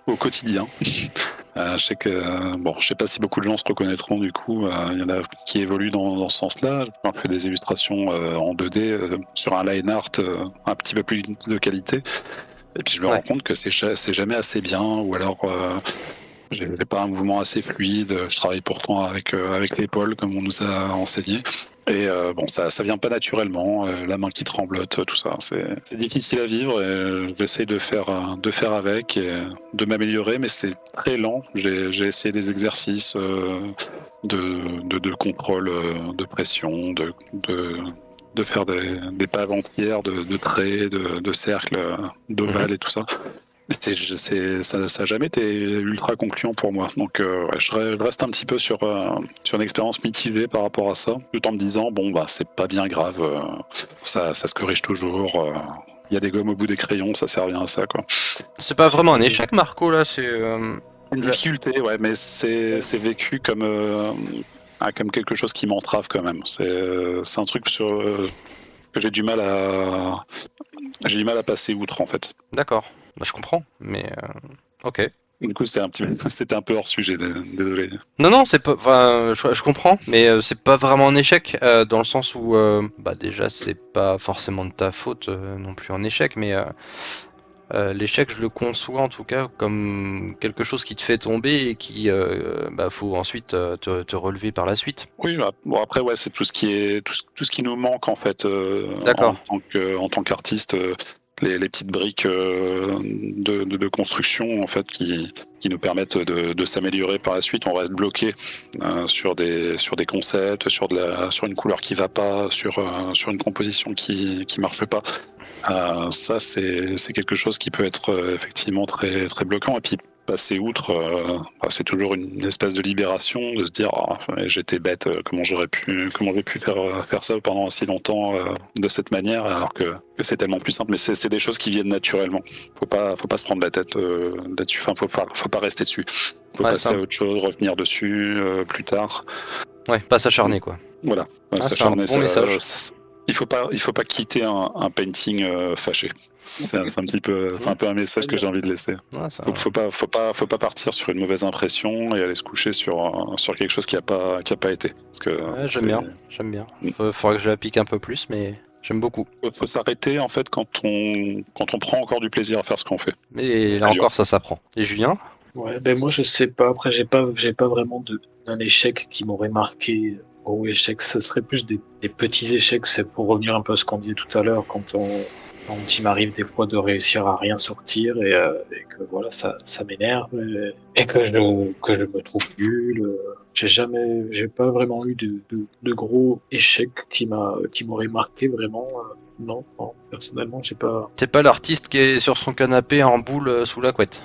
au quotidien. Je sais pas si beaucoup de gens se reconnaîtront du coup. Il y en a qui évoluent dans ce sens-là. Je fais des illustrations en 2D sur un line art un petit peu plus de qualité. Et puis je me Ouais. rends compte que c'est jamais assez bien, ou alors j'ai pas un mouvement assez fluide. Je travaille pourtant avec l'épaule, comme on nous a enseigné. Et ça vient pas naturellement. La main qui tremblote, tout ça. C'est difficile à vivre. Et j'essaye de faire avec et de m'améliorer, mais c'est très lent. J'ai essayé des exercices de contrôle de pression, de faire des pas avant-hier, de traits, de cercles, d'ovales et tout ça. Ça n'a jamais été ultra concluant pour moi. Donc je reste un petit peu sur une expérience mitigée par rapport à ça, tout en me disant, c'est pas bien grave, ça se corrige toujours. Il y a des gommes au bout des crayons, ça sert bien à ça, quoi. C'est pas vraiment un échec, Marco, là. C'est Une difficulté, ouais, mais c'est vécu comme comme quelque chose qui m'entrave quand même. C'est un truc que j'ai du mal à passer outre en fait. D'accord. Bah, je comprends, mais ok. Du coup, c'était un peu hors sujet, désolé. Non, non, c'est pas. Enfin, je comprends, mais c'est pas vraiment un échec dans le sens où, bah déjà, c'est pas forcément de ta faute non plus un échec, mais l'échec, je le conçois en tout cas comme quelque chose qui te fait tomber et qui, bah, faut ensuite te relever par la suite. Oui, bah, bon après ouais, c'est tout ce qui nous manque en fait D'accord. en tant qu'artiste, les petites briques de construction en fait qui nous permettent de s'améliorer par la suite. On reste bloqué sur des concepts, sur une couleur qui va pas, sur une composition qui marche pas. Ça c'est quelque chose qui peut être effectivement très très bloquant, et puis passer outre, c'est toujours une espèce de libération de se dire j'étais bête, comment j'ai pu faire ça pendant si longtemps de cette manière, alors que c'est tellement plus simple. Mais c'est des choses qui viennent naturellement. Faut pas se prendre la tête là-dessus. Enfin, faut pas rester dessus. Faut Ouais, passer à autre chose, revenir dessus plus tard. Ouais, pas s'acharner quoi. Voilà. Ah, c'est un S'acharner, bon message. il faut pas quitter un painting fâché. C'est un peu un message que j'ai envie de laisser. Ouais, ça... Faut pas partir sur une mauvaise impression et aller se coucher sur quelque chose qui a pas été. Parce que Ouais, j'aime bien. Faudrait que je l'applique un peu plus, mais j'aime beaucoup. faut s'arrêter en fait quand on prend encore du plaisir à faire ce qu'on fait. Mais là encore, ça s'apprend. Et Julien? Ouais, ben moi je sais pas. Après, j'ai pas vraiment d'un échec qui m'aurait marqué. Gros échec, ce serait plus des petits échecs. C'est pour revenir un peu à ce qu'on disait tout à l'heure, quand il m'arrive des fois de réussir à rien sortir et que voilà, ça m'énerve et que je me trouve nul. J'ai pas vraiment eu de gros échecs qui m'auraient marqué vraiment. Non, personnellement, j'ai pas. C'est pas l'artiste qui est sur son canapé en boule sous la couette.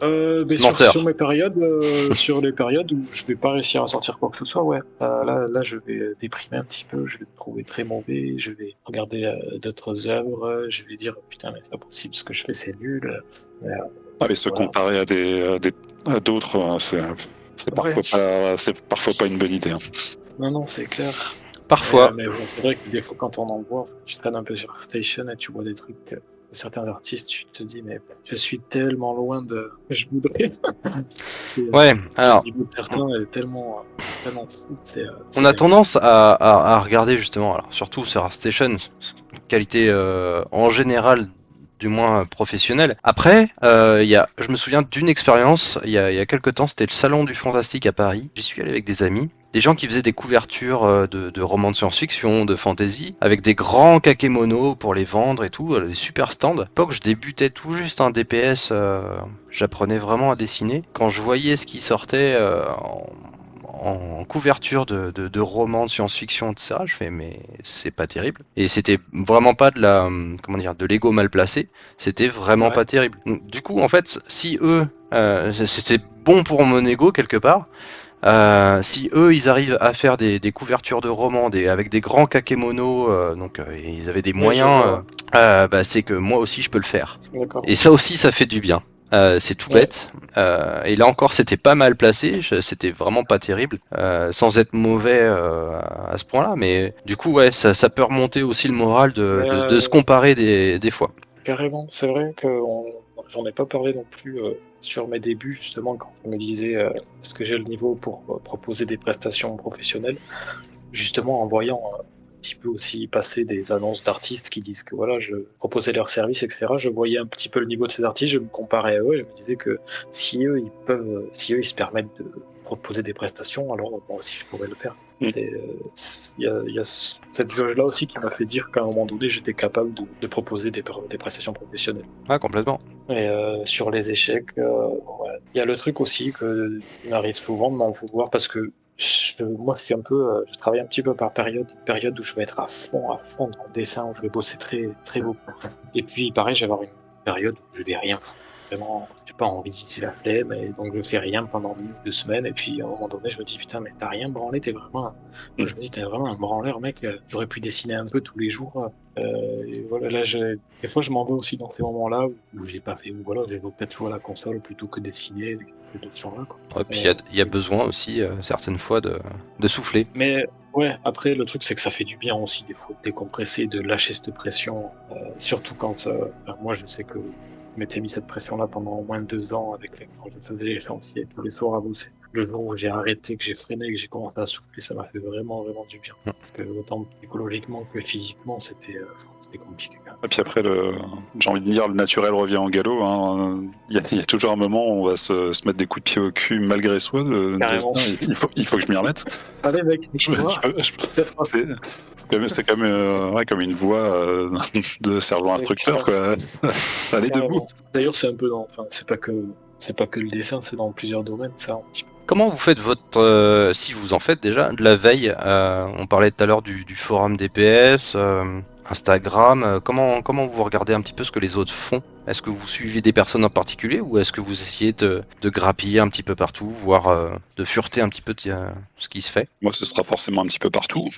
Mais Menteur. sur les périodes où je vais pas réussir à sortir quoi que ce soit, ouais. Là, je vais déprimer un petit peu, je vais me trouver très mauvais, je vais regarder d'autres œuvres, je vais dire putain, mais c'est pas possible, ce que je fais, c'est nul. Mais se Voilà. comparer à d'autres, c'est parfois pas une bonne idée. Hein. Non, c'est clair. Parfois. Mais bon, c'est vrai que des fois, quand on en voit, tu traînes un peu sur Station et tu vois des trucs de certains artistes, tu te dis, mais je suis tellement loin de ce que je voudrais. Ouais, alors, Le niveau de certains est tellement fou. on a tendance à regarder justement, alors surtout sur ArtStation, qualité en général, du moins professionnelle. Après, je me souviens d'une expérience, il y a quelques temps, c'était le salon du fantastique à Paris. J'y suis allé avec des amis. Des gens qui faisaient des couvertures de romans de science-fiction, de fantasy, avec des grands kakémonos pour les vendre et tout, des super stands. À l'époque, je débutais tout juste en DPS, j'apprenais vraiment à dessiner. Quand je voyais ce qui sortait en couverture de romans de science-fiction, etc., je fais mais c'est pas terrible. Et c'était vraiment pas de l'ego mal placé, c'était vraiment pas terrible. Donc, du coup, en fait, si eux, c'était bon pour mon ego quelque part. Si eux ils arrivent à faire des couvertures de romans avec des grands kakémonos, donc ils avaient des moyens, bah, c'est que moi aussi je peux le faire. Et ça aussi ça fait du bien. C'est tout bête. Et là encore c'était pas mal placé, c'était vraiment pas terrible, sans être mauvais à ce point-là. Mais du coup ouais ça peut remonter aussi le moral de se comparer des fois. Carrément, c'est vrai que j'en ai pas parlé non plus sur mes débuts, justement, quand on me disait est-ce que j'ai le niveau pour proposer des prestations professionnelles, justement en voyant un petit peu aussi passer des annonces d'artistes qui disent que voilà, je proposais leurs services, etc. Je voyais un petit peu le niveau de ces artistes, je me comparais à eux et je me disais que si eux ils se permettent de proposer des prestations, alors moi aussi je pourrais le faire. Il y a cette jauge-là aussi qui m'a fait dire qu'à un moment donné, j'étais capable de proposer des prestations professionnelles. Ah complètement. Et sur les échecs, il y a le truc aussi que il m'arrive souvent de m'en vouloir parce que moi, je suis un peu, je travaille un petit peu par période, une période où je vais être à fond dans le dessin, où je vais bosser très, très beaucoup. Et puis, pareil, je vais avoir une période où je vais rien foutre. vraiment, j'ai pas envie, j'ai la flemme, et donc je fais rien pendant 1 ou 2 semaines, et puis à un moment donné, je me dis: «Putain, mais t'as rien branlé, t'es vraiment un» Mmh. je me dis: «Tu vraiment un branleur, mec, tu pu dessiner un peu tous les jours». Et voilà, là, des fois, je m'en veux aussi dans ces moments-là où j'ai pas fait, ou voilà, j'ai peut-être joué à la console plutôt que dessiner, de ce genre-là, quoi. Ouais, puis Mais il y a besoin aussi, certaines fois, de souffler. mais ouais, après, le truc, c'est que ça fait du bien aussi, des fois, de décompresser, de lâcher cette pression, surtout quand, enfin, moi, je sais que je m'étais mis cette pression-là pendant au moins 2 ans quand je faisais les chantiers tous les soirs à bosser. Le jour où j'ai arrêté, que j'ai freiné, que j'ai commencé à souffler, ça m'a fait vraiment, vraiment du bien. Parce que autant psychologiquement que physiquement, c'était compliqué quand même. Et puis après, j'ai envie de dire, le naturel revient au galop. Hein. Il y a toujours un moment où on va se mettre des coups de pied au cul malgré soi. Carrément. Il faut que je m'y remette. Allez, mec, Je- tu vois, je- c'est c'est comme, ouais, comme une voix de sergent instructeur, quoi. Allez, debout. carrément. D'ailleurs, c'est un peu enfin, c'est pas que le dessin, c'est dans plusieurs domaines, ça, un petit peu. Comment vous faites votre, si vous en faites déjà, de la veille? On parlait tout à l'heure du forum DPS, Instagram. Comment vous regardez un petit peu ce que les autres font? Est-ce que vous suivez des personnes en particulier ou est-ce que vous essayez de grappiller un petit peu partout, voire de fureter un petit peu ce qui se fait? Moi, ce sera forcément un petit peu partout.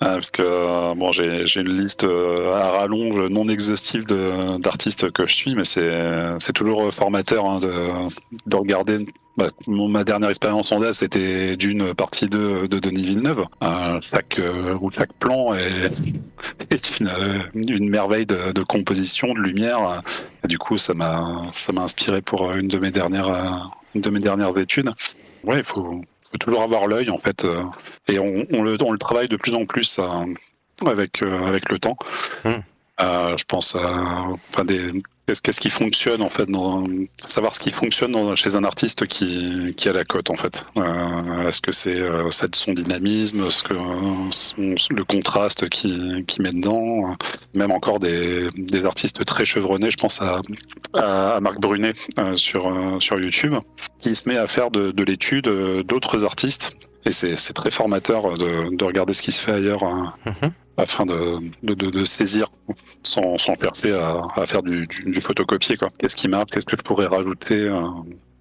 Parce que bon, j'ai une liste à rallonge non exhaustive d'artistes que je suis, mais c'est toujours formateur, hein, de regarder. Bah, ma dernière expérience en DA, c'était d'une partie de Denis Villeneuve. Où chaque plan est une merveille de composition, de lumière. Et du coup, ça m'a inspiré pour une de mes dernières études. Ouais, faut toujours avoir l'œil, en fait, et on le travaille de plus en plus, avec le temps. Hmm. Je pense à, enfin, qu'est-ce qui fonctionne, en fait, savoir ce qui fonctionne chez un artiste qui a la cote, en fait. Est-ce que c'est son dynamisme, le contraste qui met dedans, même encore des artistes très chevronnés. Je pense à Marc Brunet, sur YouTube, qui se met à faire de l'étude d'autres artistes. Et c'est très formateur de regarder ce qui se fait ailleurs, Mhm. afin de saisir sans chercher à faire du photocopier, quoi. Qu'est-ce qui marche? Qu'est-ce que je pourrais rajouter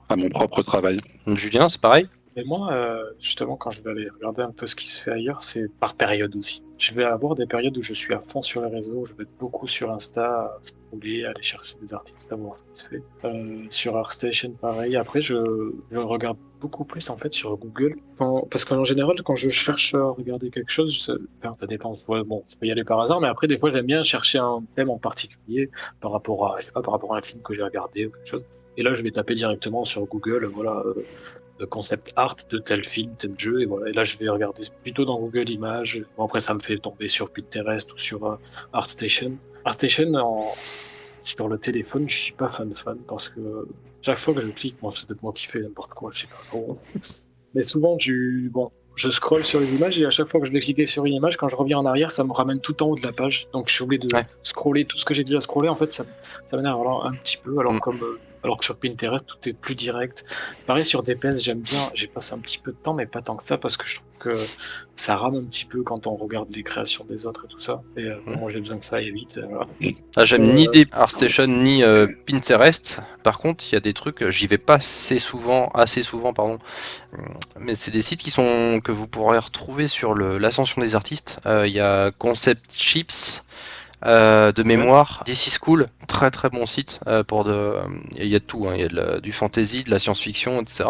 à mon propre travail? Julien, c'est pareil? Mais moi, justement, quand je vais aller regarder un peu ce qui se fait ailleurs, c'est par période aussi. Je vais avoir des périodes où je suis à fond sur les réseaux, où je vais être beaucoup sur Insta, à scroller, aller chercher des articles, savoir ce qui se fait. Sur ArtStation, pareil. Après, je regarde beaucoup plus, en fait, sur Google. Parce qu'en général, quand je cherche à regarder quelque chose, enfin, ça dépend. Ouais, bon, je peux y aller par hasard, mais après, des fois, j'aime bien chercher un thème en particulier par rapport à, je sais pas, par rapport à un film que j'ai regardé ou quelque chose. Et là, je vais taper directement sur Google, voilà, le concept art de tel film, tel jeu, et voilà. Et là, je vais regarder plutôt dans Google Images. Bon, après, ça me fait tomber sur Pinterest ou sur ArtStation. ArtStation, sur le téléphone, je suis pas fan parce que chaque fois que je clique, bon, c'est peut-être moi qui fais n'importe quoi, je sais pas trop. Mais souvent, bon, je scrolle sur les images et à chaque fois que je vais cliquer sur une image, quand je reviens en arrière, ça me ramène tout en haut de la page. Donc, je suis obligé de Ouais. scroller tout ce que j'ai déjà scrollé. En fait, ça m'énerve un petit peu. Mm. Alors que sur Pinterest, tout est plus direct. Pareil, sur DPS, j'aime bien. J'ai passé un petit peu de temps, mais pas tant que ça, parce que je trouve que ça rame un petit peu quand on regarde les créations des autres et tout ça. Et moi, j'ai besoin que ça aille vite. Voilà. Ah, j'aime ni des ArtStation ni Pinterest. Par contre, il y a des trucs, j'y vais pas assez souvent, pardon. Mais c'est des sites que vous pourrez retrouver sur l'ascension des artistes. Il y a Concept Chips. De mémoire, DC School, très très bon site il y a de tout, hein. Il y a du fantasy, de la science-fiction, etc.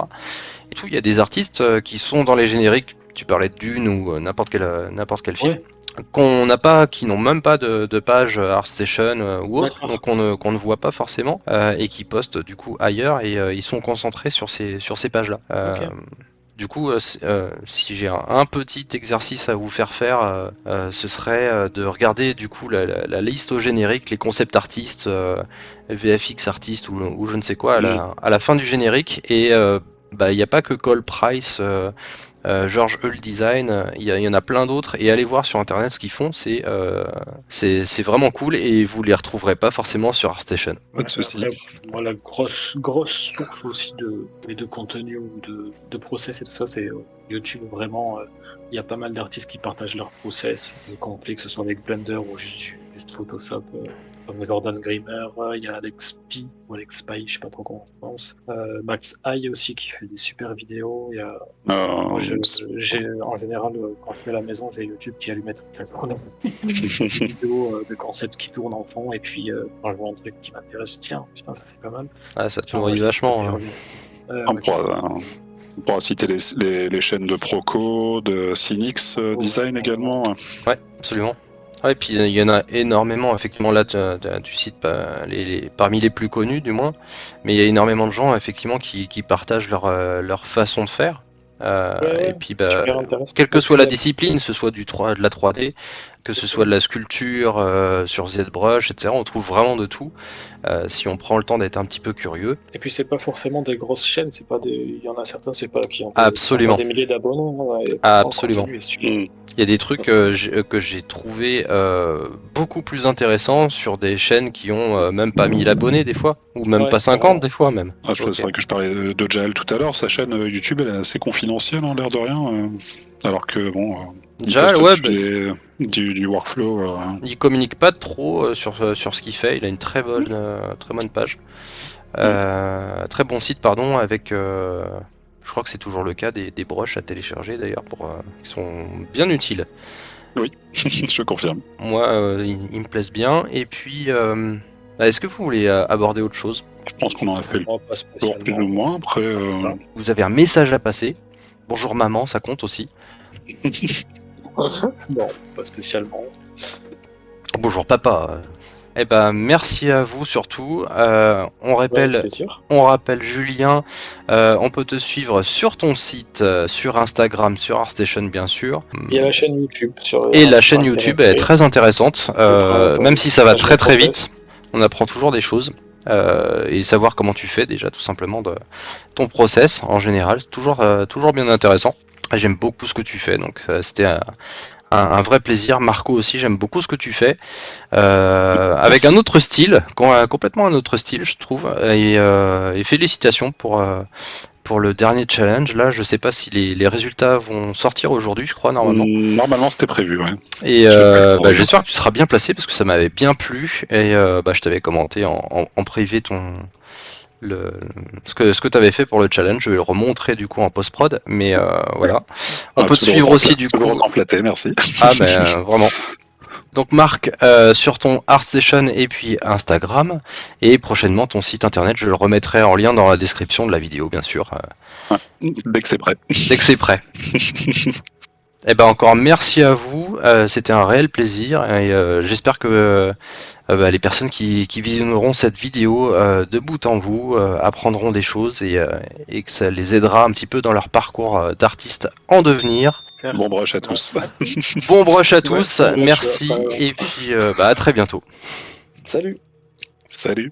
Et tout, il y a des artistes qui sont dans les génériques. Tu parlais de Dune ou n'importe quel film. Ouais. Qui n'ont même pas de page ArtStation ou autre, D'accord. donc qu'on ne voit pas forcément, et qui postent du coup ailleurs, et ils sont concentrés sur ces pages-là. Ok. Du coup, si j'ai un petit exercice à vous faire, ce serait de regarder du coup la liste au générique, les concept artistes, VFX artistes ou je ne sais quoi à la fin du générique, et il n'y a pas que Cole Price, George Hull Design, il y en a plein d'autres, et allez voir sur internet ce qu'ils font, c'est vraiment cool, et vous les retrouverez pas forcément sur ArtStation. Pas de souci. Après, moi, la grosse source aussi de contenu ou de process et tout ça, c'est YouTube. Vraiment, il y a pas mal d'artistes qui partagent leur process complet, que ce soit avec Blender ou juste Photoshop. comme Jordan Grimmer, il y a Alex P ou Alex Pie, je sais pas trop comment on prononce. Max High aussi qui fait des super vidéos. Il y a... Moi, en général, quand je suis à la maison, j'ai YouTube qui est allumé toute la journée. Des vidéos de concepts qui tournent en fond, et puis quand je vois un truc qui m'intéresse, tiens, putain, ça c'est pas mal. Ah, ça te nourrit vachement. Hein. On pourra citer les chaînes de Proco, de Cynix Design également. Ouais, absolument. Ouais, et puis il y en a énormément, effectivement, là tu cites pas parmi les plus connus du moins, mais il y a énormément de gens effectivement qui partagent leur façon de faire. Et puis quelle que soit la discipline, que ce soit de la 3D, que ce soit de la sculpture sur ZBrush, etc., on trouve vraiment de tout si on prend le temps d'être un petit peu curieux. Et puis c'est pas forcément des grosses chaînes, c'est pas il y en a certains, c'est pas qui ont Absolument. des milliers d'abonnés. Absolument. Il y a des trucs que j'ai trouvé beaucoup plus intéressants sur des chaînes qui ont même pas 1000 abonnés des fois, ou même pas 50 des fois même. C'est vrai que je parlais de Jael tout à l'heure, sa chaîne YouTube elle est assez confidentielle en l'air de rien, alors que bon... Jael, du workflow... Il communique pas trop sur ce qu'il fait, il a une très bonne page. Très bon site, pardon, avec... je crois que c'est toujours le cas des brushes à télécharger d'ailleurs, qui sont bien utiles. Oui, je confirme. Moi, ils me plaisent bien. Et puis, est-ce que vous voulez aborder autre chose ? Je pense qu'on en a fait le tour plus ou moins. Après, Vous avez un message à passer. Bonjour maman, ça compte aussi. Non, pas spécialement. Bonjour papa. Eh ben, merci à vous surtout. On rappelle Julien, on peut te suivre sur ton site, sur Instagram, sur ArtStation bien sûr. Il y a la chaîne YouTube. La chaîne YouTube est très intéressante, même si ça va très très vite. On apprend toujours des choses. Et savoir comment tu fais déjà tout simplement de ton process en général, c'est toujours bien intéressant. J'aime beaucoup ce que tu fais, donc c'était un vrai plaisir. Marco aussi, j'aime beaucoup ce que tu fais, avec un autre style, complètement un autre style, je trouve. Et félicitations pour le dernier challenge. Là, je sais pas si les résultats vont sortir aujourd'hui, je crois normalement. Normalement, c'était prévu, ouais. Et j'espère que tu seras bien placé parce que ça m'avait bien plu. Et je t'avais commenté en privé ce que tu avais fait pour le challenge. Je vais le remontrer du coup en post-prod, mais voilà. On peut te suivre aussi du coup. Flatté, merci. Ah ben vraiment. Donc Marc, sur ton ArtStation et puis Instagram, et prochainement ton site internet, je le remettrai en lien dans la description de la vidéo, bien sûr. Dès que c'est prêt. Dès que c'est prêt. Et ben encore merci à vous, c'était un réel plaisir, et j'espère que les personnes qui visionneront cette vidéo de bout en bout apprendront des choses et que ça les aidera un petit peu dans leur parcours d'artiste en devenir. Bon brush à tous. Bon brush à tous, merci, et puis à très bientôt. Salut. Salut.